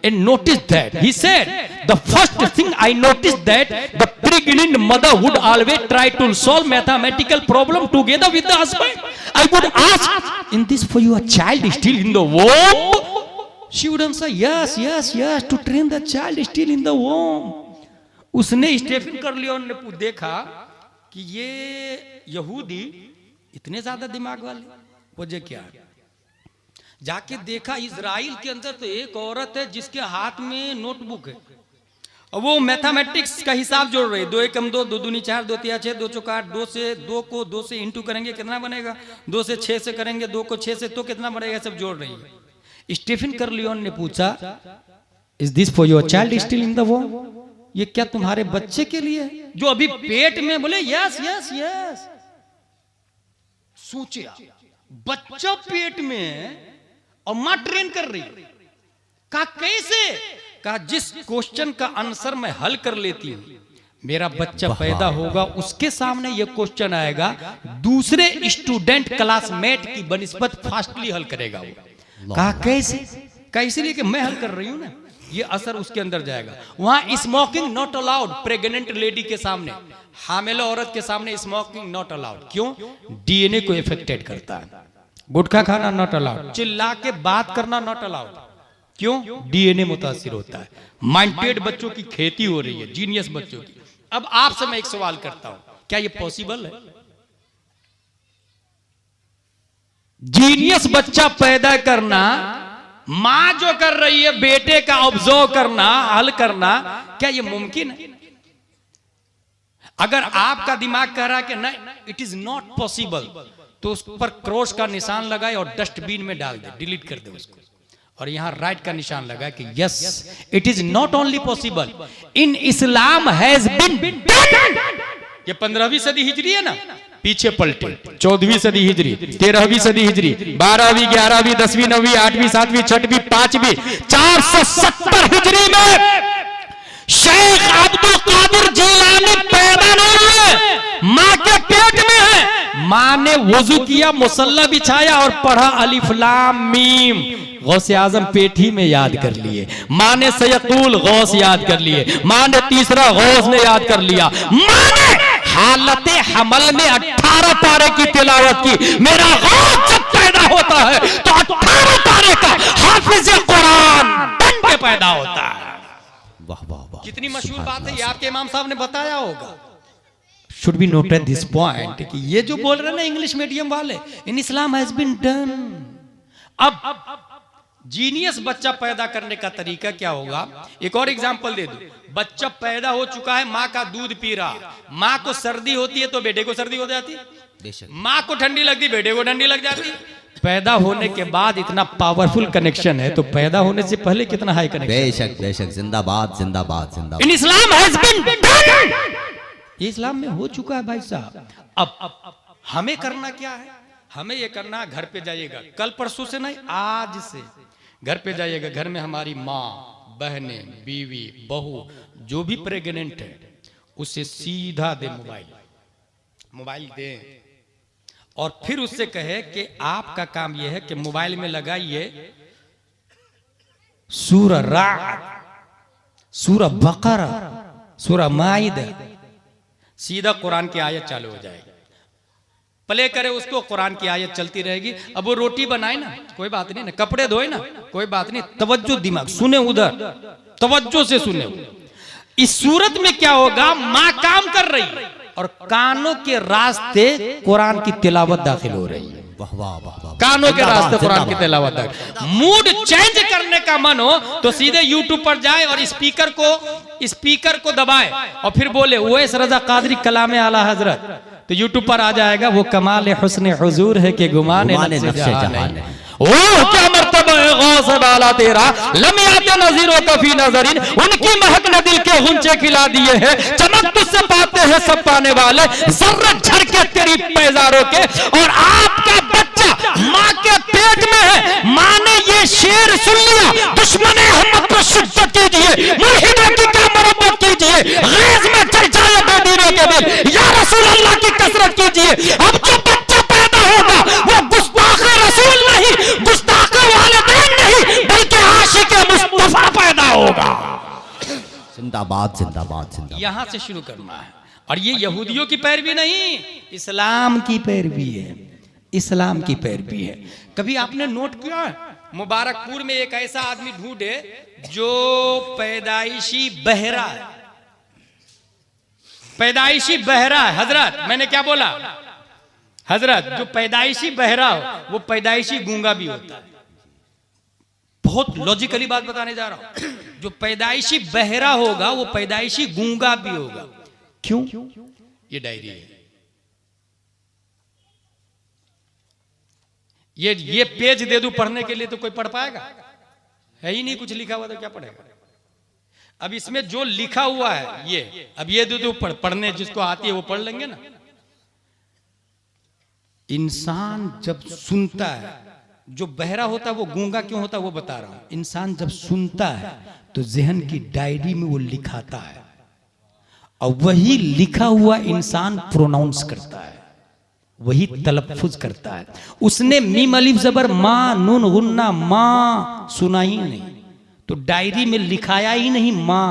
and noticed that, he said, the first thing I noticed that the pregnant mother would always try to solve mathematical problem together with the husband. I would ask, in this for your child still in the womb? She would answer, yes, yes, yes, to train the child still in the womb. उसने Stephen कर्लियोन ने देखा कि ये यहूदी इतने ज्यादा दिमाग वाले, वजह क्या है? जाके देखा इजराइल के अंदर तो एक औरत है जिसके हाथ में नोटबुक है और वो मैथमेटिक्स का हिसाब जोड़ रही है। 2 एकम 2, 2 दूनी 4, 2 तिया 6, 2 चौका 8, 2 को 2 से इंटू करेंगे कितना बनेगा, 2 से 6 से करेंगे, 2 को 6 से तो कितना बनेगा, सब जोड़ रही है। स्टीफन कर्लियोन ने पूछा, is this for your child still in the war? ये क्या तुम्हारे बच्चे के लिए है जो अभी पेट में? बोले यस यस यस। सोचिए, बच्चा पेट में और मां ट्रेन कर रही। कहा कैसे? कहा जिस क्वेश्चन का आंसर मैं हल कर लेती हूं, मेरा बच्चा पैदा होगा, उसके सामने यह क्वेश्चन आएगा, दूसरे स्टूडेंट क्लासमेट की बनिस्बत फास्टली हल करेगा वो। कहा कैसे? कहा इसलिए कि मैं हल कर रही हूं ना, ये असर उसके अंदर जाएगा। वहां smoking not allowed, pregnant lady के सामने, हामिला औरत के सामने स्मोकिंग नॉट अलाउड। क्यों? डीएनए को इफेक्टेड करता है। गुटखा खाना नॉट अलाउड, चिल्ला के बात करना नॉट अलाउड। क्यों? डीएनए मुतासिर होता है। माइंडेड बच्चों की खेती हो रही है, जीनियस बच्चों की। अब आपसे मैं एक सवाल करता हूं, क्या ये पॉसिबल है? जीनियस बच्चा पैदा करना, मां जो कर रही है बेटे का ऑब्जर्व करना, हल करना, क्या ये मुमकिन है? अगर आपका दिमाग कह रहा है कि नहीं, इट इज नॉट पॉसिबल, तो उस पर क्रॉस का निशान लगाए और डस्टबिन में डाल दे, डिलीट कर दे उसको, और यहां राइट का निशान लगा कि yes it is not only possible, in Islam has been done. ये 15वीं सदी हिजरी है ना, पीछे पलटे 14वीं सदी हिजरी, 13वीं सदी हिजरी, 12वीं, 11वीं, 10वीं, 9वीं, 8वीं, 7वीं, 6वीं, 5वीं, 470 हिजरी में शेख अब्दुल कादिर जिलानी पैदा नहीं हुए, मां के पेट में है। मां ने वजू किया, मुसल्ला बिछाया और पढ़ा अलिफ लाम मीम, गौसे आजम पेट ही में याद कर लिए। मां ने सयकुल गौस याद कर लिए, मां ने तीसरा गौस ने याद कर लिया। मां ने हालत हमल में 18 पारे की तिलावत की। मेरा गौस जब पैदा होता है तो 18 पारे का हाफिज कुरान बन के पैदा होता है। वाह वाह वाह, कितनी मशहूर बात है, ये आपके इमाम साहब ने बताया होगा। Should be noted this point कि ये जो बोल रहे हैं ना इंग्लिश मीडियम वाले, इन इस्लाम हैज बीन डन। अब जीनियस बच्चा पैदा करने का तरीका क्या होगा? एक और एग्जांपल दे दूं। बच्चा पैदा हो चुका है, माँ का दूध पी रहा, माँ को सर्दी होती है तो बेटे को सर्दी हो जाती है, माँ को ठंडी लगती, बेटे को ठंडी लग जाती। पैदा होने के बाद इतना पावरफुल कनेक्शन है, तो पैदा होने से पहले कितना हाई कनेक्शन? बेशक बेशक, जिंदाबाद जिंदाबाद जिंदाबाद। इन इस्लाम हैज बीन डन, ये इस्लाम में हो चुका है भाई साहब। अब हमें करना क्या है? हमें ये करना, घर पे जाइएगा, कल परसों से नहीं, आज से घर पे जाइएगा, घर में हमारी माँ, बहनें, बीवी, बहू जो भी प्रेग्नेंट है, उसे सीधा दे मोबाइल दे, और फिर उससे कहे कि आपका काम यह है कि मोबाइल में लगाइए सूरह राअद, सूरह बकरा, सूरह माइदा, सीधा कुरान की आयत चालू हो जाएगी। प्ले करे उसको, कुरान की आयत चलती रहेगी। अब वो रोटी बनाए ना, कोई बात नहीं ना, कपड़े धोए ना, कोई बात नहीं, तवज्जो दिमाग सुने, उधर तवज्जो से सुने। इस सूरत में क्या होगा? माँ काम कर रही और कानों के रास्ते कुरान की तिलावत दाखिल हो रही है। वाह वाह वाह, कानों के रास्ते कुरान की तिलावत दाखिल। मूड चेंज करने का मन हो तो सीधे यूट्यूब पर जाए और स्पीकर को दबाए और फिर बोले उवैस रजा कादरी कलाम आला हजरत, तो यूट्यूब पर आ जाएगा। वो कमाल हुस्न हुजूर है कि गुमाने नक्शे जहान है। वो क्या मर्तबा है गौस बाला तेरा, लमियाते नज़ीरों कफी नजरिन, उनकी महक ने दिल के गुंचे खिला दिए हैं, चमक तुझसे पाते हैं सब पाने वाले, जर्रे झरके तेरी पैजारों के। और आपका बच्चा माँ के पेट में है, माँ ने ये शेर सुन लिया, दुश्मन अहमद को शिद्दत कीजिए, मुल्हिदों की क्या मरम्मत कीजिए, गैज़ में चल जाए बेदीनों के दिल, या रसूल अल्लाह की कसरत कीजिए। अब जो बच्चा पैदा होगा वो गुस्ताख रसूल नहीं, गुस्ताख वालिदैन नहीं, बल्कि आशिक मुस्तफा पैदा होगा। जिंदाबाद जिंदाबाद जिंदाबाद। यहां से शुरू करना है। और ये यहूदियों की पैरवी नहीं, इस्लाम की पैरवी है, इस्लाम की पैरवी है। कभी आपने नोट किया है, मुबारकपुर में एक ऐसा आदमी ढूंढे जो पैदाइशी बहरा है, पैदाइशी बहरा है हजरत, मैंने क्या बोला हजरत, जो पैदाइशी बहरा हो वो पैदाइशी गूंगा भी होता है। बहुत लॉजिकली बात बताने जा रहा हूं। जो पैदाइशी बहरा होगा वो पैदाइशी गूंगा भी होगा। क्यों? ये डायरी है, ये पेज दे दूं पढ़ने के लिए तो कोई पढ़ पाएगा? है ही नहीं कुछ लिखा हुआ, तो क्या पढ़ेगा? अब इसमें जो लिखा हुआ है ये, अब ये दे दूं पढ़ने, जिसको आती है वो पढ़ लेंगे ना। इंसान जब सुनता है, जो बहरा होता है वो गूंगा क्यों होता है वो बता रहा हूं। इंसान जब सुनता है तो जहन की डायरी में वो लिखाता है, और वही लिखा हुआ इंसान प्रोनाउंस करता है, वही तलफ्फुज करता है। उसने मीम अलिफ जबर मां नून गुन्ना मां सुना ही नहीं, तो डायरी में लिखाया ही नहीं मां,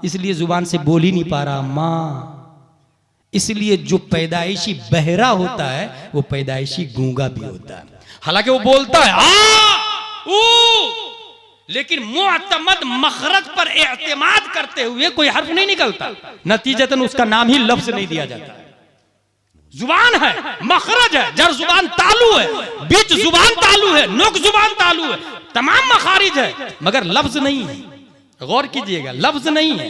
इसलिए जुबान से बोल ही नहीं पा रहा मां। इसलिए जो पैदाइशी बहरा होता है वो पैदाइशी गूंगा भी होता है। हालांकि वो बोलता है आ ऊ, लेकिन मुअतमद मखरज पर एतमाद करते हुए कोई हर्फ नहीं निकलता, नतीजतन उसका नाम ही लफ्ज नहीं दिया जाता। जुबान है, मखरज है, जर जुबान तालू है, बीच जुबान तालू है, नोक जुबान तालू है, तमाम मखारिज है, मगर लफ्ज नहीं है। गौर कीजिएगा, लफ्ज नहीं है।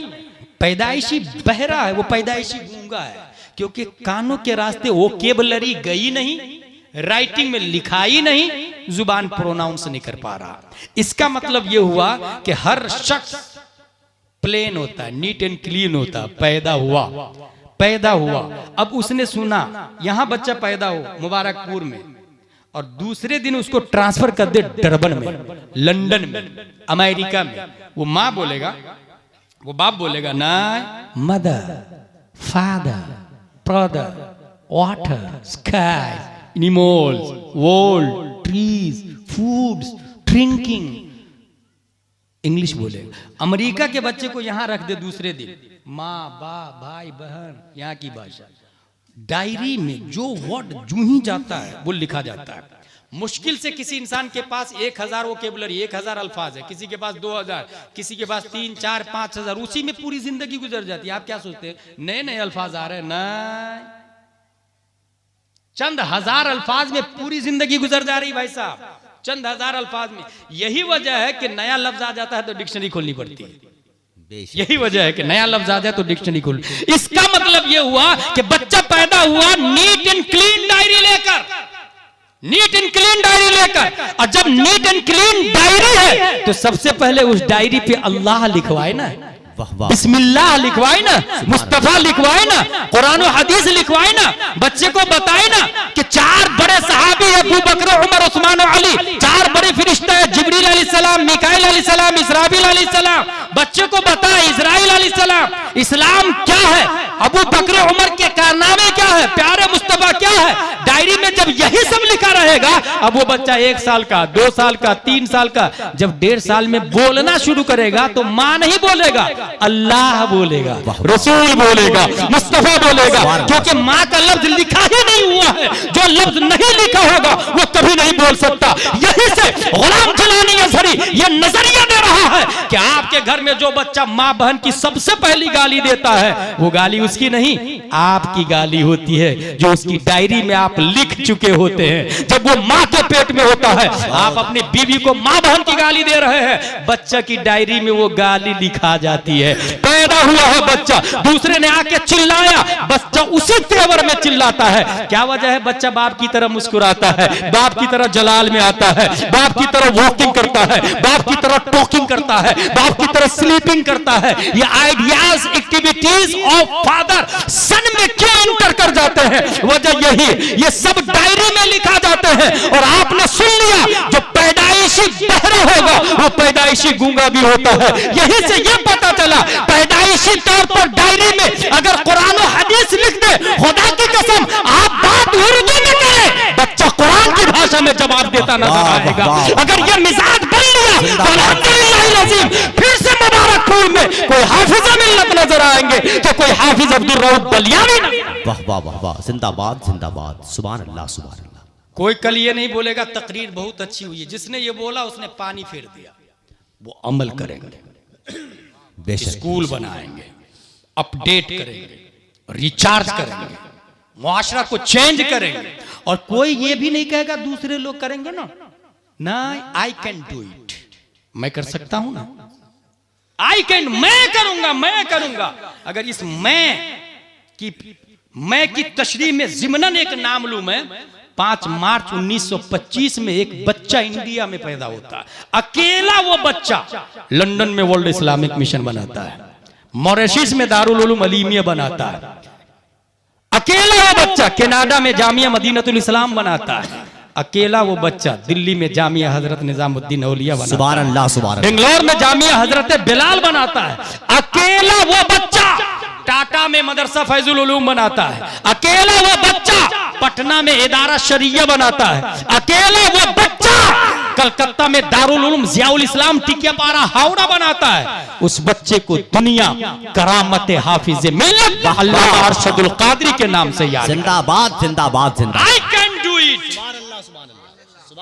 पैदाइशी बहरा है वो पैदाइशी गूंगा है, क्योंकि कानों के रास्ते वोकेबलरी गई नहीं, राइटिंग में लिखाई नहीं, जुबान प्रोनाउंस नहीं कर पा रहा। इसका मतलब यह हुआ कि हर शख्स प्लेन होता है, नीट एंड क्लीन होता है। पैदा हुआ, अब उसने सुना यहां बच्चा पैदा हो मुबारकपुर में, और दूसरे दिन उसको ट्रांसफर कर दे डरबन में, लंदन में, अमेरिका में, वो मां बोलेगा, वो बाप बोलेगा ना, mother, father, brother, water, sky, animals, world, trees, foods, drinking, English बोलेगा। अमेरिका के बच्चे को यहां रख दे दूसरे दिन, माँ बाप भाई बहन, यहाँ की भाषा। डायरी में जो वर्ड जूं ही जाता है वो लिखा जाता है। मुश्किल से किसी इंसान के पास 1000 वोकेबुलरी, 1000 अल्फाज है, किसी के पास 2000, किसी के पास 3, 4, 5000, उसी में पूरी जिंदगी गुजर जाती है। आप क्या सोचते हैं नए नए अल्फाज आ रहे हैं? नहीं, चंद हजार अल्फाज में पूरी जिंदगी गुजर जा रही भाई साहब, चंद हजार अल्फाज में। यही वजह है कि नया लफ्ज आ जाता है तो डिक्शनरी खोलनी पड़ती है। यही वजह है कि नया लफ्ज आ जाए तो डिक्शनरी खोल। इसका मतलब यह हुआ कि बच्चा पैदा हुआ नीट एंड क्लीन डायरी लेकर, नीट एंड क्लीन डायरी लेकर। और जब नीट एंड क्लीन डायरी है तो सबसे पहले उस डायरी पे अल्लाह लिखवाए ना, बिस्मिल्लाह लिखवाए ना, मुस्तफा लिखवाए ना, कुरान और हदीस लिखवाए ना, बच्चे को बताए ना कि 4 बड़े सहाबी है, अबू बकर, उमर, उस्मान और अली, 4 बड़े फरिश्ता है, जिब्रील अलैहिस्सलाम, मिकाईल अलैहिस्सलाम, इसराफील अलैहिस्सलाम। बच्चे को बताए इजराइल अलैहिस्सलाम, इस्लाम क्या है, अबू बकर उमर के कारनामे क्या है, प्यारे मुस्तफा क्या है। डायरी में जब यही सब लिखा रहेगा, अब वो बच्चा 1 साल का, 2 साल का, 3 साल का, जब 1.5 साल में बोलना शुरू करेगा तो मां नहीं बोलेगा, अल्लाह बोलेगा, रसूल बोलेगा, मुस्तफा बोलेगा, क्योंकि मां का लफ्ज लिखा ही नहीं हुआ है। जो लफ्ज नहीं लिखा होगा वो कभी नहीं बोल सकता। यही से गुलाम जिलानी अज़हरी ये नजरिया दे रहा है कि आपके घर में जो बच्चा मां बहन की सबसे पहली गाली देता है वो गाली उसकी नहीं, आपकी गाली होती है, जो उसकी डायरी में आप लिख चुके होते हैं। जब वो मां के पेट में होता है, आप अपनी बीवी को मां बहन की गाली दे रहे हैं, बच्चा की डायरी में वो गाली लिखा जाती है। पैदा हुआ है बच्चा, दूसरे ने आके चिल्लाया, बच्चा उसी तेवर में चिल्लाता है। क्या वजह है? बच्चा बाप की तरह मुस्कुराता है, बाप की तरह जलाल में आता है, बाप की तरह वॉकिंग करता है, बाप की तरह टॉकिंग करता है, बाप की तरह स्लीपिंग करता है। ये आइडियाज, एक्टिविटीज ऑफ फादर सन में क्यों इंटर कर जाते हैं? वजह यही, ये सब डायरी में लिखा जाते हैं। और आपने सुन लिया, जो पैदाइशी बहरा होगा वो पैदाइशी गूंगा भी होता है। यही से ये पता चला, पैदाइशी तौर पर डायरी में अगर कुरान और हदीस लिख दे, खुदा की कसम आप बात उर्दू में करें, बच्चा कुरान की भाषा में जवाब देता नजर आएगा। अगर ये मिजाज बन लिया तो अल्हम्दुलिल्लाह अज़ीम, फिर से मुबारकपुर में कोई हाफिज मिल्लत नजर आएंगे तो कोई हाफिज अब्दुल रऊफ बलियावी। वाह वाह वाह वाह, जिंदाबाद जिंदाबाद, सुभान अल्लाह सुभान अल्लाह। कोई कल ये नहीं बोलेगा तकरीर बहुत अच्छी हुई है, जिसने ये बोला उसने पानी फेर दिया। वो अमल करेंगे, स्कूल बनाएंगे, अपडेट करेंगे, रिचार्ज करेंगे, मुआशरा को चेंज करेंगे। और कोई ये भी नहीं कहेगा दूसरे लोग करेंगे ना, नहीं, आई कैन डू इट, मैं कर सकता हूं ना, आई कैन, मैं करूंगा। अगर इस मैं की तशरीह में ज़िमनन एक नाम लूं, मैं 5 मार्च 1925 में एक बच्चा इंडिया में पैदा होता है, अकेला वो बच्चा लंदन में वर्ल्ड इस्लामिक मिशन बनाता है, मॉरिशस में दारुल उलूम अलीमिया बनाता है, अकेला वो बच्चा कनाडा में जामिया मदीनतुल इस्लाम बनाता है, अकेला वो बच्चा दिल्ली में जामिया हजरत निजामुद्दीन औलिया बनाता है, सुभान अल्लाह, सुभान अल्लाह। बेंगलोर में जामिया हजरत बिलाल बनाता है, अकेला वो बच्चा टाटा में मदरसा फैजुल उलूम बनाता है, अकेला वो बच्चा पटना में इदारा शरिया बनाता है, अकेला वो बच्चा कलकत्ता में दारुल उलूम जियाउल इस्लाम टिकियापारा हावड़ा बनाता है। उस बच्चे को दुनिया करामत हाफिज मिल्लत अल्लामा अरशदुल कादरी के नाम से याद। जिंदाबाद, जिंदाबाद, जिंदाबाद। I can do it.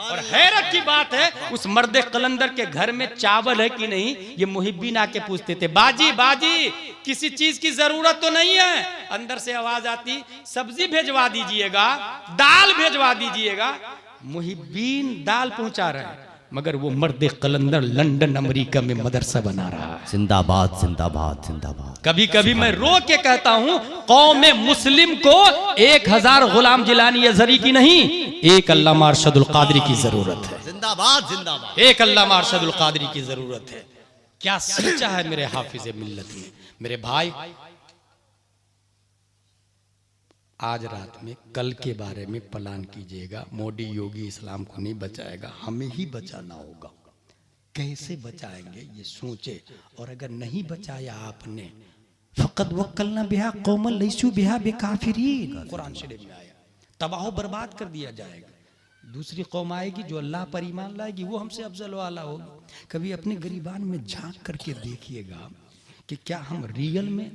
और हैरत की बात है, उस मर्द कलंदर के घर में चावल है कि नहीं, ये मुहिब्बीन आके पूछते थे, बाजी बाजी किसी चीज की जरूरत तो नहीं है? अंदर से आवाज आती, सब्जी भेजवा दीजिएगा, दाल भेजवा दीजिएगा। मुहिब्बीन दाल पहुंचा रहे हैं, मगर वो मर्द कलंदर लंदन अमेरिका में मदरसा बना रहा है। जिंदाबाद, जिंदाबाद, जिंदाबाद। कभी कभी मैं रो के कहता हूं, कौम मुस्लिम को 1000 गुलाम जिलानी अजहरी की नहीं, एक अल्लामा अरशदुल कादरी की जरूरत है। जिंदाबाद, जिंदाबाद। एक अल्लामा अरशदुल कादरी की जरूरत है। क्या सोचा है मेरे हाफिज मिल्लत ने? मेरे भाई, आज रात में कल के बारे में प्लान कीजिएगा। मोदी योगी इस्लाम को नहीं बचाएगा, हमें ही बचाना होगा। कैसे बचाएंगे ये सोचे, और अगर नहीं बचाया आपने, फकत वक्कलना बिहा कौमन लैसू बिहा बेकाफिरीन, कुरान शरीफ में आया। तबाह बर्बाद कर दिया जाएगा। दूसरी कौम आएगी जो अल्लाह पर ईमान लाएगी, वो हमसे अफजल वाला होगी। कभी अपने गरीबान में झांक करके देखिएगा कि क्या हम रियल में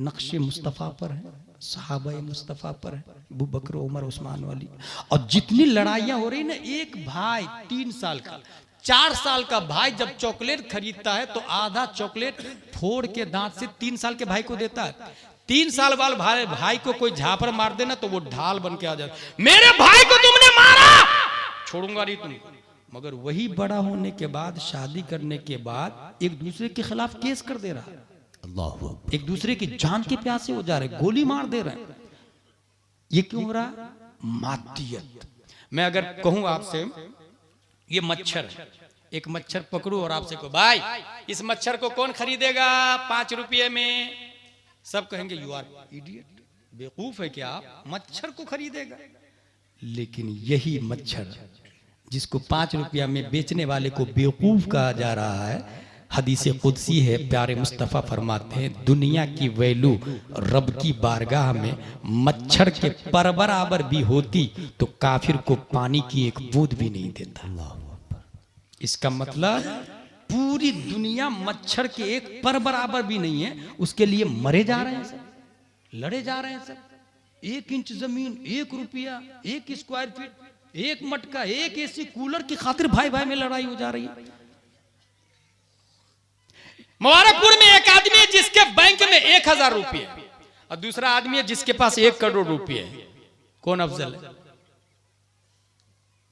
नक्शे मुस्तफ़ा पर हैं, सहाबा मुस्तफ़ा पर है, अबू बकर उमर उस्मान वाली। और जितनी लड़ाइयाँ हो रही ना, एक भाई 3 साल का 4 साल का भाई जब चॉकलेट खरीदता है तो आधा चॉकलेट फोड़ के दांत से 3 साल के भाई को देता है। 3 साल बाद भाई को कोई झापर मार देना तो वो ढाल बन के आ जाता, मेरे भाई को तुमने मारा, छोड़ूंगा नहीं तुमको। मगर वही बड़ा होने के बाद, शादी करने के बाद एक दूसरे के खिलाफ केस कर दे रहा है, अल्लाह, एक दूसरे की जान के प्यासे हो जा रहे, गोली मार दे रहे हैं। ये क्यों हो रहा? मादियत। मैं अगर कहूं आपसे, ये मच्छर, एक मच्छर पकड़ू और आपसे को, भाई इस मच्छर को कौन खरीदेगा 5 रुपये में? सब कहेंगे यू आर इडियट, बेवकूफ है क्या आप, मच्छर को खरीदेगा। लेकिन यही मच्छर जिसको 5 रुपया में बेचने वाले को बेवकूफ कहा जा रहा है, हदीस कुदसी है, प्यारे मुस्तफ़ा फरमाते हैं, दुनिया की वैल्यू रब की बारगाह में मच्छर के पर बराबर भी होती तो काफिर को पानी की एक बूंद भी नहीं देता। इसका मतलब पूरी दुनिया मच्छर के एक पर बराबर भी नहीं है, उसके लिए मरे जा रहे हैं सब, लड़े जा रहे हैं सब। 1 इंच जमीन, 1 रुपया, 1 स्क्वायर फीट, 1 मटका, 1 एसी कूलर की खातिर भाई भाई में लड़ाई हो जा रही है। मुबारकपुर में एक आदमी है जिसके बैंक में 1000 रुपये, और दूसरा आदमी है जिसके पास 1 करोड़ रुपये है। कौन अफजल है?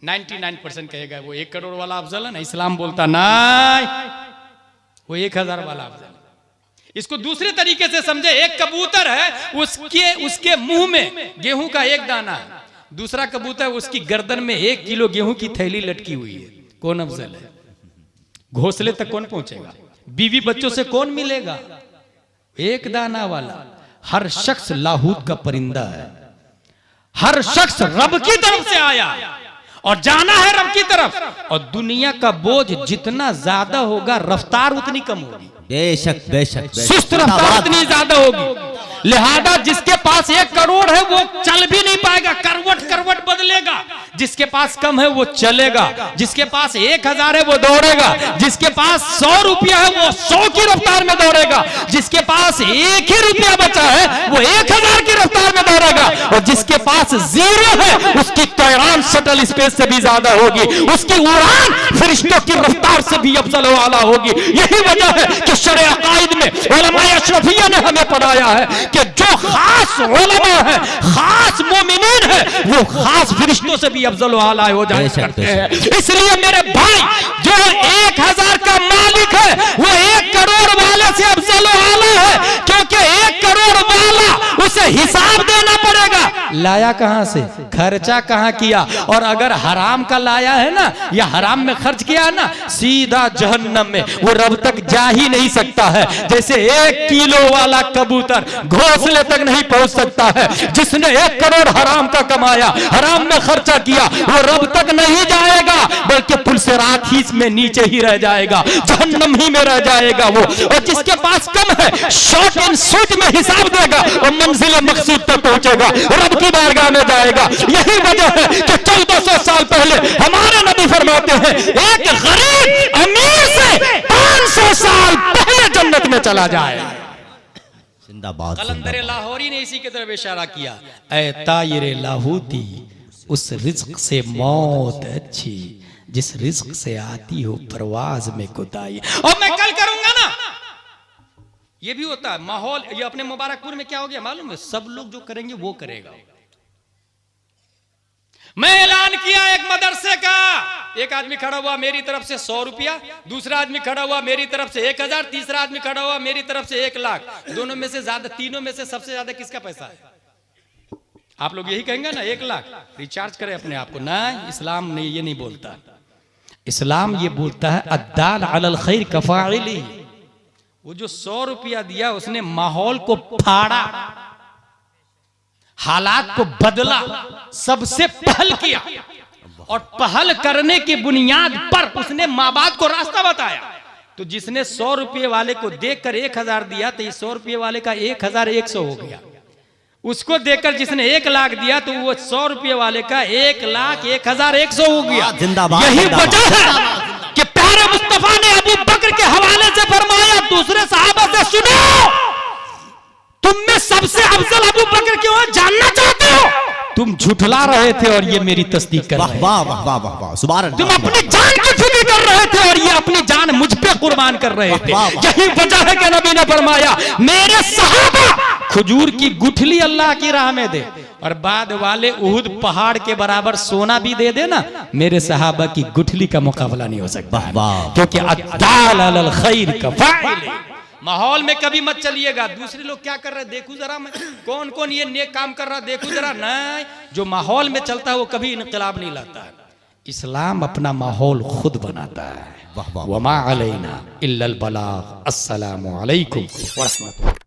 99% कहेगा वो 1 करोड़ वाला अफजल है ना। इस्लाम बोलता नहीं, वो 1000 वाला अफजल है। इसको दूसरे तरीके से समझे, एक कबूतर है, उसके मुंह में गेहूं का 1 दाना है, दूसरा कबूतर उसकी गर्दन में 1 किलो गेहूं की थैली लटकी हुई है। कौन अफजल है? घोंसले तक कौन पहुंचेगा? बीवी बच्चों से कौन मिलेगा? 1 दाना वाला। हर शख्स लाहूत का परिंदा है, हर शख्स रब की तरफ से आया और जाना है रब की तरफ। और दुनिया का बोझ जितना ज्यादा होगा, रफ्तार उतनी कम होगी। बेशक, बेशक, सुस्त रफ्तार उतनी ज्यादा होगी। लिहाजा जिसके पास 1 करोड़ है वो चल भी नहीं पाएगा, करवट करवट बदलेगा। जिसके पास कम है वो चलेगा, जिसके पास 1000 है वो दौड़ेगा, जिसके पास 100 रुपया है वो 100 की रफ्तार में दौड़ेगा, जिसके पास 1 ही रुपया बचा है वो 1000 की रफ्तार में दौड़ेगा, और जिसके पास 0 है उसकी तैरान शटल स्पेस से भी ज्यादा होगी, उसकी उड़ान फरिश्तों की रफ्तार से भी अफजल वाला होगी। यही वजह है कि शरअ अकाइद में उलमाए अशरफिया ने हमें पढ़ाया है कि जो खास उलमा है, खास मोमिनीन है, वो खास फरिश्तों से भी अफजल आला हो जाया करते हैं। इसलिए मेरे भाई, जो 1000 का मालिक है वो 1 करोड़ वाले से अफजल आला है, क्योंकि 1 करोड़ वाला उसे हिसाब देना पड़ेगा, लाया कहां से, खर्चा कहां किया, और अगर हराम का लाया है ना या हराम में खर्च किया है ना, सीधा जहन्नम में, वो रब तक जा ही नहीं सकता है। जैसे 1 किलो वाला कबूतर घोंसले तक नहीं पहुंच सकता है, जिसने 1 करोड़ हराम का कमाया, हराम में खर्चा किया, वो रब तक नहीं जाएगा, बल्कि पुल से रात ही में नीचे ही रह जाएगा, जहन्नम ही में रह जाएगा वो। और जिसके पास कम है, शॉर्ट एंड स्वीट में हिसाब देगा और मंजिल मकसूद तक पहुंचेगा, रब की बारगाह में जाएगा। यही वजह है कि 1400 साल पहले हमारे नबी फरमाते हैं, एक गरीब अमीर से 500 साल पहले जन्नत में चला जाए। जिंदाबाद। कलंदर लाहौरी ने इसी की तरफ इशारा किया, ऐ तायरे लाहौती, उस रिज्क से मौत अच्छी जिस रिज्क से आती हो परवाज में कुदाई। और मैं कल करूंगा ना, ये भी होता है माहौल। ये अपने मुबारकपुर में क्या हो गया मालूम है, सब लोग जो करेंगे वो करेगा। मैं ऐलान किया एक मदरसे का, एक आदमी खड़ा हुआ मेरी तरफ से 100 रुपया, दूसरा आदमी खड़ा हुआ मेरी तरफ से 1000, तीसरा आदमी खड़ा हुआ मेरी तरफ से 1 लाख। दोनों में से ज्यादा, तीनों में से सबसे ज्यादा किसका पैसा है? आप लोग यही कहेंगे ना 1 लाख रिचार्ज करें अपने आप को। नहीं, इस्लाम ने ये नहीं बोलता। इस्लाम ये बोलता है अद्दाल अलल खैर कफाइली। वो जो 100 रुपया दिया उसने माहौल को फाड़ा, हालात को बदला, सबसे पहल किया, और पहल करने की बुनियाद पर उसने माँ बाप को रास्ता बताया। तो जिसने 100 रुपये वाले को देखकर 1000 दिया, तो 100 रुपये वाले का 1100 हो गया। उसको देखकर जिसने 1 लाख दिया, तो वो 100 रुपये वाले का 1,01,100 हो गया। यही वजह है कि प्यारे मुस्तफा ने अबू बकर के हवाले से फरमाया, दूसरे सहाबा से सुनो, तुम में सबसे अफजल अबू बकर क्यों है जानना चाहते हो? तुम झुठला रहे थे और ये मेरी तस्दीक कर रहे थे। वाह वाह वाह वाह वाह, सुभान अल्लाह। तुम अपनी जान की फिक्र कर रहे थे और ये अपनी जान मुझ पे कुर्बान कर रहे थे। यही वजह है कि नबी ने फरमाया, मेरे सहाबा खजूर की गुठली अल्लाह की राह में दे, और बाद वाले उहुद पहाड़ के बराबर सोना भी दे देना, मेरे सहाबा की गुठली का मुकाबला नहीं हो सकता। क्योंकि अद्दाल अलल खैर कफाइल। माहौल में कभी मत चलिएगा दूसरे लोग क्या कर रहे हैं देखूं जरा, मैं कौन कौन ये नेक काम कर रहा है देखूं जरा। नहीं, जो माहौल में चलता है वो कभी इनकलाब नहीं लाता है। इस्लाम अपना माहौल खुद बनाता है। वमा अलैना इल्लल बलाग। अस्सलामु अलैकुम व रहमतुल्लाह।